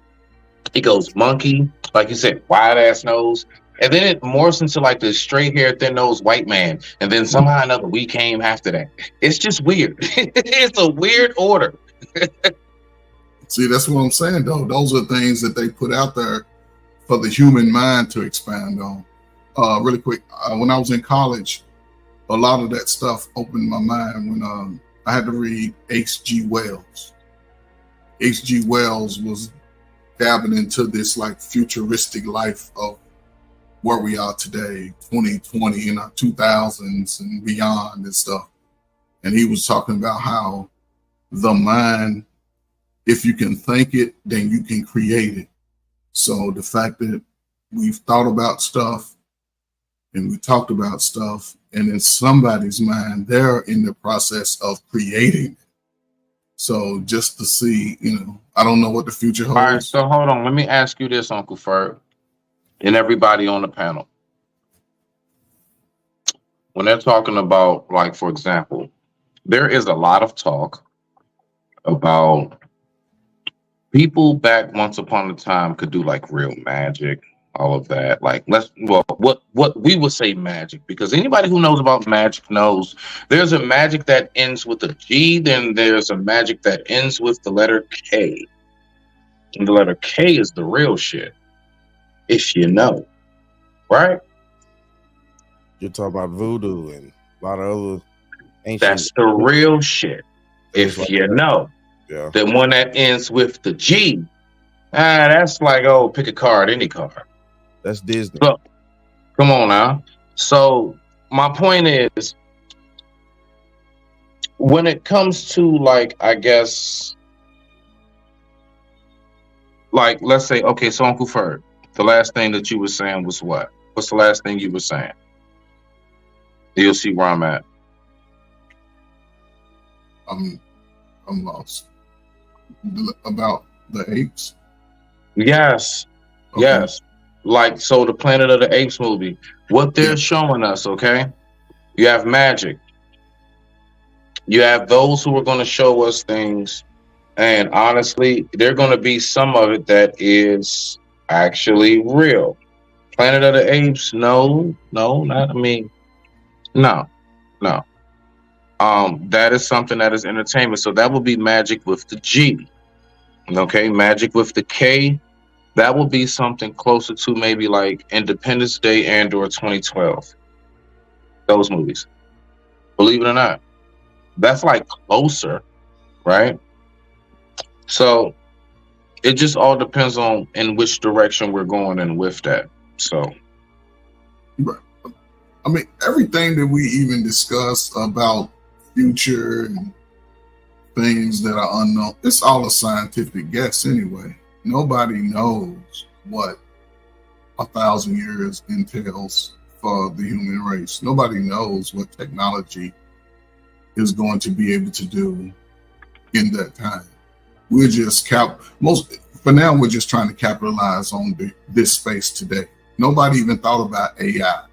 It goes monkey, like you said, wide ass nose, and then it morphs into like this straight hair, thin nose white man, and then somehow or another we came after that. It's just weird. It's a weird order. See, that's what I'm saying, though. Those are things that they put out there for the human mind to expand on. Really quick, when I was in college, a lot of that stuff opened my mind when I had to read H.G. Wells. H.G. Wells was dabbing into this like futuristic life of where we are today, 2020 and 2000s and beyond and stuff. And he was talking about how the mind, if you can think it, then you can create it. So the fact that we've thought about stuff and we talked about stuff, and in somebody's mind, they're in the process of creating it. So just to see, you know, I don't know what the future holds. All right, so hold on. Let me ask you this, Uncle Ferg, and everybody on the panel. When they're talking about, like, for example, there is a lot of talk about people back once upon a time could do like real magic, all of that. Like, what we would say magic, because anybody who knows about magic knows there's a magic that ends with a G, then there's a magic that ends with the letter K. And the letter K is the real shit, if you know, right? You're talking about voodoo and a lot of other ancient. That's the real shit, if like you know. Yeah. The one that ends with the G, that's like, oh, pick a card, any card. That's Disney. So, come on now. So my point is, when it comes to like, I guess, like, let's say, okay, so Uncle Ferg, the last thing that you were saying was what? What's the last thing you were saying? You'll see where I'm at. I'm lost. About the apes? Yes. Okay. Yes. Like, so the Planet of the Apes movie, what they're showing us, okay? You have magic. You have those who are going to show us things. And honestly, they're going to be some of it that is actually real. Planet of the Apes, no. That is something that is entertainment. So that will be magic with the G. Okay, magic with the K. That will be something closer to maybe like Independence Day and or 2012. Those movies. Believe it or not. That's like closer, right? So it just all depends on in which direction we're going and with that. So I mean, everything that we even discuss about future and things that are unknown, it's all a scientific guess anyway. Nobody knows what 1,000 years entails for the human race. Nobody knows what technology is going to be able to do in that time. We're just for now, we're just trying to capitalize on this space today. Nobody even thought about AI.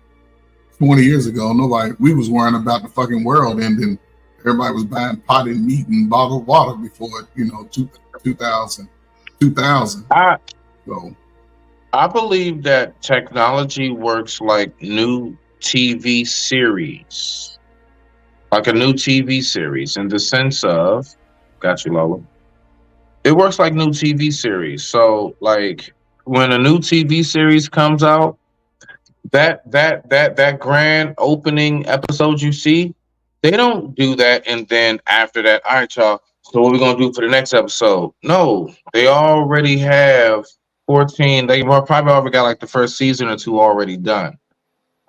20 years ago, we was worrying about the fucking world ending. Everybody was buying potted meat and bottled water before, 2000. I believe that technology works like new TV series, like a new TV series in the sense of, got you, Lola. It works like new TV series. So like when a new TV series comes out, that grand opening episode you see, they don't do that, and then after that, all right, y'all. So what we gonna do for the next episode? No, they already have 14. They probably already got like the first season or two already done,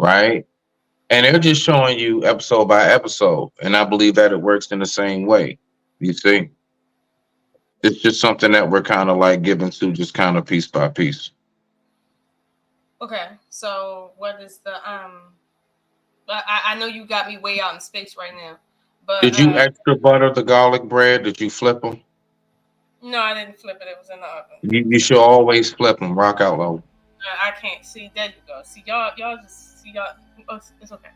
right? And they're just showing you episode by episode, and I believe that it works in the same way. You see, it's just something that we're kind of like giving to, just kind of piece by piece. Okay, so what is the I know you got me way out in space right now, but Did you extra butter the garlic bread? Did you flip them? no, I didn't flip it. It was in the oven. You should always flip them. Rock out low. I can't see. There you go. See y'all just see y'all. Oh, it's okay.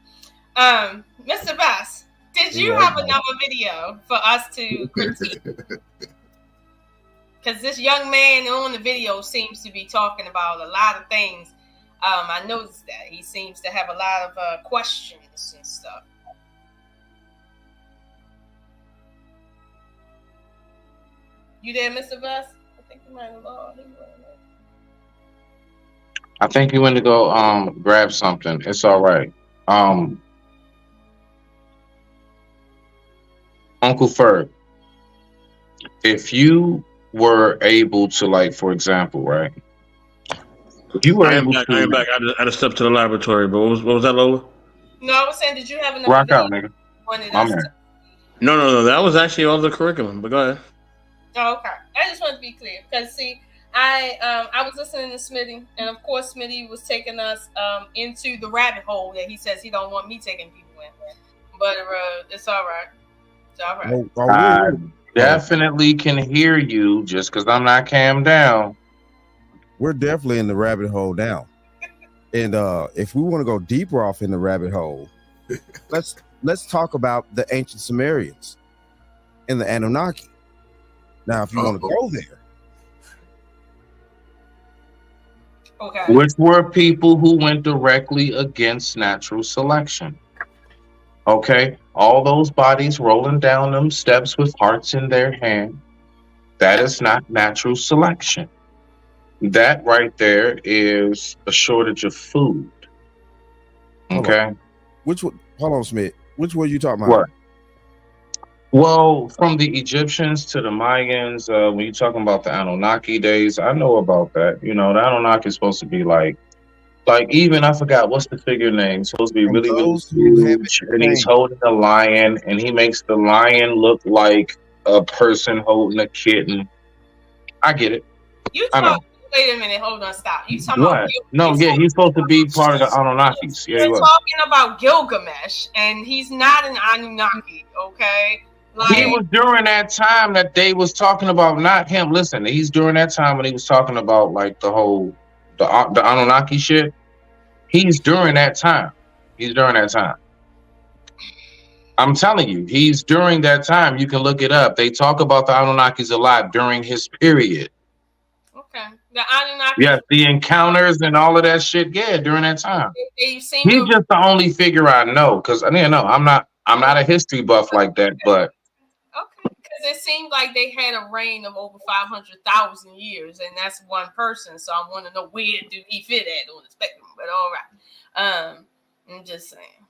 Mr. Bass, did you have another video for us to critique? Because this young man on the video seems to be talking about a lot of things. I noticed that he seems to have a lot of questions and stuff. You there, Mr. Bass? I think you might have lost. I think you went to go grab something. It's all right. Uncle Ferg, if you were able to, like, for example, right? If you were able to, I am back. I just stepped to the laboratory, but what was that, Lola? No, I was saying, did you have enough? Rock out, nigga. No. That was actually all the curriculum. But go ahead. Oh, okay. I just wanted to be clear because see, I was listening to Smitty, and of course, Smitty was taking us into the rabbit hole that he says he don't want me taking people in. But it's all right. It's all right. I definitely can hear you just because I'm not calmed down. We're definitely in the rabbit hole now. And if we want to go deeper off in the rabbit hole, let's talk about the ancient Sumerians and the Anunnaki. Now, if you want to go there. Okay. Which were people who went directly against natural selection. Okay, all those bodies rolling down them steps with hearts in their hand. That is not natural selection. That right there is a shortage of food. Okay. Hold on, Smith. Which one you talking about? What? Well, from the Egyptians to the Mayans, when you're talking about the Anunnaki days, I know about that. You know, the Anunnaki is supposed to be like even I forgot what's the figure name. It's supposed to be really, really huge, and he's holding a lion, and he makes the lion look like a person holding a kitten. I get it. I know. Wait a minute, hold on, stop. You talking What? about No, yeah, he's supposed to be part of the Anunnakis. Yeah, he You're was. talking about Gilgamesh, and he's not an Anunnaki, okay? He was during that time that they was talking about, not him. Listen, he's during that time when he was talking about like the whole the Anunnaki shit. He's during that time. He's during that time. I'm telling you, he's during that time. You can look it up. They talk about the Anunnakis a lot during his period. Okay. The Anunnaki. Yes, the encounters and all of that shit. Yeah, during that time. He's He's just the only figure I know because I didn't know. I'm not a history buff like that, but. Because it seemed like they had a reign of over 500,000 years, and that's one person. So I want to know where do he fit at on the spectrum. But all right, I'm just saying.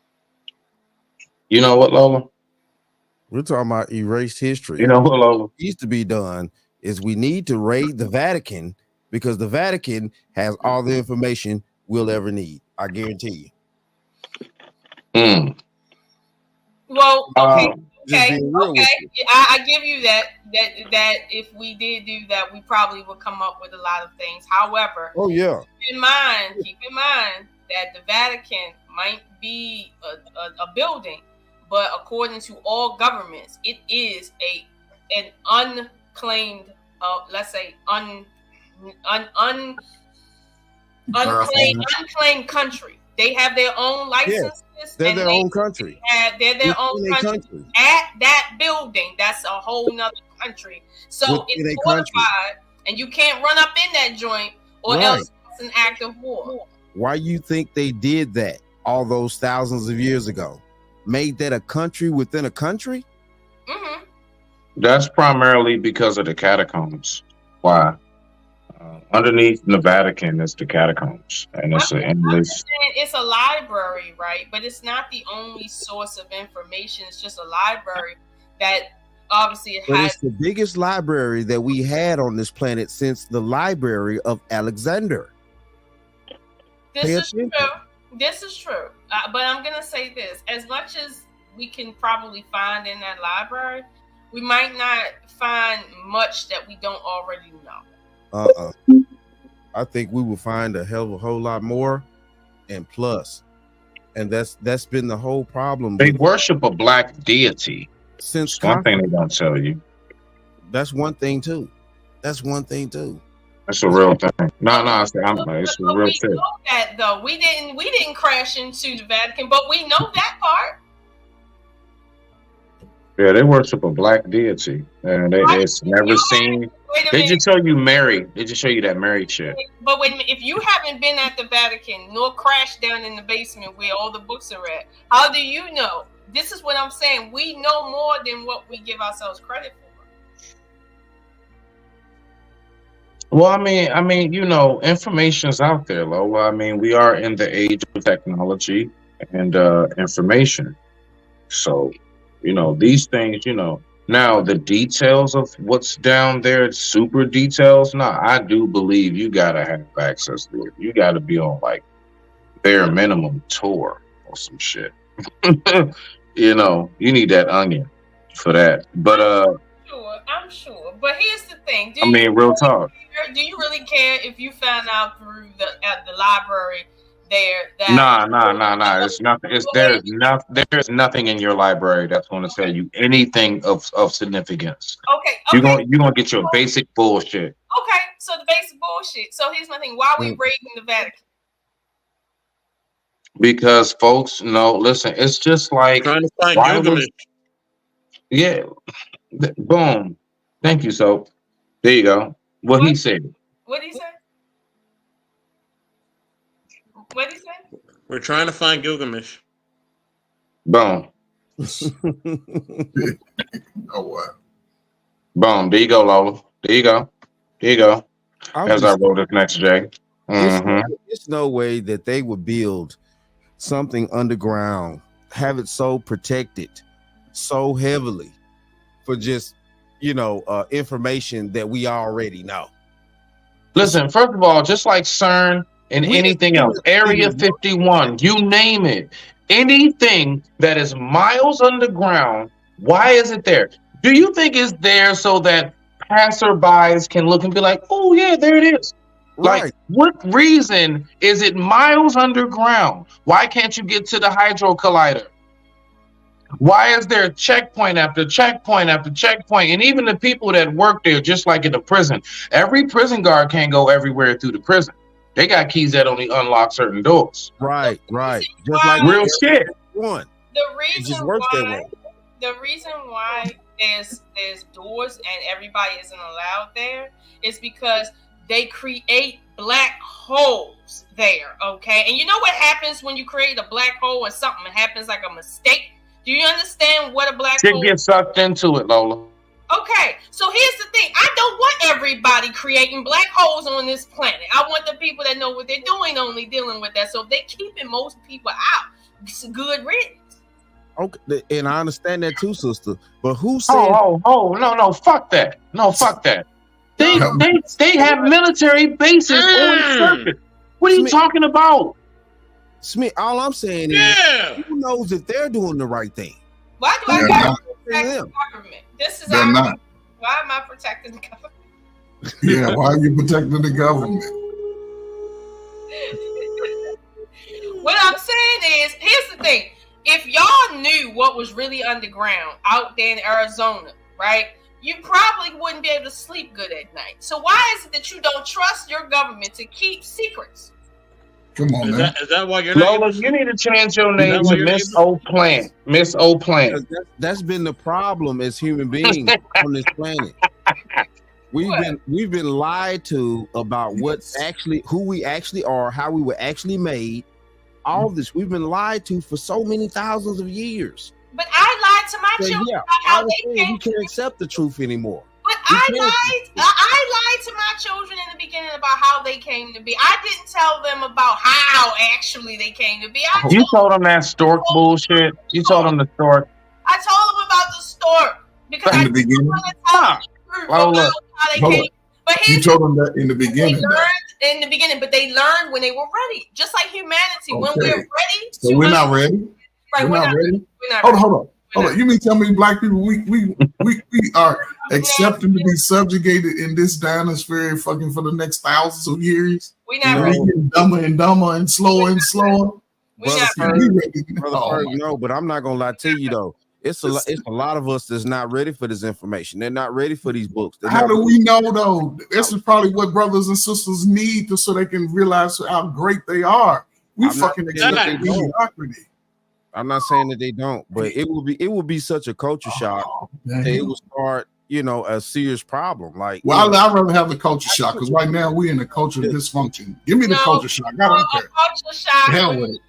You know what, Lola? We're talking about erased history. You know what, Lola? What needs to be done is we need to raid the Vatican because the Vatican has all the information we'll ever need. I guarantee you. Well, okay. Okay. I give you that if we did do that, we probably would come up with a lot of things. However, keep in mind that the Vatican might be a building, but according to all governments, it is an unclaimed, let's say unclaimed country. They have their own licenses. They're their own country. They're their own country. At that building, that's a whole nother country. So it's fortified, and you can't run up in that joint, or else it's an act of war. Why you think they did that all those thousands of years ago? Made that a country within a country? Mm-hmm. That's primarily because of the catacombs. Why? Underneath the Vatican is the catacombs, and it's an endless. It's a library, right? But it's not the only source of information. It's just a library that obviously But has. it's the biggest library that we had on this planet since the Library of Alexander. This is true. This is true. But I'm gonna say this: as much as we can probably find in that library, we might not find much that we don't already know. I think we will find a hell of a whole lot more, and plus, and that's been the whole problem. They worship a black deity. Since one thing they don't tell you. That's one thing too. That's one thing too. That's a real thing. No, it's a real thing. We know that though. We didn't crash into the Vatican, but we know that part. Yeah, they worship a black deity, and it's never seen. They just show you Mary. They just show you that Mary shit. But wait a minute, if you haven't been at the Vatican nor crashed down in the basement where all the books are at, how do you know? This is what I'm saying. We know more than what we give ourselves credit for. Well, I mean, information's out there, Lola. I mean, we are in the age of technology and information. So, these things, now the details of what's down there, super details. No, I do believe you gotta have access to it. You gotta be on like bare minimum tour or some shit. You need that onion for that. But I'm sure. But here's the thing. Real talk. Do you really care if you found out through at the library there that Nah. It's nothing. There's nothing in your library that's going to tell you anything of significance. Okay. You're gonna get your basic bullshit. Okay, so the basic bullshit. So here's my thing. Why are we raiding the Vatican? Because folks, listen, it's just like trying to find Gilgamesh. Yeah. Boom. Thank you, Soap. There you go. What he said. What did he say? What did he say? We're trying to find Gilgamesh. Boom. Oh what? Boom. There you go, Lola. There you go. As I roll this next J. There's no way that they would build something underground, have it so protected so heavily for just information that we already know. Listen, first of all, just like CERN and anything else, Area 51, you name it, anything that is miles underground, why is it there? Do you think it's there so that passerbys can look and be like, oh yeah, there it is? Right. Like, what reason is it miles underground? Why can't you get to the Hydro Collider? Why is there checkpoint after checkpoint after checkpoint? And even the people that work there, just like in the prison, every prison guard can't go everywhere through the prison. They got keys that only unlock certain doors. Right. Just like real shit. One. The reason why there's doors and everybody isn't allowed there is because they create black holes there, okay? And you know what happens when you create a black hole or something happens like a mistake? Do you understand what a black hole is? Shit gets sucked into it, Lola. Okay, so here's the thing. I don't want everybody creating black holes on this planet. I want the people that know what they're doing only dealing with that. So if they're keeping most people out, it's a good riddance. Okay, and I understand that too, sister. But who said? No, fuck that. No, fuck that. They have military bases on the surface. What are you talking about? Smith, all I'm saying is, who knows if they're doing the right thing? Why do I got to protect the government? This is our not. Why am I protecting the government? Yeah, why are you protecting the government? What I'm saying is, here's the thing. If y'all knew what was really underground out there in Arizona, right, you probably wouldn't be able to sleep good at night. So why is it that you don't trust your government to keep secrets? Come on, man. Is that why you're not? Lola, you need to change your name to Miss O'Plant. Miss O'Plant. That's been the problem as human beings on this planet. We've been lied to about who we actually are, how we were actually made. All this we've been lied to for so many thousands of years. But I lied to my children about how they we can't accept the truth anymore. But I lied to my children in the beginning about how they came to be. I didn't tell them about how actually they came to be. You told them that stork bullshit. You told them the stork. I told them about the stork because In I the beginning. want to tell them the truth Hold about up. how they Hold came. up. But You told them that in the they beginning. though. learned in the beginning, but they learned when they were ready. Just like humanity, when Okay. we're ready. So we're not ready. Right, We're not ready. We're not Hold ready. on, hold on. You mean tell me black people we are accepting to be subjugated in this dinosphere fucking for the next thousands of years? We're not We're ready. getting dumber and dumber and slower and slower. Brother We Ferg, ready. Brother Oh, Ferg, no, but I'm not gonna lie to you though. It's a lot of us that's not ready for this information. They're not ready for these books. They're How not do ready. we know though? This is probably what brothers and sisters need so they can realize how great they are. We I'm not fucking saying that accept they don't. mediocrity. I'm not saying that they don't, but it will be such a culture shock that it will start, a serious problem. Like, Well, I'd rather have the culture shock because right now we're in a culture of dysfunction. Give me the culture shock. I don't care. Culture shock. The hell with it.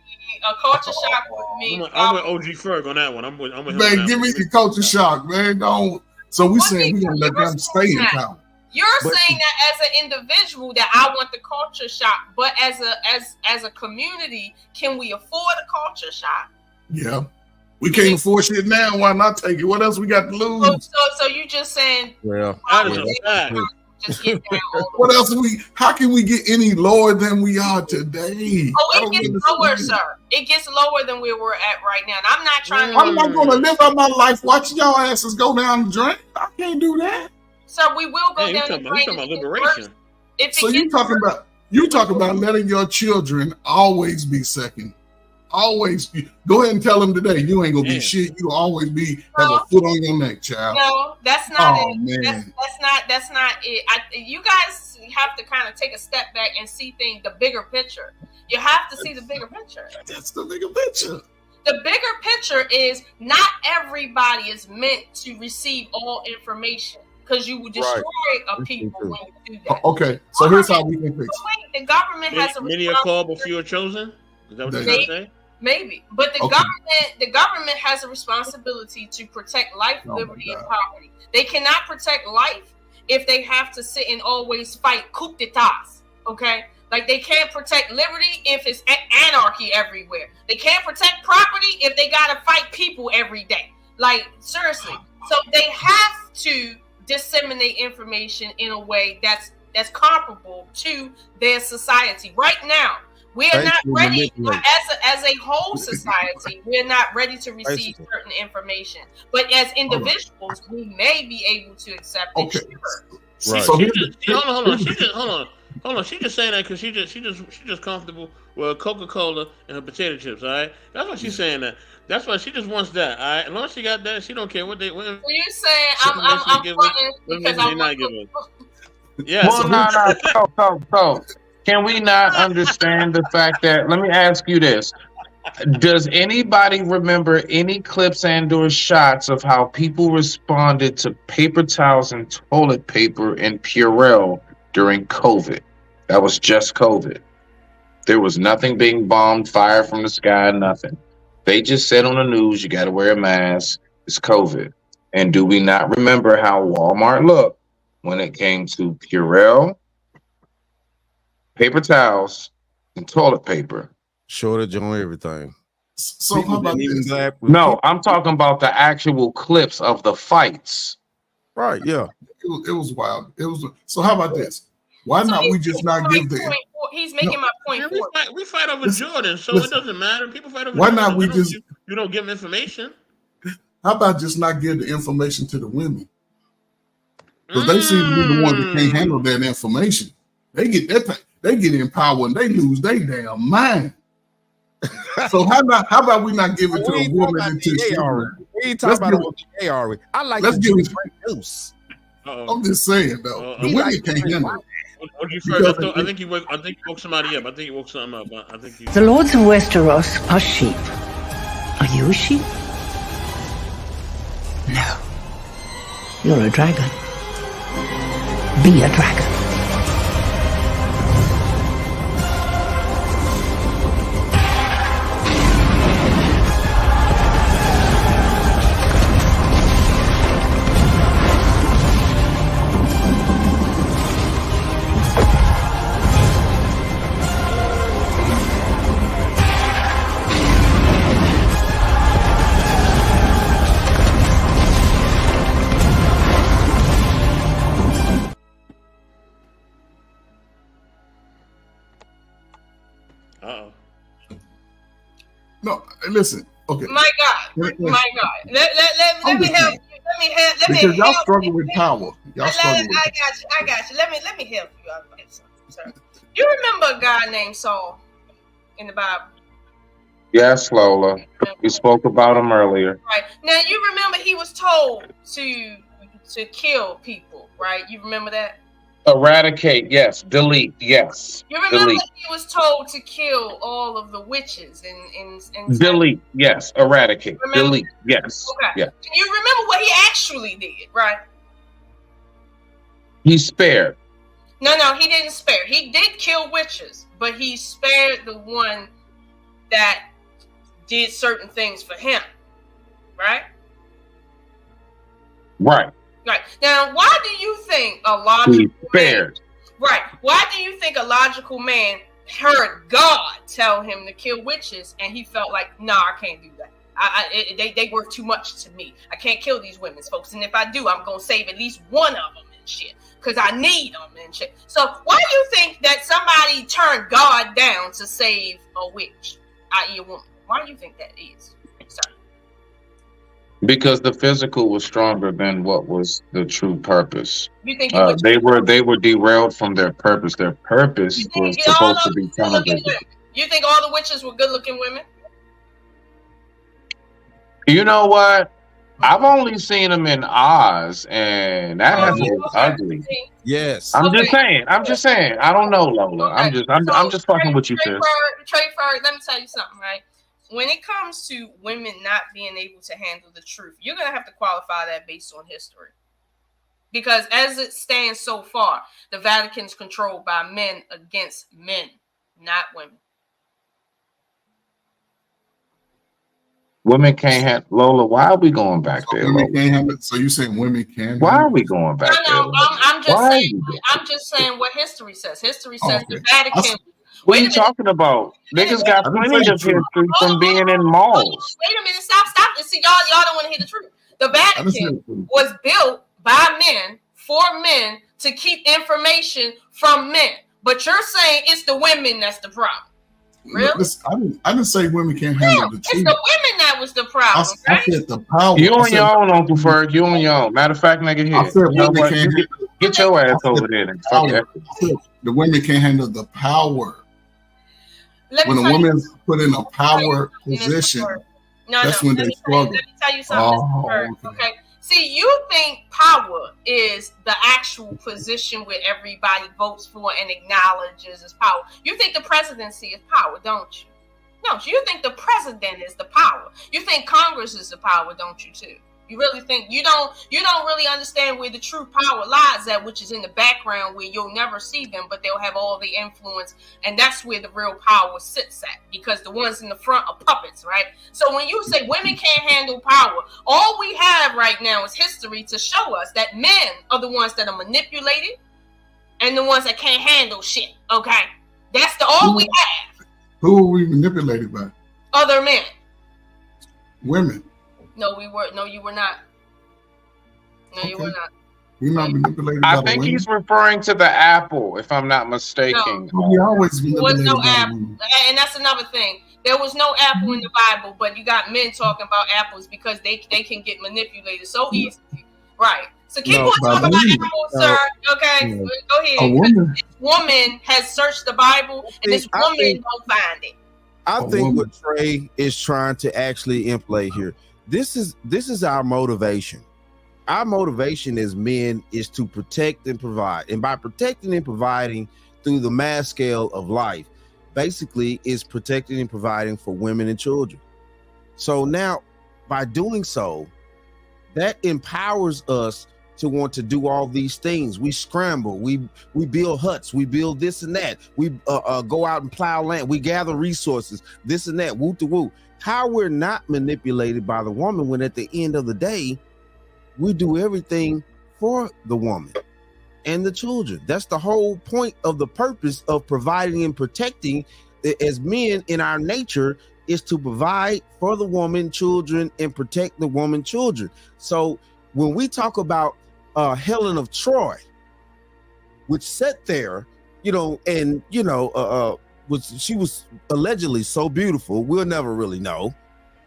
A culture shock would mean. I'm with OG Ferg on that one. I'm with him on Man, that give me one. the culture shock, man. Don't. So we saying we're gonna let them stay in power. You're saying that as an individual that I want the culture shock, but as a community, can we afford a culture shock? Yeah. We can't afford shit now. Why not take it? What else we got to lose? So you just saying well, just get down. What else how can we get any lower than we are today? Oh, it gets lower, sir. It gets lower than where we're at right now. And I'm not trying to. I'm not gonna live out my life watching y'all asses go down the drain. I can't do that. Sir, we will go Hey, down the you drain. talking about liberation. So you talking about letting your children always be second. Always be. Go ahead and tell them today you ain't gonna be shit. You always have a foot on your neck, child. No, that's not Oh, it. man. That's not it. You guys have to kind of take a step back and see things, the bigger picture. You have to see the bigger picture. That's the bigger picture. The bigger picture is not everybody is meant to receive all information because you will destroy a people when you do that. Okay, so here's how we can fix it. The government has a Many are called, but few are chosen. Is that what you're trying to say? Maybe, but the government has a responsibility to protect life, liberty, and property. They cannot protect life if they have to sit and always fight coup d'etats. Okay, like they can't protect liberty if it's anarchy everywhere. They can't protect property if they gotta fight people every day. Like seriously, so they have to disseminate information in a way that's comparable to their society. Right now, we are not ready as a whole society. We are not ready to receive certain information, but as individuals, we may be able to accept it. Right. Hold on. She just saying that because she just comfortable with Coca-Cola and her potato chips. All right, that's why she's saying that. That's why she just wants that. All right, as long as she got that, she don't care what they. So you're saying I'm fronting because I'm not giving. Yeah. Well, so. Can we not understand the fact that, let me ask you this. Does anybody remember any clips and or shots of how people responded to paper towels and toilet paper in Purell during COVID? That was just COVID. There was nothing being bombed, fire from the sky, nothing. They just said on the news, you got to wear a mask. It's COVID. And do we not remember how Walmart looked when it came to Purell, paper towels, and toilet paper? Shortage on everything. So how about this? No, I'm talking about the actual clips of the fights. Right, yeah. It was wild. It was. So how about this? Why not we just not give the... He's making my point. We fight over Jordan, so it doesn't matter. People fight over Why Jordan. not we just... You don't give them information. How about just not give the information to the women? Because they seem to be the ones that can't handle that information. They get that. They get in power and they lose their damn mind. So how about we not give it to a woman and to children? We ain't talking about a are we? I like let's to give do it. news. I'm just saying though, the women can't handle it. I think you woke somebody up. I think you woke something up. I think you. The lords of Westeros are sheep. Are you a sheep? No. You're a dragon. Be a dragon. listen. Okay. My God. My God. Let me help you. Let me because y'all help struggle you. with power. Y'all struggle with I got you. Let me help you out with something, sir. You remember a guy named Saul in the Bible? Yes, Lola. We spoke about him earlier. Right. Now you remember he was told to kill people, right? You remember that? Eradicate, yes. Delete, yes. You remember Delete. he was told to kill all of the witches and Delete, yes. Eradicate. Remember? Delete, yes. Okay. Yeah. And you remember what he actually did, right? He spared. No, he didn't spare. He did kill witches, but he spared the one that did certain things for him, right? Right. Right. Now, why do you think a logical He spared. Right. Why do you think a logical man heard God tell him to kill witches and he felt like, nah, I can't do that. They worth too much to me. I can't kill these women, folks. And if I do, I'm going to save at least one of them and shit. Because I need them and shit. So why do you think that somebody turned God down to save a witch, i.e. a woman? Why do you think that is? Sorry. Because the physical was stronger than what was the true purpose. You think they were derailed from their purpose. Their purpose was supposed to be television. You think all the witches were good-looking women? You know what? I've only seen them in Oz, and that has been ugly. Yes. I'm just saying. I don't know, Lola. I'm just fucking with you, sis. Treyford, let me tell you something, right? When it comes to women not being able to handle the truth, you're going to have to qualify that based on history. Because as it stands so far, the Vatican's controlled by men against men, not women. Women can't have Lola. Why are we going back there? Women can't have it. So you saying women can? Why are we going back there? I'm just saying what history says. History says the Vatican. What are you talking about? Niggas got plenty of history from being in malls. Wait a minute, stop. See, y'all don't want to hear the truth. The Vatican was built by men for men to keep information from men. But you're saying it's the women that's the problem. Really? Listen, I didn't say women can't handle the truth. It's the women that was the problem, I said the power. You on your own, Uncle Ferg. You on your own. Matter of fact, nigga, here. I said women can't get your ass over there. And fuck that. The women can't handle the power. When a woman's put in a power position, that's when they struggle. Let me tell you something, okay? See, you think power is the actual position where everybody votes for and acknowledges as power. You think the presidency is power, don't you? No, you think the president is the power. You think Congress is the power, don't you too? You really think you don't really understand where the true power lies at, which is in the background where you'll never see them, but they'll have all the influence, and that's where the real power sits at, because the ones in the front are puppets, right? So when you say women can't handle power, all we have right now is history to show us that men are the ones that are manipulated and the ones that can't handle shit, okay? That's all we have. Who are we manipulated by? Other men. Women. No, you were not. No, you were not. You're not manipulated. I think he's referring to the apple, if I'm not mistaken. No, we always there was no apple, and that's another thing. There was no apple in the Bible, but you got men talking about apples because they can get manipulated so easily, right? So keep on talking about apples, sir. Okay, go ahead. A woman. This woman has searched the Bible, and this woman don't find it. I think what Trey is trying to actually imply here. This is our motivation. Our motivation as men is to protect and provide. And by protecting and providing through the mass scale of life, basically is protecting and providing for women and children. So now by doing so, that empowers us to want to do all these things. We scramble, we build huts, we build this and that. We go out and plow land, we gather resources, this and that, woo to woo. How we're not manipulated by the woman when at the end of the day, we do everything for the woman and the children. That's the whole point of the purpose of providing and protecting. As men, in our nature is to provide for the woman, children, and protect the woman, children. So when we talk about Helen of Troy, which sat there, she was allegedly so beautiful, we'll never really know,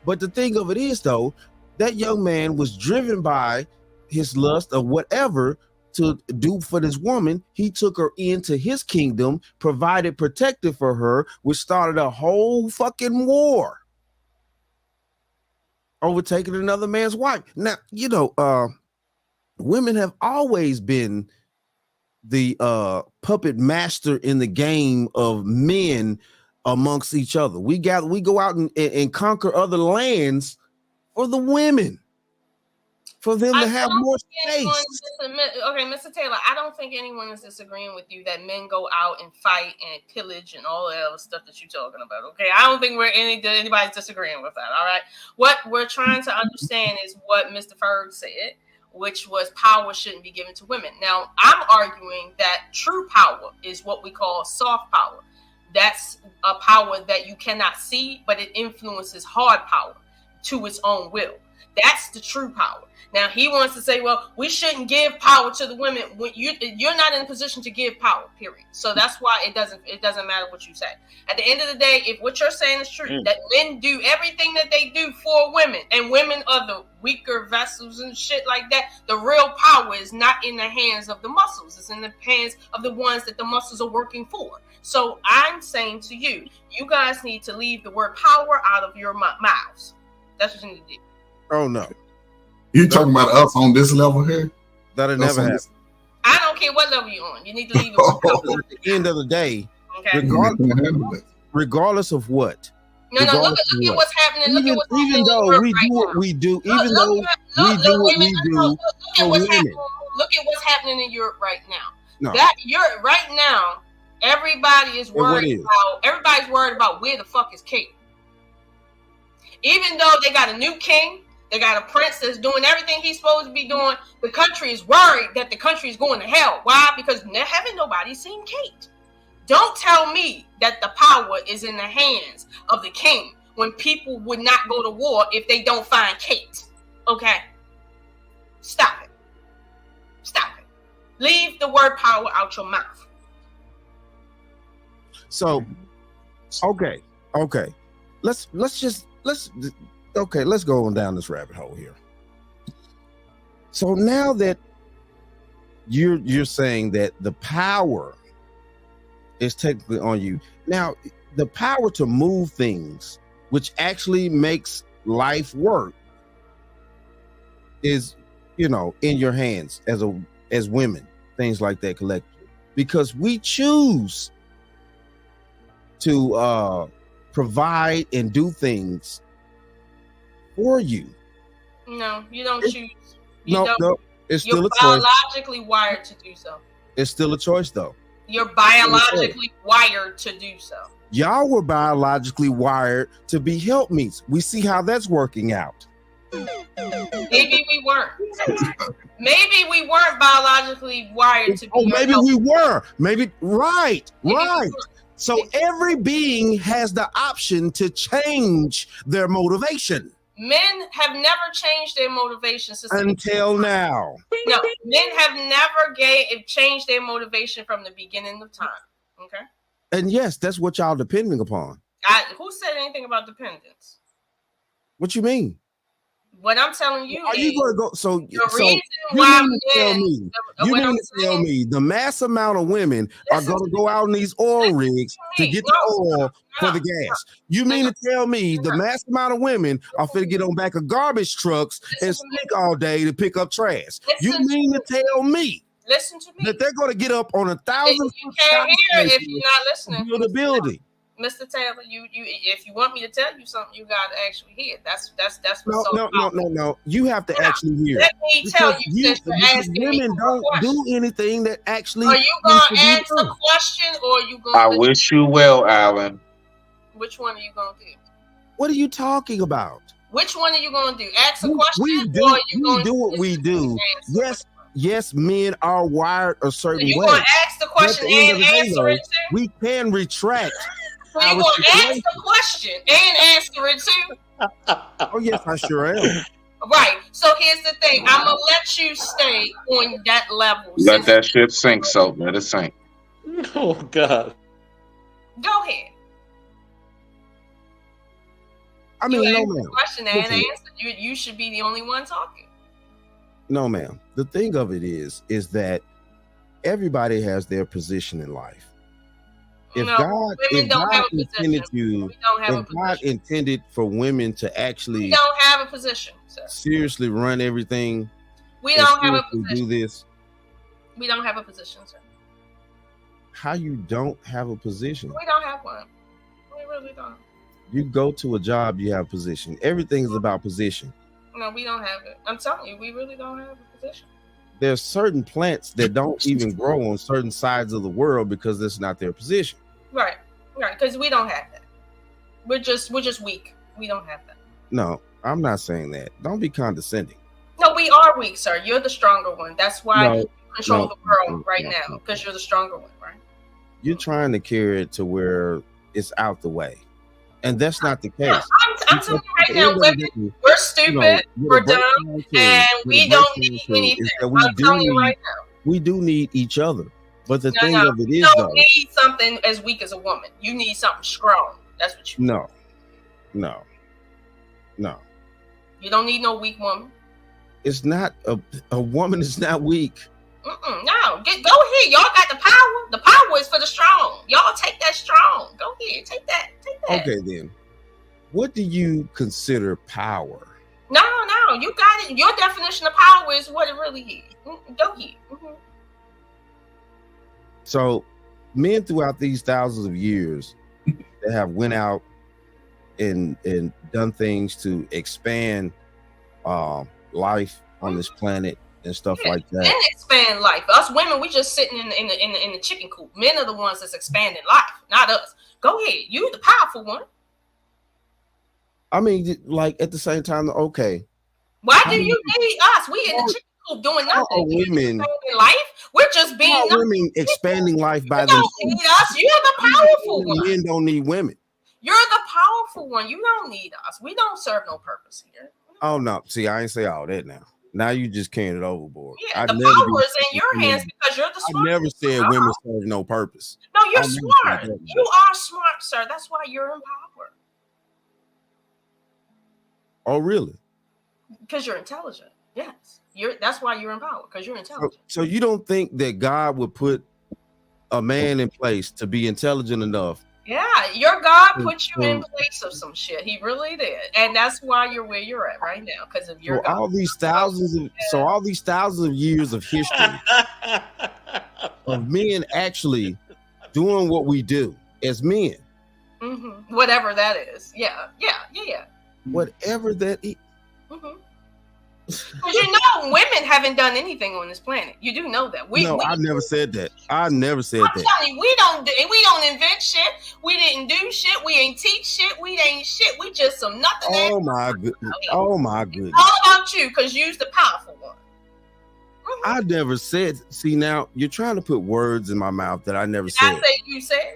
But the thing of it is, though, that young man was driven by his lust of whatever to do for this woman. He took her into his kingdom, provided protective for her, which started a whole fucking war, overtaking another man's wife. Now, women have always been the puppet master in the game of men amongst each other. We go out and conquer other lands for the women, for them to have more space. Okay, Mr. Taylor, I don't think anyone is disagreeing with you that men go out and fight and pillage and all that other stuff that you're talking about. Okay, I don't think anybody's disagreeing with that. All right, what we're trying to understand is what Mr. Ferg said, which was power shouldn't be given to women. Now, I'm arguing that true power is what we call soft power. That's a power that you cannot see, but it influences hard power to its own will. That's the true power. Now, he wants to say, well, we shouldn't give power to the women when you're not in a position to give power, period. So that's why it doesn't matter what you say. At the end of the day, if what you're saying is true, that men do everything that they do for women, and women are the weaker vessels and shit like that, the real power is not in the hands of the muscles. It's in the hands of the ones that the muscles are working for. So I'm saying to you, you guys need to leave the word power out of your mouths. That's what you need to do. Oh, no. You talking about us on this level here? That'll never happen. I don't care what level you're on. You need to leave it. At the end of the day, okay. regardless of what. No, look at what's happening. Even though we do what we do, even though we do what we do for women. Look at what's happening in Europe right now. No. That Europe right now, everybody's worried about where the fuck is Kate. Even though they got a new king, they got a prince that's doing everything he's supposed to be doing, the country is worried that the country is going to hell. Why? Because haven't nobody seen Kate. Don't tell me that the power is in the hands of the king when people would not go to war if they don't find Kate. Okay? Stop it. Stop it. Leave the word power out your mouth. So, okay. Let's go on down this rabbit hole here. So now that you're saying that the power is technically on you, now the power to move things, which actually makes life work, is in your hands as women, things like that collectively, because we choose to provide and do things for you. No, you don't choose. No, it's still a choice. You're biologically wired to do so. It's still a choice, though. You're biologically wired to do so. Y'all were biologically wired to be helpmeets. We see how that's working out. Maybe we weren't. Maybe we weren't biologically wired to be. Oh, maybe we were. Maybe right. So every being has the option to change their motivation. Men have never changed their motivation until now. No, men have never changed their motivation from the beginning of time. Okay. And yes, that's what y'all depending upon. Who said anything about dependence? What you mean? What I'm telling you are you going to go? So you mean to tell me the mass amount of women are going to go out in these oil rigs to get the oil for the gas? You mean to tell me the mass amount of women are going to get on back of garbage trucks and stink all day to pick up trash? You mean to tell me? Listen to me. That they're going to get up on 1,000? You can't hear if you're not listening. Build a building. Mr. Taylor, you if you want me to tell you something, you gotta actually hear. That's no. You have to actually hear. Let me tell you, women don't do anything that actually. Are you gonna ask a question or are you gonna? I wish you well, Alan. Which one are you gonna do? What are you talking about? Which one are you gonna do? Ask a question. We do what we do. Yes, men are wired a certain way. You gonna ask the question and answer it too? We can retract. So you're going to ask the question and answer it too? Oh, yes, I sure am. Right. So here's the thing. I'm going to let you stay on that level. Let that ship sink, so let it sink. Oh, God. Go ahead. I mean, you no, asked the ma'am. question and Listen. answered. You should be the only one talking. No, ma'am. The thing of it is that everybody has their position in life. If No, God, women if don't God have a position. intended you, We don't have a if God position. intended for women to actually We don't have a position, sir. seriously run everything, We and don't have a seriously position. do this, We don't have a position, sir. how you don't have a position? We don't have one. We really don't. You go to a job, you have position. Everything is about position. No, we don't have it. I'm telling you, we really don't have a position. There's certain plants that don't even grow on certain sides of the world because that's not their position. Right, because we don't have that. We're just weak. We don't have that. No, I'm not saying that. Don't be condescending. No, we are weak, sir. You're the stronger one. That's why No, you control no, the world no, right no, now, because you're the stronger one, right? You're trying to carry it to where it's out the way, and that's not the case. Yeah, I'm telling you right now, women, we're stupid, we're dumb, and we don't need anything. I'm telling you right now. We do need each other, but the thing No, of it you is, don't though, need something as weak as a woman. You need something strong. That's what you. no. You don't need no weak woman. It's not a woman is not weak. No, go ahead. Y'all got the power. The power is for the strong. Y'all take that strong. Go ahead, take that. Okay, then, what do you consider power? No, you got it. Your definition of power is what it really is. Go ahead. So, men throughout these thousands of years that have went out and done things to expand life on this planet and stuff like that. Men expand life. Us women, we just sitting in the chicken coop. Men are the ones that's expanding life, not us. Go ahead. You the powerful one. I mean, like at the same time, okay. Why do you need us? We in the chicken coop doing How nothing. are women? In life, we're just being. How are women expanding life by You don't themselves? need us. You're the powerful one. Men don't need women. You're the powerful one. You don't need us. We don't serve no purpose here. Oh no! See, I ain't say all that now. Now you just carrying it overboard. Yeah, the power is in your hands because you're the I smart. never said women serve no purpose. No, you're I never smart. said that. You are smart, sir. That's why you're in power. Oh, really? Because you're intelligent. Yes. That's why you're in power, because you're intelligent. So you don't think that God would put a man in place to be intelligent enough? Yeah, your God put you in place of some shit. He really did. And that's why you're where you're at right now, because of your So God. all these thousands of years of history of men actually doing what we do as men. Mm-hmm. Whatever that is. Yeah. Whatever that is. Mm-hmm. Because you know, women haven't done anything on this planet. You do know that. I never said that. I never said I'm that. telling you, we don't invent shit. We didn't do shit. We ain't teach shit. We ain't shit. We just some nothing. Oh my goodness. Oh my goodness. All about you, because you's the powerful one. I never said. See, now you're trying to put words in my mouth that I never Did said. I say you said?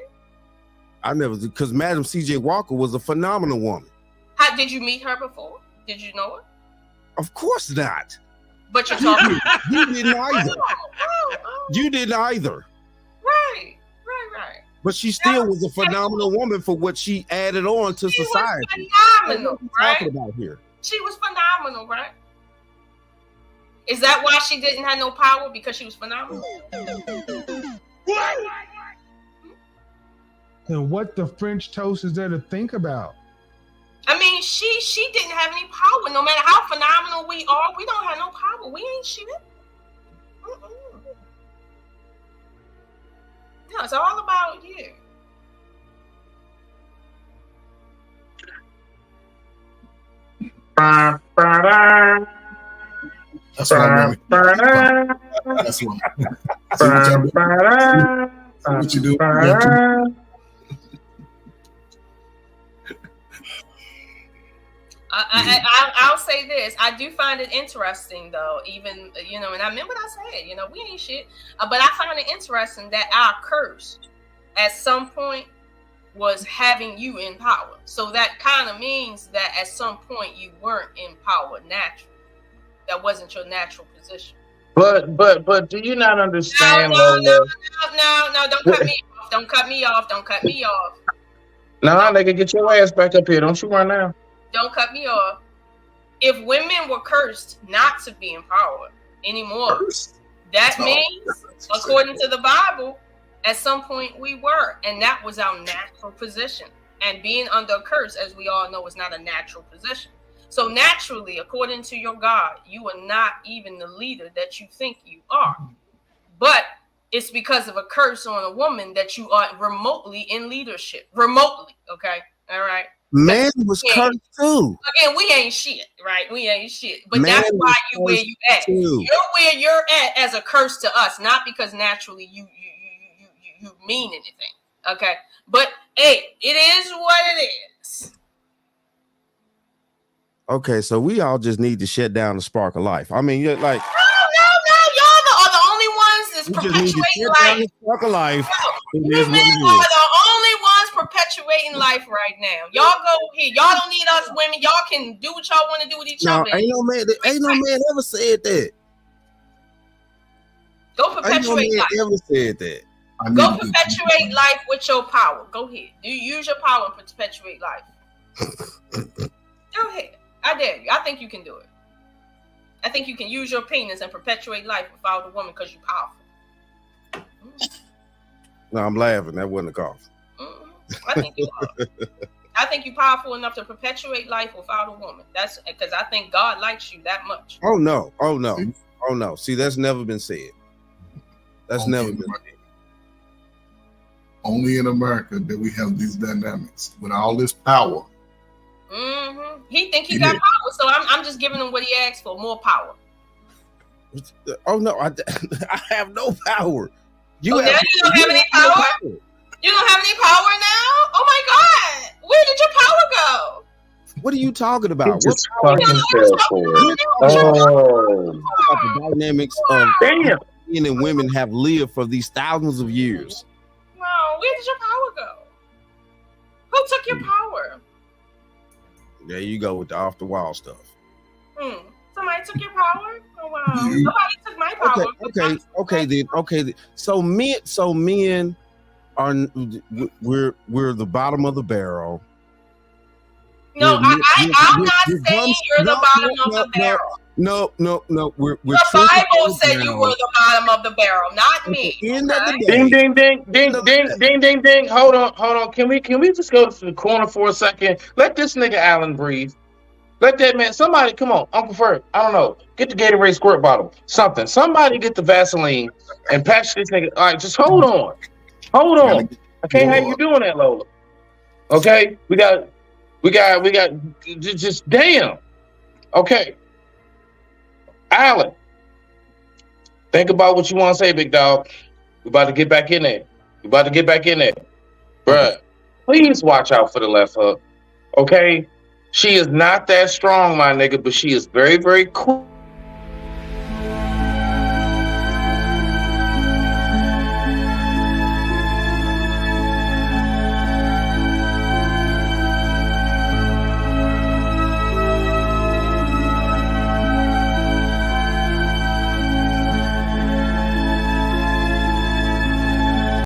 I never, because Madam C.J. Walker was a phenomenal woman. How did you meet her before? Did you know her? Of course not. But you're talking. You didn't either. You didn't either. Right. But she still was a phenomenal woman for what she added on to society. Phenomenal, What are we right? talking about here? She was phenomenal, right? Is that why she didn't have no power? Because she was phenomenal? And what the French toast is there to think about? I mean, she didn't have any power. No matter how phenomenal we are, we don't have no power. We ain't shit. No, it's all about you. That's why. That's why. See what you do. I'll say this. I do find it interesting, though, even, and I remember I said, we ain't shit. But I find it interesting that our curse at some point was having you in power. So that kind of means that at some point you weren't in power naturally. That wasn't your natural position. But do you not understand? No, don't cut me off. Don't cut me off. Nah, nigga, get your ass back up here. Don't you run now. don't cut me off. If women were cursed not to be empowered anymore, that means, according to the Bible, at some point we were, and that was our natural position. And being under a curse, as we all know, is not a natural position. So naturally, according to your God, you are not even the leader that you think you are. But it's because of a curse on a woman that you are remotely in leadership. Remotely, okay? All right? Man was cursed too. Again, we ain't shit, right? We ain't shit. But Man that's why was you where you at. too. You're where you're at as a curse to us, not because naturally you mean anything. Okay. But hey, it is what it is. Okay, so we all just need to shut down the spark of life. I mean, you're like, No, y'all are the only ones that's we just need to perpetuating shut down life. the spark of life. You It is men what are the only ones perpetuating life right now. Y'all go here. Y'all don't need us women. Y'all can do what y'all want to do with each No, other. ain't no man ever said that. Go Ain't no perpetuate man life. ever said that. Go perpetuate life with your power. Go ahead. Do you use your power and perpetuate life? Go ahead. I dare you. I think you can do it. I think you can use your penis and perpetuate life without a woman because you're powerful. No, I'm laughing. That wasn't a cough. I think you are. I think you're powerful enough to perpetuate life without a woman. That's because I think God likes you that much. Oh no. Oh no. Oh no. See, that's never been said. That's never been said. Only in America that we have these dynamics with all this power. Mm-hmm. He think he got power, so I'm just giving him what he asked for, more power. Oh no, I have no power. Now you don't have any power? You don't have any power now? Oh my God! Where did your power go? What are you talking about? What Just power? fucking fell for it. Oh, About the dynamics of men and women have lived for these thousands of years. No, where did your power go? Who took your power? There you go with the off the wall stuff. Somebody took your power? Oh wow! Nobody took my power. Okay then. So men are we're the bottom of the barrel. No, I'm not saying you're the bottom of the barrel. No. We're the Bible said you were the bottom of the barrel, not me. ding, ding. Hold on. Can we just go to the corner for a second? Let this nigga Allen breathe. Let that man. Somebody, come on, Uncle Ferg. I don't know. Get the Gatorade squirt bottle. Something. Somebody get the Vaseline and patch this nigga. All right, just hold on. I can't have you doing that, Lola. Okay, we got. Just damn. Okay. Allen, think about what you want to say, big dog. We about to get back in there. Bruh, please watch out for the left hook. Okay? She is not that strong, my nigga, but she is very, very cool.